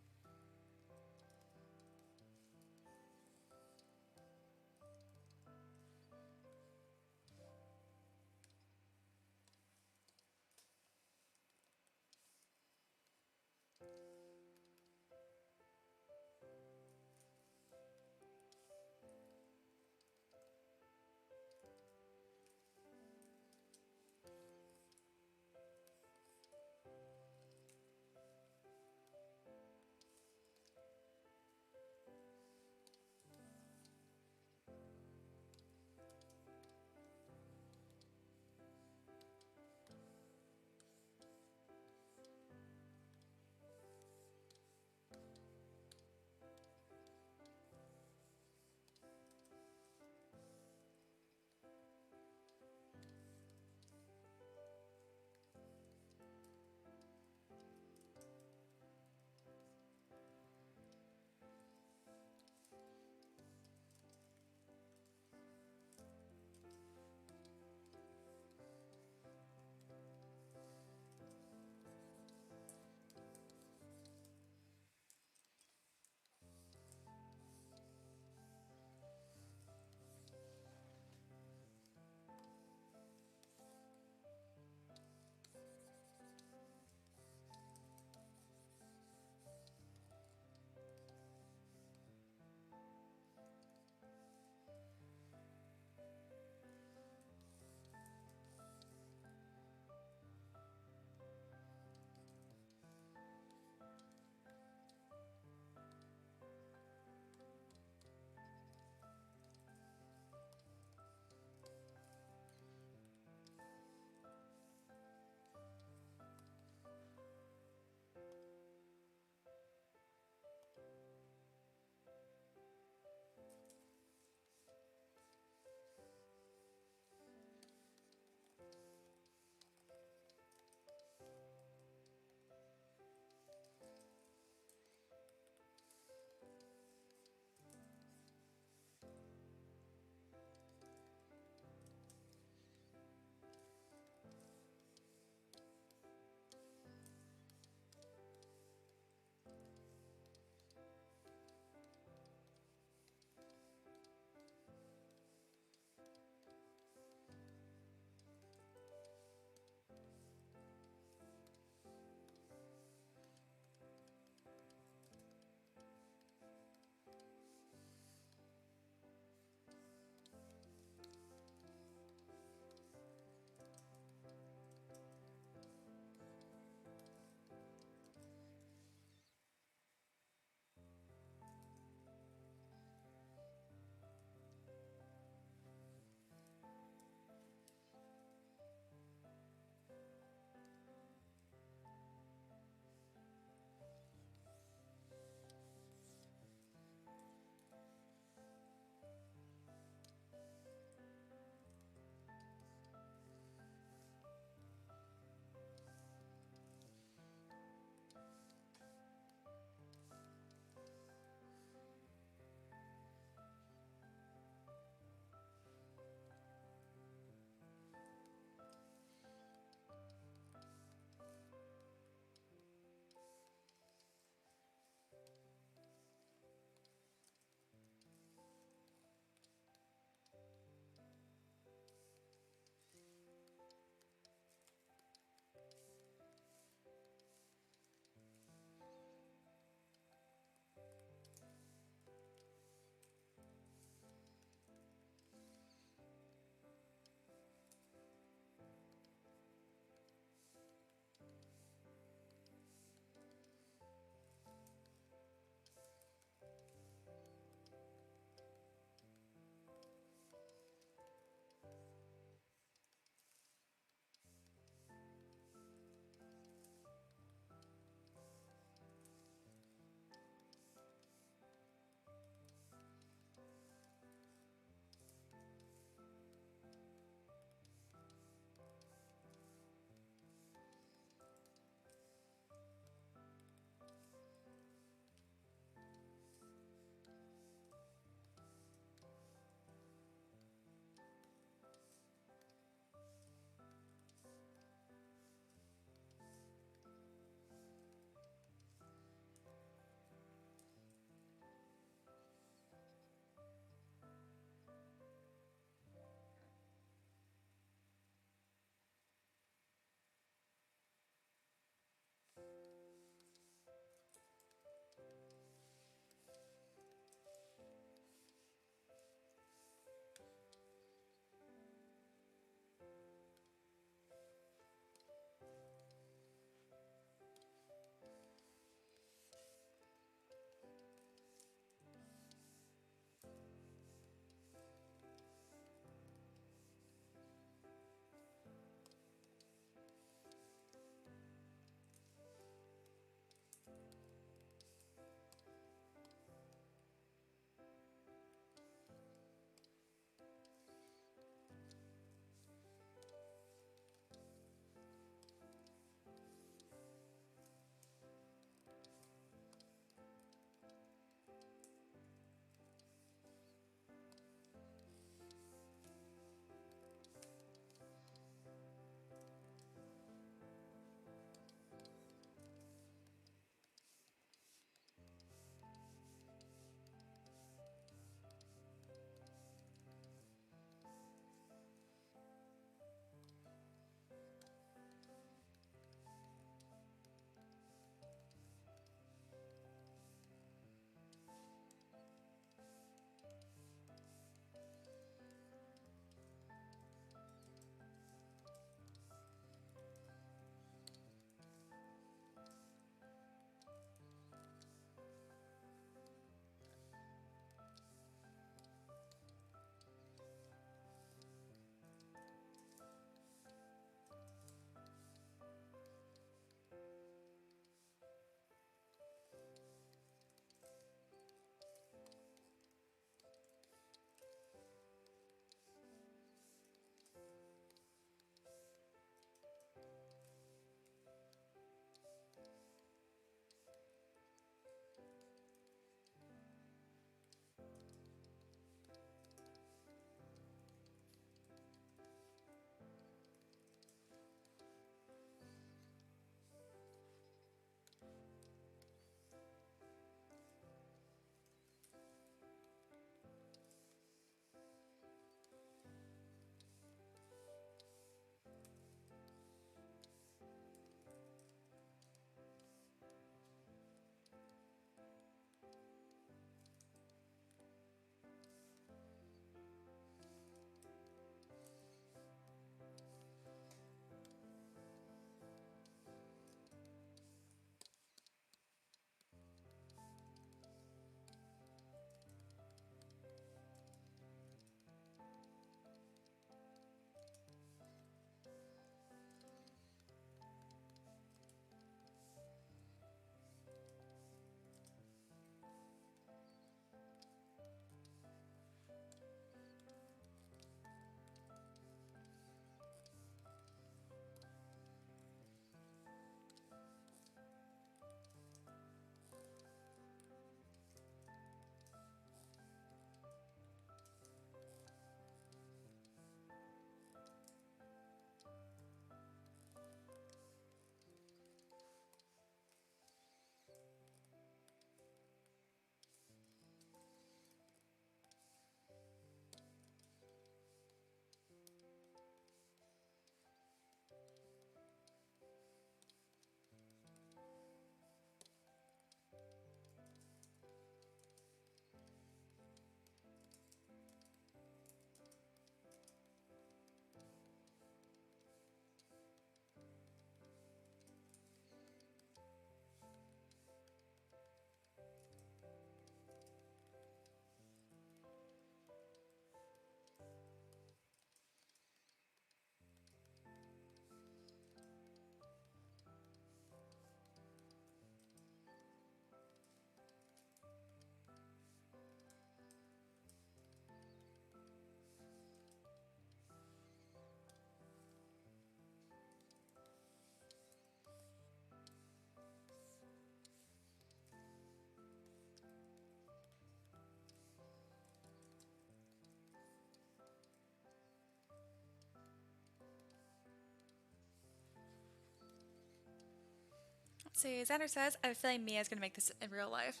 Let's see. Xander says, I have a feeling Mia's going to make this in real life.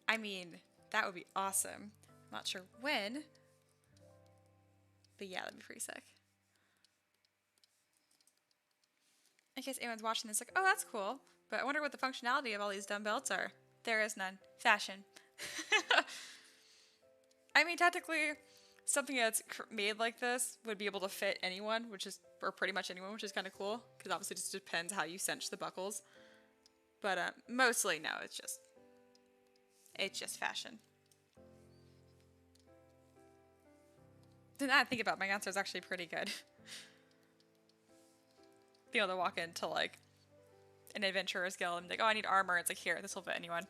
I mean, that would be awesome. I'm not sure when. But yeah, that'd be pretty sick. In case anyone's watching this, like, oh, that's cool. But I wonder what the functionality of all these dumb belts are. There is none. Fashion. I mean, technically, something that's made like this would be able to fit anyone, which is, or pretty much anyone, which is kind of cool. Because obviously it just depends how you cinch the buckles. But mostly, no, it's just fashion. Now that I think about it, my answer is actually pretty good. Being able to walk into like an adventurer's guild and be like, oh, I need armor. It's like, here, this will fit anyone.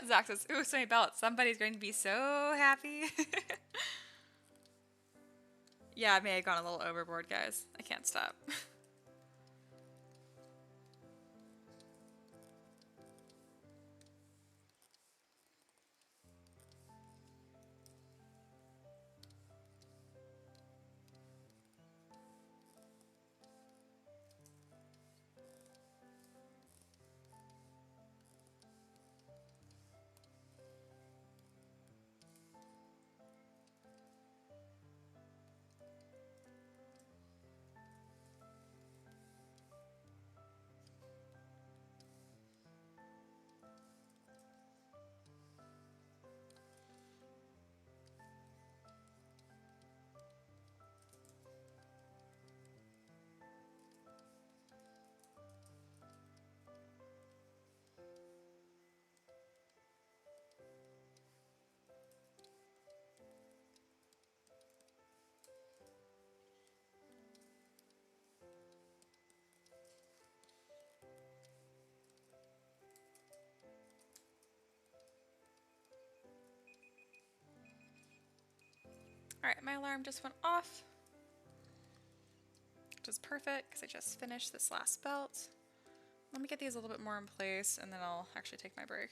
Zach says, ooh, so many belts. Somebody's going to be so happy. Yeah, I may have gone a little overboard, guys. I can't stop. Alright, my alarm just went off. Which is perfect, because I just finished this last belt. Let me get these a little bit more in place, and then I'll actually take my break.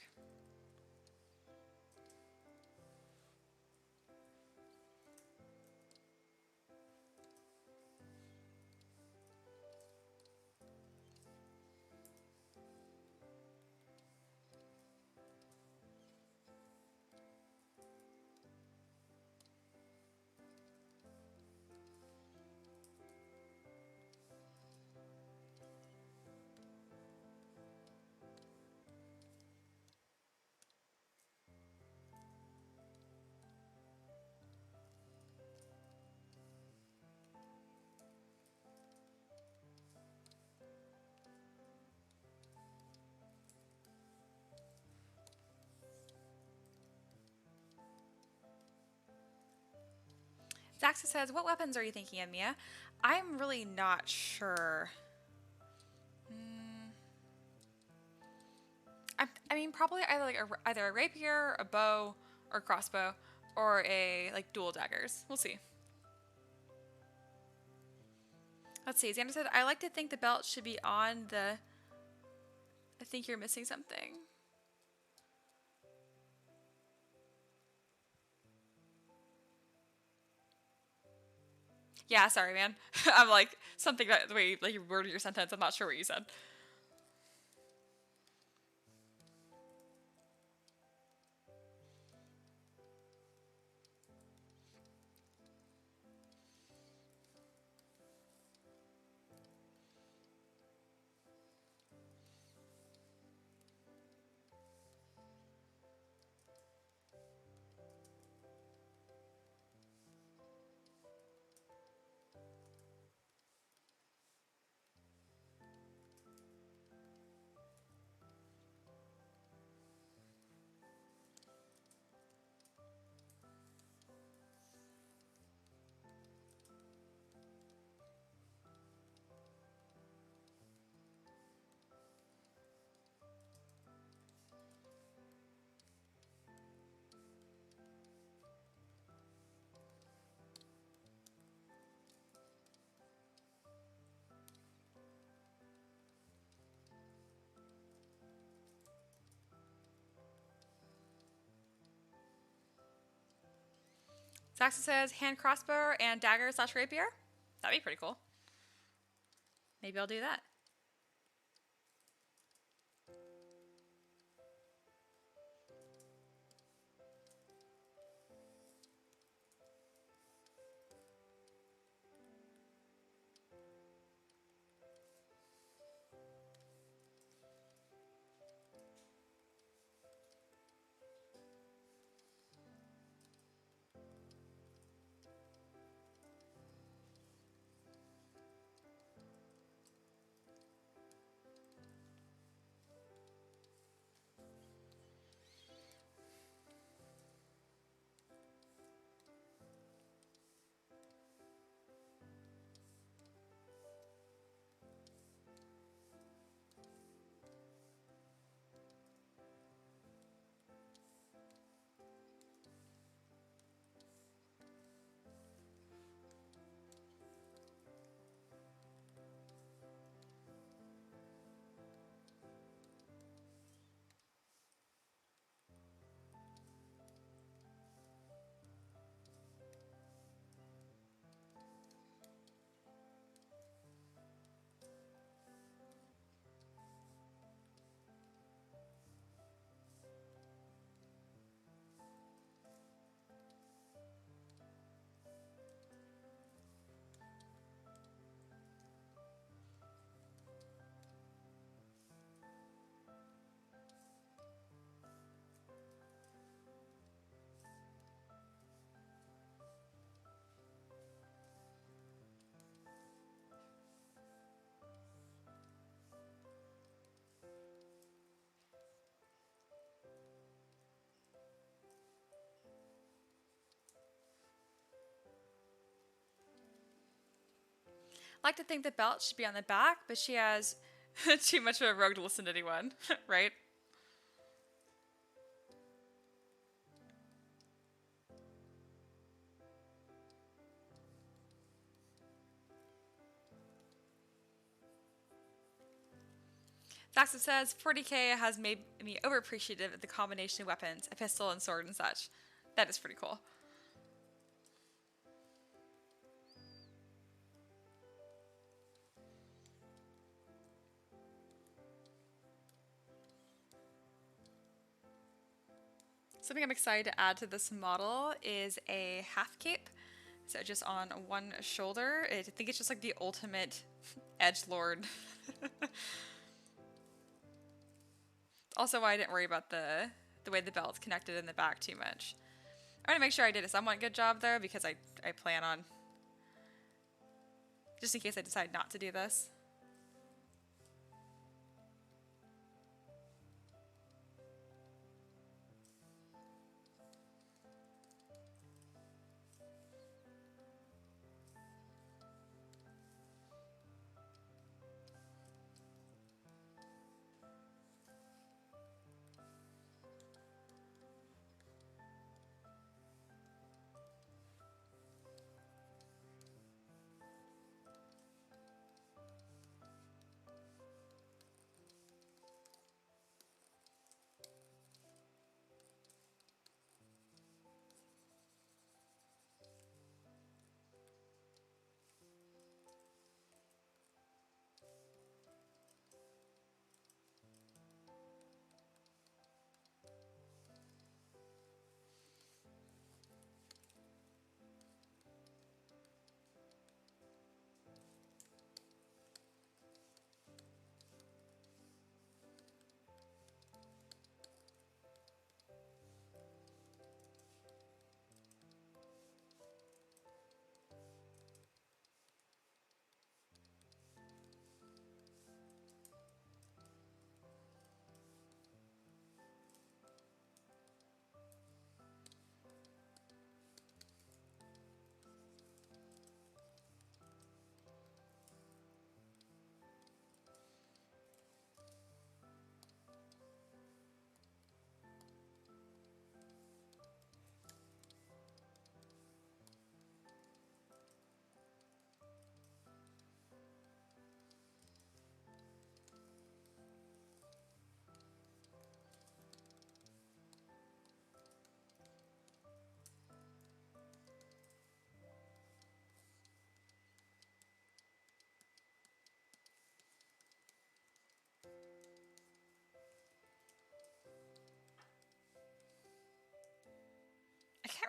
Zaxa says, what weapons are you thinking of, Mia? I'm really not sure. I mean, probably either like either a rapier, a bow, or crossbow, or a like dual daggers. We'll see. Let's see. Xander said, I like to think the belt should be on the... I think you're missing something. Yeah, sorry, man. I'm like, something that the way you, like, you worded your sentence, I'm not sure what you said. Saxa says hand crossbow and dagger / rapier. That'd be pretty cool. Maybe I'll do that. I like to think the belt should be on the back, but she has too much of a rogue to listen to anyone, right? Saxa says 40k has made me overappreciative of the combination of weapons, a pistol and sword and such. That is pretty cool. Something I'm excited to add to this model is a half cape. So just on one shoulder. I think it's just like the ultimate edgelord. Also why I didn't worry about the way the belt's connected in the back too much. I want to make sure I did a somewhat good job though, because I plan on, just in case I decide not to do this.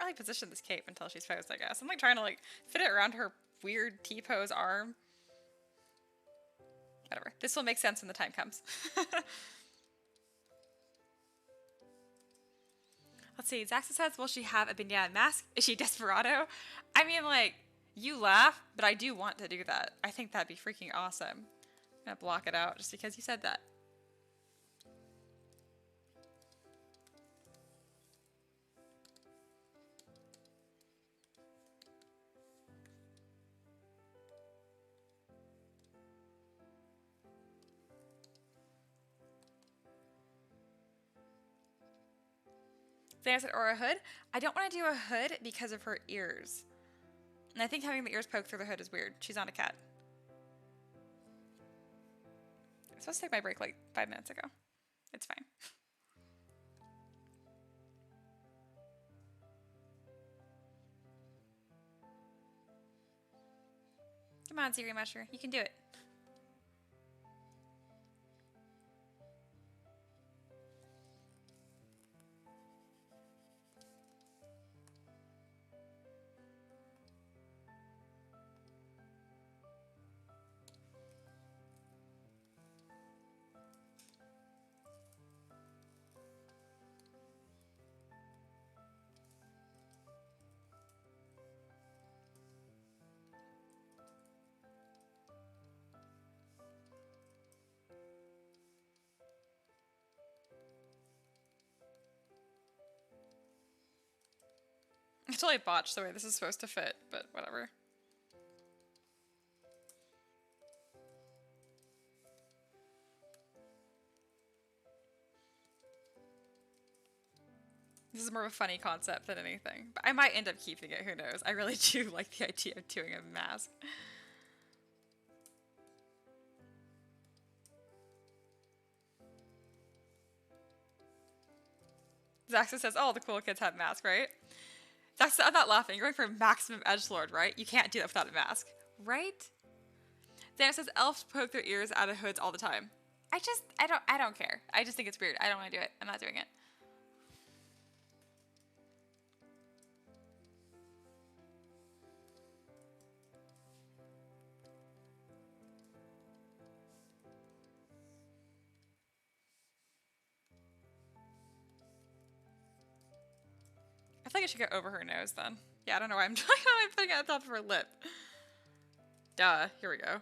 like position this cape until she's posed, I guess. I'm like trying to like fit it around her weird T-pose arm. Whatever. This will make sense when the time comes. Let's see. Zaxa says, will she have a banana mask? Is she Desperado? I mean, like, you laugh, but I do want to do that. I think that'd be freaking awesome. I'm gonna block it out just because you said that. Then I said, or a hood. I don't want to do a hood because of her ears. And I think having the ears poked through the hood is weird. She's not a cat. I was supposed to take my break like 5 minutes ago. It's fine. Come on, Siri Musher. You can do it. It's totally botched the way this is supposed to fit, but whatever. This is more of a funny concept than anything. But I might end up keeping it, who knows. I really do like the idea of doing a mask. Zaxa says, oh, the cool kids have masks, right? Zaxa, I'm not laughing. You're going for maximum edgelord, right? You can't do that without a mask. Right? Dana says, elves poke their ears out of hoods all the time. I don't care. I just think it's weird. I don't want to do it. I'm not doing it. I feel like I should go over her nose then. Yeah, I don't know why I'm putting it on top of her lip. Duh. Here we go.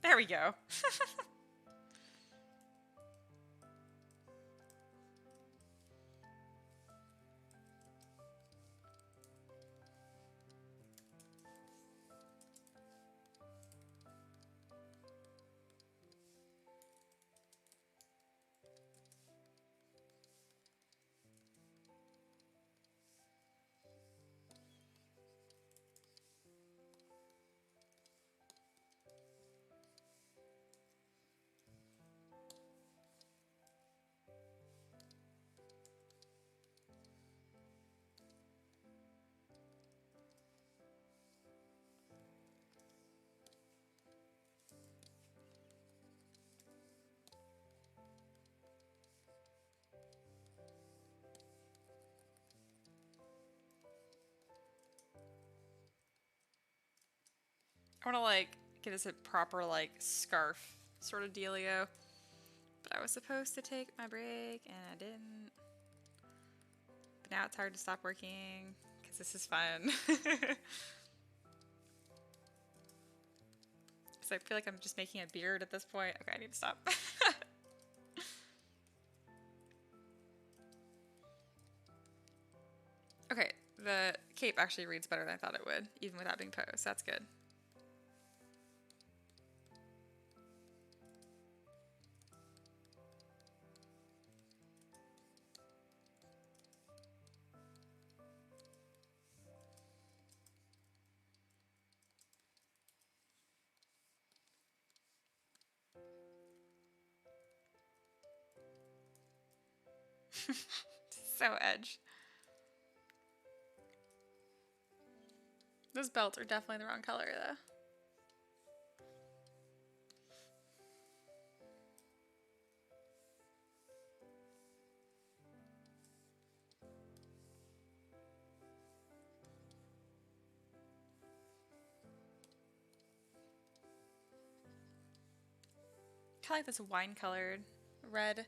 There we go. I want to like give this a proper like scarf sort of dealio. But I was supposed to take my break and I didn't. But now it's hard to stop working because this is fun. Because I feel like I'm just making a beard at this point. Okay, I need to stop. Okay, the cape actually reads better than I thought it would, even without being posed. That's good. So edge. Those belts are definitely the wrong color, though. Kind of like this wine-colored red.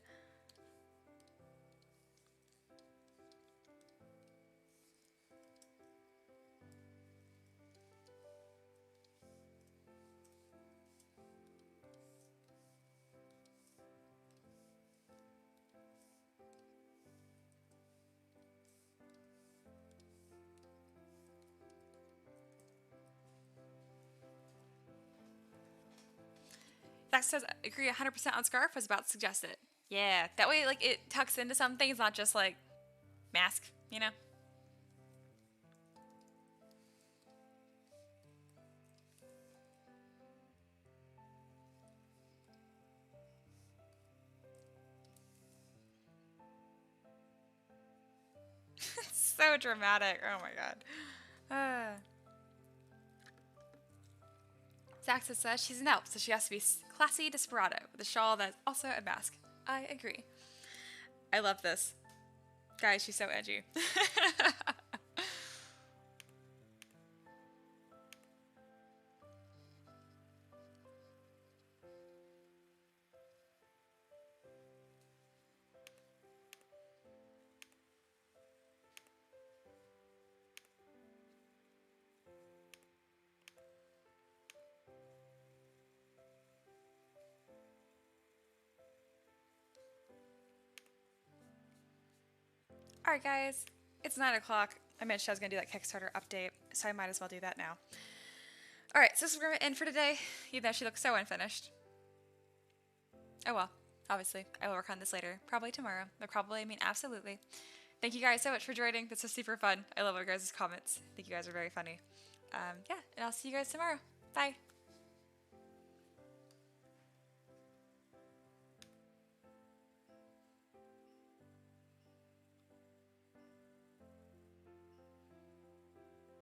That says agree 100% on scarf. Was about to suggest it. Yeah, that way like it tucks into something. It's not just like mask, you know. It's so dramatic. Oh my god. Zaxa says she's an elf, so she has to be classy desperado with a shawl that's also a mask. I agree. I love this. Guys, she's so edgy. Alright guys, it's 9 o'clock. I mentioned I was going to do that Kickstarter update, so I might as well do that now. Alright, so this is where we're going to end for today, even though she looks so unfinished. Oh well, obviously, I will work on this later, probably tomorrow, but probably, I mean absolutely. Thank you guys so much for joining. This was super fun. I love your guys' comments. I think you guys are very funny. Yeah, and I'll see you guys tomorrow. Bye.